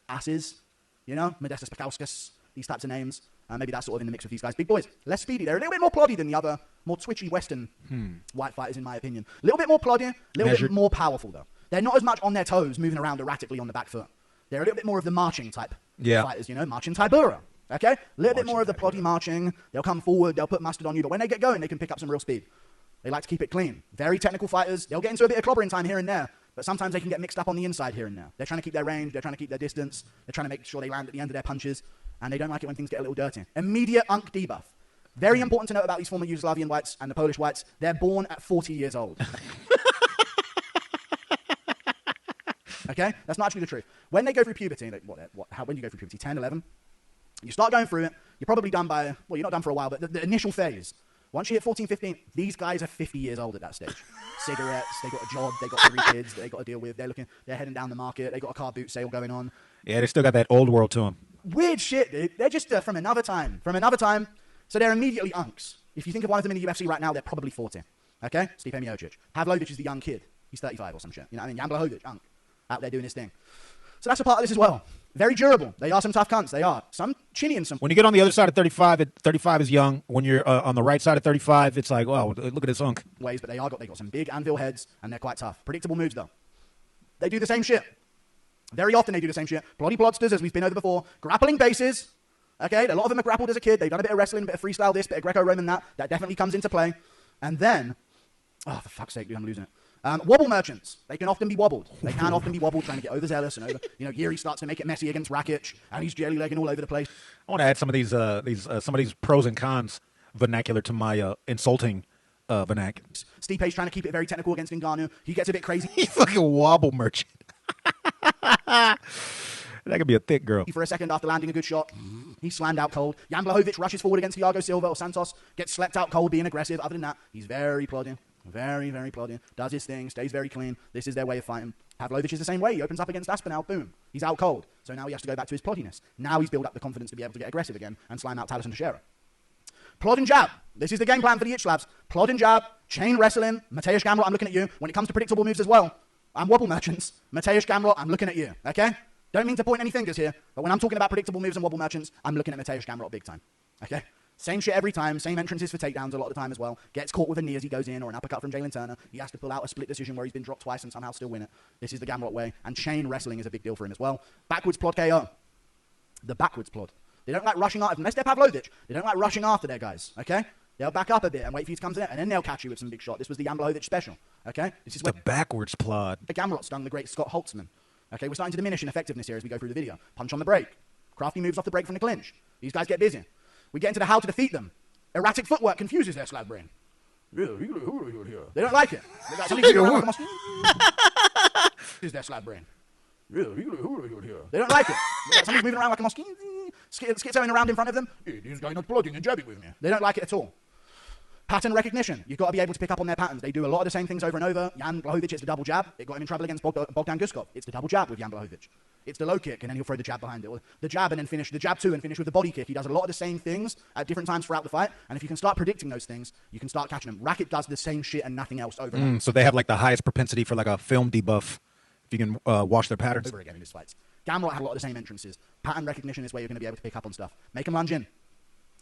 asses, you know, Modestas Pakauskas, these types of names. Maybe that's sort of in the mix with these guys. Big boys, less speedy. They're a little bit more ploddy than the other, more twitchy Western white fighters, in my opinion. A little bit more ploddy, a little bit more powerful, though. They're not as much on their toes, moving around erratically on the back foot. They're a little bit more of the marching type fighters, you know, marching Taibura. Okay? A little bit more of the ploddy marching. They'll come forward, they'll put mustard on you, but when they get going, they can pick up some real speed. They like to keep it clean. Very technical fighters. They'll get into a bit of clobbering time here and there, but sometimes they can get mixed up on the inside here and there. They're trying to keep their range, they're trying to keep their distance, they're trying to make sure they land at the end of their punches, and they don't like it when things get a little dirty. Immediate unk debuff. Very important to note about these former Yugoslavian whites and the Polish whites. They're born at 40 years old. Okay? That's not actually the truth. When they go through puberty, when do you go through puberty? 10, 11? You start going through it, you're probably done by, well, you're not done for a while, but the initial phase. Once you hit 14, 15, these guys are 50 years old at that stage. Cigarettes, they got a job, they got 3 kids that they got to deal with, they're heading down the market, they got a car boot sale going on. Yeah, they still got that old world to them. Weird shit, dude. They're just from another time. So they're immediately unks. If you think of one of them in the UFC right now, they're probably 40. Okay? Stipe Miocic. Pavlovich is the young kid. He's 35 or some shit. You know what I mean? Jan Blachowicz, unk. Out there doing his thing. So that's a part of this as well. Very durable. They are some tough cunts. They are. Some chinny and some... When you get on the other side of 35, 35 is young. When you're on the right side of 35, it's like, wow, look at this unk. Ways, but they got some big anvil heads, and they're quite tough. Predictable moves, though. They do the same shit. Very often they do the same shit. Ploddy plodsters, as we've been over before. Grappling bases. Okay? A lot of them are grappled as a kid. They've done a bit of wrestling, a bit of freestyle this, a bit of Greco-Roman that. That definitely comes into play. And then... Oh, for fuck's sake, dude, I'm losing it. Wobble merchants. They can often be wobbled. They can often be wobbled, trying to get overzealous and over. You know, Yuri starts to make it messy against Rakic, and he's jelly-legging all over the place. I want to add some of these pros and cons vernacular to my insulting vernacular. Stipe's trying to keep it very technical against Ngannou. He gets a bit crazy. He's fucking wobble merchant. That could be a thick girl. For a second after landing a good shot, he's slammed out cold. Jan Blachowicz rushes forward against Thiago Silva or Santos, gets slept out cold, being aggressive. Other than that, he's very plodding. Very, very plodding. Does his thing, stays very clean. This is their way of fighting. Pavlovich is the same way. He opens up against Aspinall, boom. He's out cold. So now he has to go back to his ploddiness. Now he's built up the confidence to be able to get aggressive again and slime out Talison Teixeira. Plod and jab. This is the game plan for the itch slabs. Plod and jab, chain wrestling. Mateusz Gamrot, I'm looking at you. When it comes to predictable moves as well, I'm wobble merchants. Mateusz Gamrot, I'm looking at you. Okay? Don't mean to point any fingers here, but when I'm talking about predictable moves and wobble merchants, I'm looking at Mateusz Gamrot big time. Okay? Same shit every time, same entrances for takedowns a lot of the time as well. Gets caught with a knee as he goes in, or an uppercut from Jalen Turner. He has to pull out a split decision where he's been dropped twice and somehow still win it. This is the Gamrot way, and chain wrestling is a big deal for him as well. Backwards plod KO. The backwards plod. They don't like rushing after, unless they're Pavlovich, they don't like rushing after their guys, okay? They'll back up a bit and wait for you to come to them, and then they'll catch you with some big shot. This was the Jan Blachowicz special, okay? This is the backwards plod. Gamrot stung the great Scott Holtzman. Okay, we're starting to diminish in effectiveness here as we go through the video. Punch on the break. Crafty moves off the break from the clinch. These guys get busy. We get into the how to defeat them. Erratic footwork confuses their slab brain. They don't like it. They got something moving around like a is their slab brain. They don't like it. They got something moving around like a mosquito. Schizoing around in front of them. These guys not plodding and jabbing with me. They don't like it at all. Pattern recognition. You've got to be able to pick up on their patterns. They do a lot of the same things over and over. Jan Blachowicz, it's the double jab. It got him in trouble against Bogdan Guskov. It's the double jab with Jan Blachowicz. It's the low kick, and then he'll throw the jab behind it. Or the jab and then finish, the jab 2 and finish with the body kick. He does a lot of the same things at different times throughout the fight. And if you can start predicting those things, you can start catching them. Racket does the same shit and nothing else over and over. So they have like the highest propensity for like a film debuff if you can watch their patterns. Over again in his fights. Gamrot have a lot of the same entrances. Pattern recognition is where you're going to be able to pick up on stuff. Make them lunge in.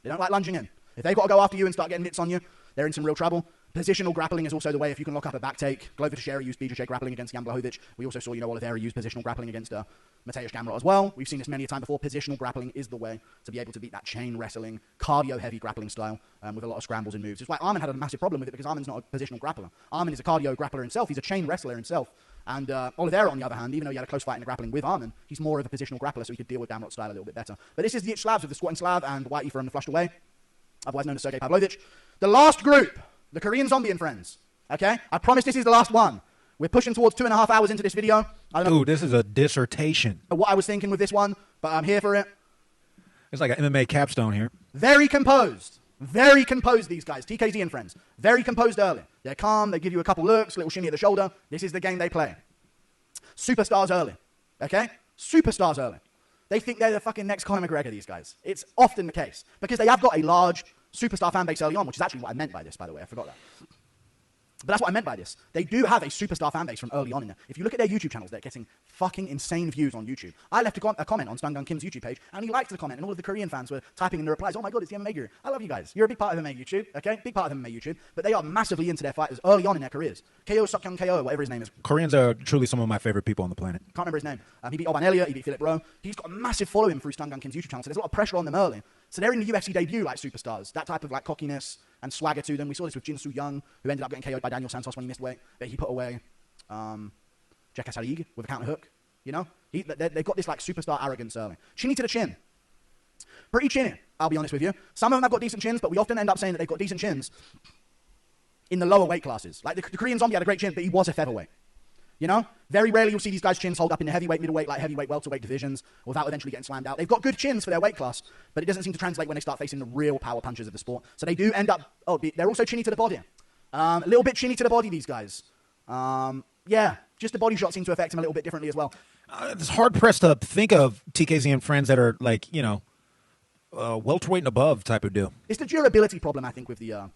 They don't like lunging in. If they've got to go after you and start getting hits on you, they're in some real trouble. Positional grappling is also the way if you can lock up a back take. Glover Teixeira used BJJ grappling against Jan Blachowicz. We also saw, Oliveira use positional grappling against Mateusz Gamrot as well. We've seen this many a time before. Positional grappling is the way to be able to beat that chain wrestling, cardio-heavy grappling style with a lot of scrambles and moves. It's why Arman had a massive problem with it because Arman's not a positional grappler. Arman is a cardio grappler himself. He's a chain wrestler himself. And Oliveira, on the other hand, even though he had a close fight in the grappling with Arman, he's more of a positional grappler, so he could deal with Gamrot's style a little bit better. But this is the Slabs with the squatting Slav and White Ether and the flushed away, otherwise known as Sergey Pavlovich. The last group, the Korean Zombie and friends. Okay? I promise this is the last one. We're pushing towards 2.5 hours into this video. I don't know Ooh, this is a dissertation. what I was thinking with this one, but I'm here for it. It's like an MMA capstone here. Very composed. Very composed, these guys. TKZ and friends. Very composed early. They're calm. They give you a couple looks, little shimmy at the shoulder. This is the game they play. Superstars early. Okay? Superstars early. They think they're the fucking next Conor McGregor, these guys. It's often the case. Because they have got a large superstar fan base early on, which is actually what I meant by this, by the way. I forgot that. But that's what I meant by this. They do have a superstar fan base from early on in there. If you look at their YouTube channels, they're getting fucking insane views on YouTube. I left a comment on Stungun Kim's YouTube page, and he liked the comment, and all of the Korean fans were typing in the replies, oh my god, it's the MMAGURU. I love you guys. You're a big part of MMA YouTube, okay? Big part of MMA YouTube. But they are massively into their fighters early on in their careers. KO Sukyoung KO, whatever his name is. Koreans are truly some of my favorite people on the planet. Can't remember his name. He beat Alban Elliott, he beat Philip Rowe. He's got a massive following through Stungun Kim's YouTube channel, so there's a lot of pressure on them early. So they're in the UFC debut like superstars. That type of like cockiness and swagger to them. We saw this with Jin Soo Young, who ended up getting KO'd by Daniel Santos when he missed weight. But he put away Jekka Salig with a counter hook. They've got this like superstar arrogance early. Chinny to the chin. Pretty chinny, I'll be honest with you. Some of them have got decent chins, but we often end up saying that they've got decent chins in the lower weight classes. Like the Korean Zombie had a great chin, but he was a featherweight. Very rarely you'll see these guys' chins hold up in the heavyweight, middleweight, like heavyweight, welterweight divisions without eventually getting slammed out. They've got good chins for their weight class, but it doesn't seem to translate when they start facing the real power punchers of the sport. So they do end up, they're also chinny to the body. A little bit chinny to the body, these guys. Yeah, just the body shot seems to affect them a little bit differently as well. It's hard-pressed to think of TKZ and friends that are like, welterweight and above type of deal. It's the durability problem, I think, with the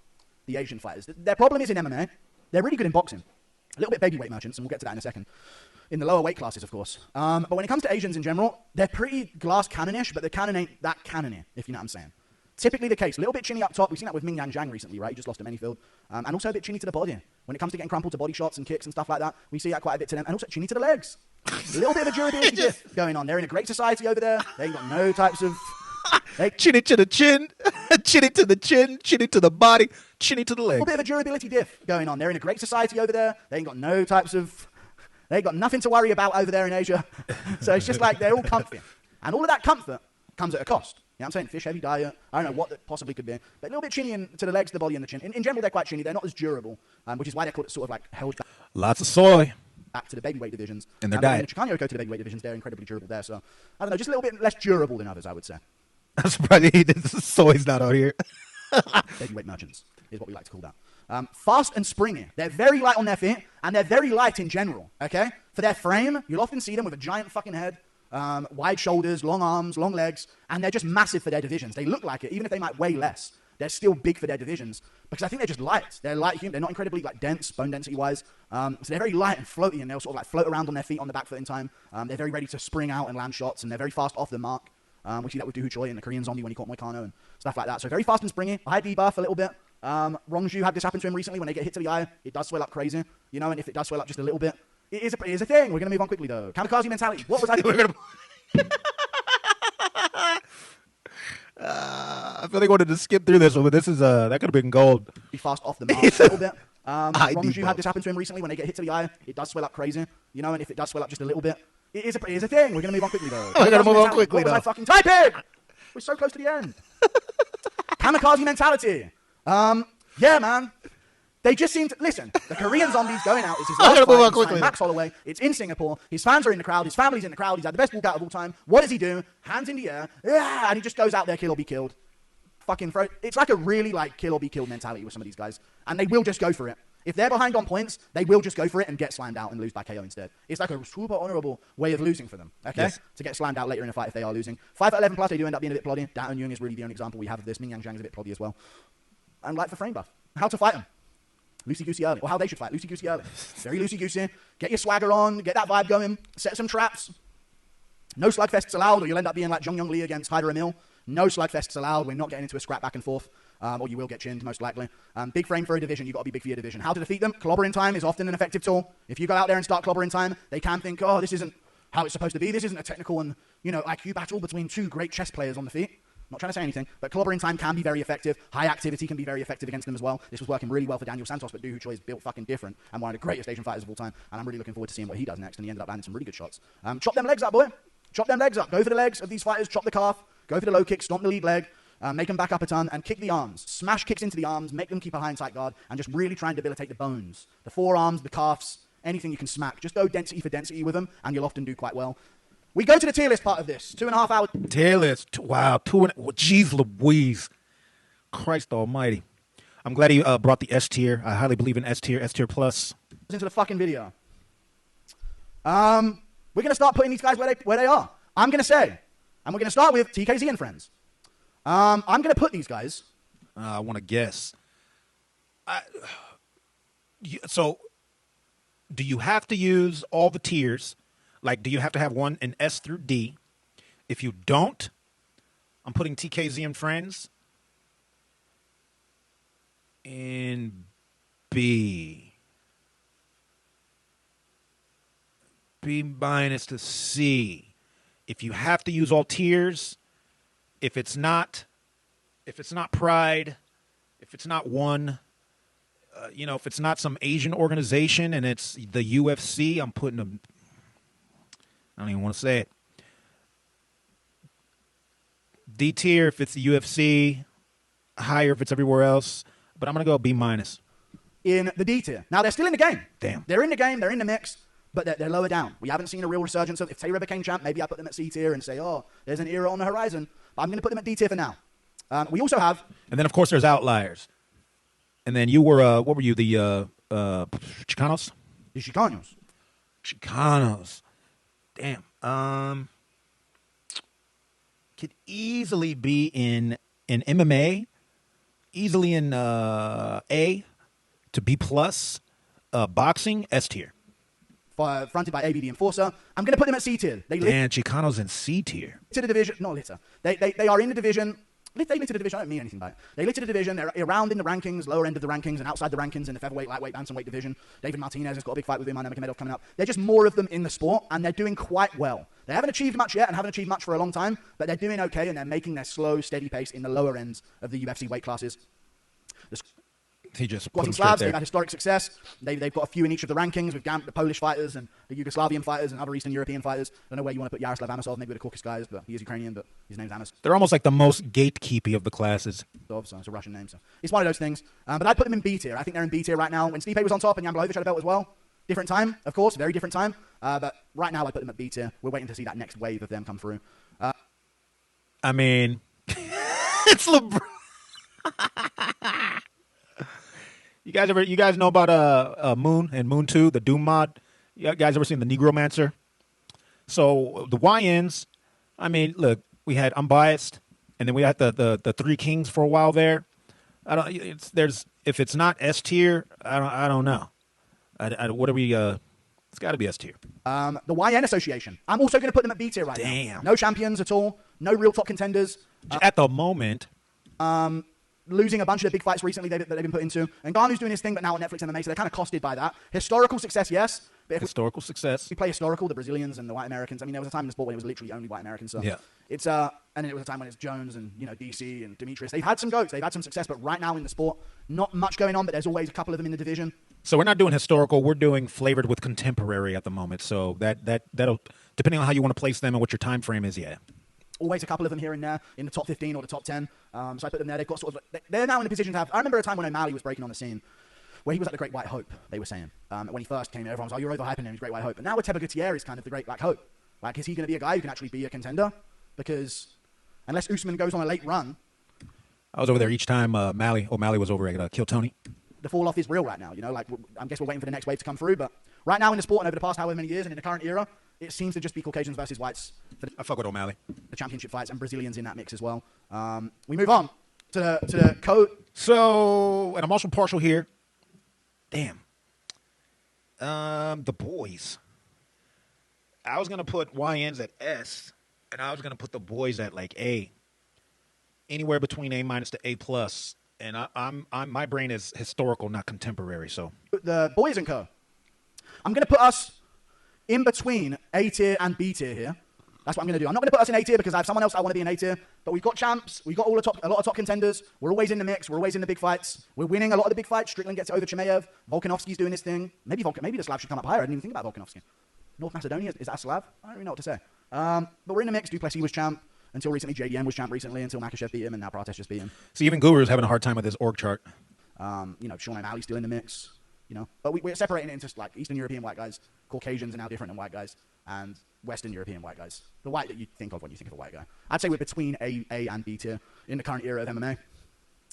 Asian fighters. Their problem is in MMA. They're really good in boxing. A little bit baby weight merchants, and we'll get to that in a second. In the lower weight classes, of course. But when it comes to Asians in general, they're pretty glass cannon-ish, but the cannon ain't that cannon-y, if you know what I'm saying. Typically the case. A little bit chinny up top. We've seen that with Ming Yang Zhang recently, right? He just lost to Manyfield. And also a bit chinny to the body. When it comes to getting crumpled to body shots and kicks and stuff like that, we see that quite a bit to them. And also chinny to the legs. A little bit of a durability diff going on. They're in a great society over there. They ain't got no types of... Chinny to the chin, chinny to the chin, chinny to the body, chinny to the leg. A little bit of a durability diff going on. They're in a great society over there. They ain't got no types of... They ain't got nothing to worry about over there in Asia. So it's just like they're all comfy. And all of that comfort comes at a cost. You know what I'm saying? Fish heavy diet. I don't know what that possibly could be. But a little bit chinny to the legs, the body, and the chin. In general, they're quite chinny. They're not as durable, which is why they're called sort of like held back. Lots of soy. Back to the babyweight divisions. And their diet. The Chicano go to the babyweight divisions. They're incredibly durable there. So, I don't know, just a little bit less durable than others, I would say. I'm surprised this soy's not out here. Heavyweight merchants is what we like to call that. Fast and springy. They're very light on their feet, and they're very light in general, okay? For their frame, you'll often see them with a giant fucking head, wide shoulders, long arms, long legs, and they're just massive for their divisions. They look like it, even if they might weigh less. They're still big for their divisions, because I think they're just light. They're light, they're not incredibly like dense, bone density-wise. So they're very light and floaty, and they'll sort of like float around on their feet on the back foot in time. They're very ready to spring out and land shots, and they're very fast off the mark. We see that with Dooho Choi and the Korean Zombie when he caught Moicano and stuff like that. So very fast and springy. High debuff a little bit. Rongju had this happen to him recently when they get hit to the eye. It does swell up crazy, and if it does swell up just a little bit, it is a thing. We're going to move on quickly, though. Kamikaze mentality. What was I doing? I feel like I wanted to skip through this one, but this is that could have been gold. Be fast off the mark a little bit. Rongju had this happen to him recently when they get hit to the eye. It does swell up crazy, and if it does swell up just a little bit, it is a thing. We're going to move on quickly, though. We're going to move on quickly, though. What was I fucking typing? We're so close to the end. Kamikaze mentality. Yeah, man. They just seem to... Listen, the Korean Zombie's going out. It's his last fight. He's Max Holloway. It's in Singapore. His fans are in the crowd. His family's in the crowd. He's had the best walkout of all time. What does he do? Hands in the air. And he just goes out there, kill or be killed. Fucking throw... It's like a really, kill or be killed mentality with some of these guys. And they will just go for it. If they're behind on points, they will just go for it and get slammed out and lose by KO instead. It's like a super honorable way of losing for them, okay? Yes. To get slammed out later in a fight if they are losing. 5'11 plus, they do end up being a bit ploddy. Da Eun is really the only example we have of this. Ming Yang Zhang's a bit ploddy as well. And like for frame buff. How to fight them. Loosey-goosey early. Or how they should fight. Loosey-goosey early. Very loosey-goosey. Get your swagger on. Get that vibe going. Set some traps. No slugfests allowed, or you'll end up being like Zhong Yong Lee against Hyder Emil. No slugfests allowed. We're not getting into a scrap back and forth. Or you will get chinned, most likely. Big frame for a division. You've got to be big for your division. How to defeat them? Clobber in time is often an effective tool. If you go out there and start clobber in time, they can think, oh, this isn't how it's supposed to be. This isn't a technical and, IQ battle between two great chess players on the feet. Not trying to say anything, but clobber in time can be very effective. High activity can be very effective against them as well. This was working really well for Daniel Santos, but Doo Ho Choi is built fucking different and one of the greatest Asian fighters of all time. And I'm really looking forward to seeing what he does next. And he ended up landing some really good shots. Chop them legs up, boy. Chop them legs up. Go for the legs of these fighters. Chop the calf. Go for the low kick. Stomp the lead leg. Make them back up a ton and kick the arms. Smash kicks into the arms. Make them keep a high and tight guard and just really try and debilitate the bones. The forearms, the calves, anything you can smack. Just go density for density with them and you'll often do quite well. We go to the tier list part of this. 2.5 hours. Tier list. Wow. Jeez Louise. Christ almighty. I'm glad he brought the S tier. I highly believe in S tier plus. Into the fucking video. We're going to start putting these guys where they are. I'm going to say, and we're going to start with TKZ and Friends. I'm going to put these guys. I want to guess. So, do you have to use all the tiers? Like, do you have to have one in S through D? If you don't, I'm putting TKZ and Friends in B. B minus to C. If you have to use all tiers, if it's not Pride, if it's not one, if it's not some Asian organization and it's the UFC, I'm putting them. I don't even want to say it. D tier if it's the UFC, higher if it's everywhere else, but I'm going to go B minus. In the D tier. Now, they're still in the game. Damn. They're in the game, they're in the mix, but they're lower down. We haven't seen a real resurgence of, if Taylor became champ, maybe I put them at C tier and say, oh, there's an era on the horizon. But I'm going to put them at D tier for now. We also have... And then, of course, there's outliers. And then you were, what were you, the Chicanos? The Chicanos. Chicanos. Damn. Could easily be in MMA, easily in A to B plus, boxing, S tier. Fronted by ABD Enforcer. I'm going to put them at C tier. Damn, Chicanos in C tier. To the division, not litter. They are in the division. They litter the division. I don't mean anything by it. They litter the division. They're around in the rankings, lower end of the rankings, and outside the rankings in the featherweight, lightweight, bantamweight division. David Martinez has got a big fight with Umar Nurmagomedov coming up. They're just more of them in the sport, and they're doing quite well. They haven't achieved much yet and haven't achieved much for a long time, but they're doing okay, and they're making their slow, steady pace in the lower ends of the UFC weight classes. He just Squatting slabs, they've had historic success. They've got a few in each of the rankings with the Polish fighters and the Yugoslavian fighters and other Eastern European fighters. I don't know where you want to put Yaroslav Amosov, maybe with the Caucasus guys, but he is Ukrainian, but his name's Amos. They're almost like the most gatekeepy of the classes. So it's a Russian name, so it's one of those things. But I'd put them in B tier. I think they're in B tier right now. When Stipe was on top and Jan Blachowicz had a belt as well, different time, of course, very different time. But right now I'd put them at B tier. We're waiting to see that next wave of them come through. I mean, it's LeBron. You guys know about Moon and Moon 2, the Doom mod? You guys ever seen the Negromancer? So the YNs, I mean, look, I'm biased, and then we had the Three Kings for a while there. If it's not S tier, I don't know. What are we? It's got to be S tier. The YN Association. I'm also going to put them at B tier right now. Damn. No champions at all. No real top contenders. At the moment. Losing a bunch of the big fights recently that they've been put into. And Ngannou's doing his thing, but now on Netflix MMA, so they're kind of costed by that. Historical success, yes. But Historical success. We play historical, the Brazilians and the white Americans. I mean, there was a time in the sport when it was literally only white Americans. So yeah. It's and then it was a time when it's Jones and DC and Demetrius. They've had some goats, they've had some success, but right now in the sport, not much going on. But there's always a couple of them in the division. So we're not doing historical. We're doing flavored with contemporary at the moment. So that'll depending on how you want to place them and what your time frame is. Yeah. Always a couple of them here and there in the top 15 or the top 10. So I put them there. They've got sort of they're now in a position to have. I remember a time when O'Malley was breaking on the scene, where he was like the Great White Hope. They were saying when he first came, everyone was like, "Oh, you're overhyping him. He's Great White Hope." But now with Teba Gutierrez is kind of the Great Black Hope. Like, is he going to be a guy who can actually be a contender? Because unless Usman goes on a late run, I was over there each time O'Malley was over at Kill Tony. the fall off is real right now. You know, like I guess we're waiting for the next wave to come through. But right now in the sport and over the past however many years and in the current era, it seems to just be Caucasians versus whites for I fuck with O'Malley. the championship fights, and Brazilians in that mix as well. We move on to the co. So, and I'm also partial here. Damn. The boys. I was gonna put YNs at S, and I was gonna put the boys at like A. Anywhere between A- to A+. And I'm my brain is historical, not contemporary. So The boys and co. I'm going to put us in between A tier and B tier here. That's what I'm going to do. I'm not going to put us in A tier because I have someone else I want to be in A tier. But we've got champs. We've got a lot of top contenders. We're always in the mix. We're always in the big fights. We're winning a lot of the big fights. Strickland gets it over Chimaev. Volkanovski's doing his thing. Maybe the Slav should come up higher. I didn't even think about Volkanovski. North Macedonia, is that a Slav? I don't really know what to say. But we're in the mix. Duplessis was champ until recently. JDM was champ recently until Makhachev beat him, and now Prates just beat him. see, even Guru's having a hard time with his org chart. Sean O'Malley's still in the mix. But we're separating it into like Eastern European white guys. Caucasians are now different than white guys, and Western European white guys. The white that you think of when you think of a white guy. I'd say we're between A and B tier in the current era of MMA.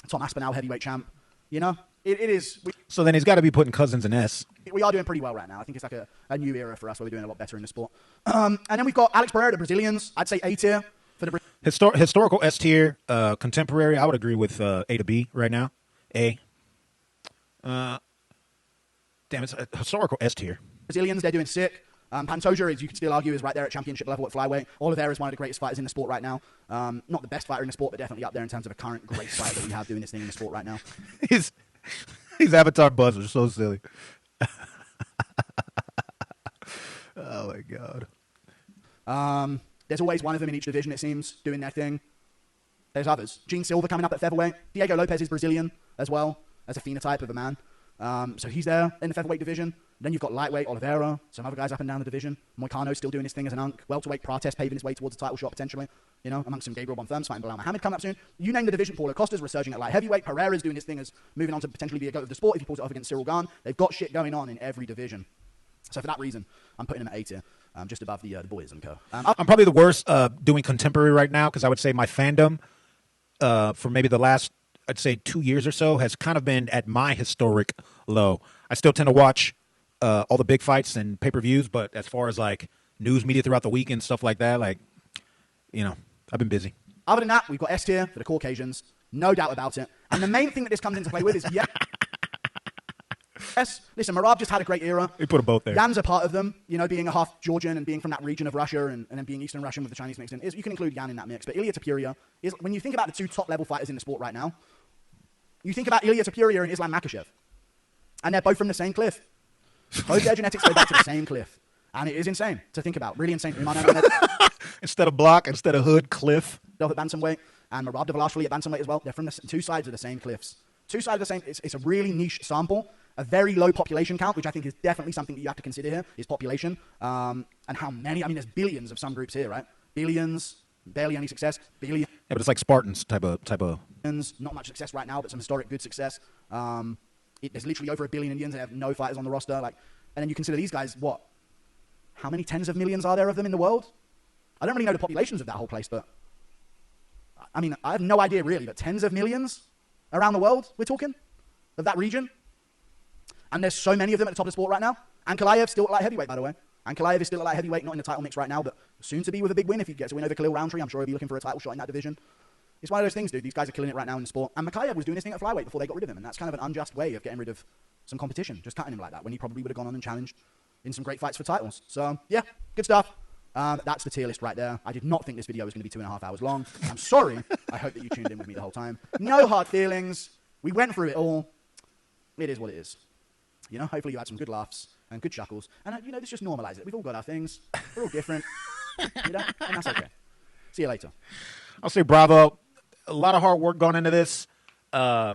Tom Aspinall, heavyweight champ. It is. So then he's got to be putting Cousins in S. We are doing pretty well right now. I think it's like a new era for us where we're doing a lot better in the sport. And then we've got Alex Pereira, the Brazilians. I'd say A tier for the Historical S tier, contemporary. I would agree with A to B right now. A. Damn, it's a historical S tier. Brazilians. They're doing sick. Pantoja, you could still argue, is right there at championship level at flyweight. Oliveira is one of the greatest fighters in the sport right now. Not the best fighter in the sport, but definitely up there in terms of a current great fighter that we have doing this thing in the sport right now. His avatar buzz was so silly. Oh my god. There's always one of them in each division, it seems, doing their thing. There's others. Gene Silva coming up at featherweight. Diego Lopez is Brazilian as well, as a phenotype of a man. So he's there in the featherweight division. Then you've got lightweight, Oliveira, some other guys up and down the division. Moicano's still doing his thing as an unk. Welterweight, Prates paving his way towards a title shot potentially. Amongst some Gabriel Bonfirms fighting Bilal Muhammad coming up soon. You name the division. Paulo Costa's resurging at light heavyweight. Pereira's doing his thing as moving on to potentially be a GOAT of the sport if he pulls it off against Cyril Gane. They've got shit going on in every division. So for that reason, I'm putting them at A tier, just above the boys and co. I'm probably the worst doing contemporary right now because I would say my fandom for maybe the last, I'd say 2 years or so has kind of been at my historic low. I still tend to watch all the big fights and pay-per-views, but as far as like news media throughout the week and stuff like that, like, I've been busy. Other than that, we've got S tier for the Caucasians, no doubt about it. And the main thing that this comes into play with is, yes, listen, Merab just had a great era. We put them both there. Yan's a part of them, being a half Georgian and being from that region of Russia and then being Eastern Russian with the Chinese mix in. You can include Yan in that mix. But Ilia Topuria is, when you think about the two top-level fighters in the sport right now, you think about Ilia Topuria and Islam Makhachev. And they're both from the same cliff. Both their genetics go back to the same cliff. And it is insane to think about. Really insane. Instead of block, instead of hood, cliff. At bantamweight, and Merab Dvalishvili at bantamweight as well. They're from the two sides of the same cliffs. Two sides of the same. It's a really niche sample. A very low population count, which I think is definitely something that you have to consider here, is population. And how many, there's billions of some groups here, right? Billions, barely any success. Billions. Yeah, but it's like Spartans type of. Not much success right now, but some historic good success. There's literally over 1 billion Indians. They have no fighters on the roster. And then you consider these guys, what? How many tens of millions are there of them in the world? I don't really know the populations of that whole place, but I have no idea really, but tens of millions around the world, we're talking, of that region. And there's so many of them at the top of the sport right now. Ankalaev's still at light heavyweight, by the way. Ankalaev is still at light heavyweight, not in the title mix right now, but soon to be with a big win. If he gets a win over Khalil Roundtree, I'm sure he'll be looking for a title shot in that division. It's one of those things, dude. These guys are killing it right now in the sport. And Makhachev was doing his thing at flyweight before they got rid of him, and that's kind of an unjust way of getting rid of some competition, just cutting him like that, when he probably would have gone on and challenged in some great fights for titles. So, yeah, good stuff. That's the tier list right there. I did not think this video was going to be 2.5 hours long. I'm sorry. I hope that you tuned in with me the whole time. No hard feelings. We went through it all. It is what it is. Hopefully you had some good laughs and good chuckles. And, let's just normalize it. We've all got our things. We're all different. And that's okay. See you later. I'll say bravo. A lot of hard work gone into this. I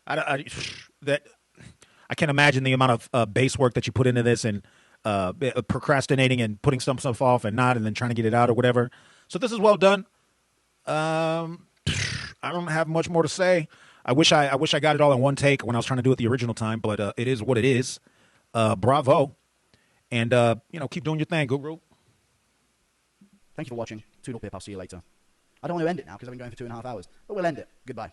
can't imagine the amount of base work that you put into this and procrastinating and putting some stuff off and not, and then trying to get it out or whatever. So this is well done. I don't have much more to say. I wish I got it all in one take when I was trying to do it the original time, but it is what it is. Bravo. And, keep doing your thing, Guru. Thank you for watching. Toodle Pip. I'll see you later. I don't want to end it now because I've been going for 2.5 hours, but we'll end it. Goodbye.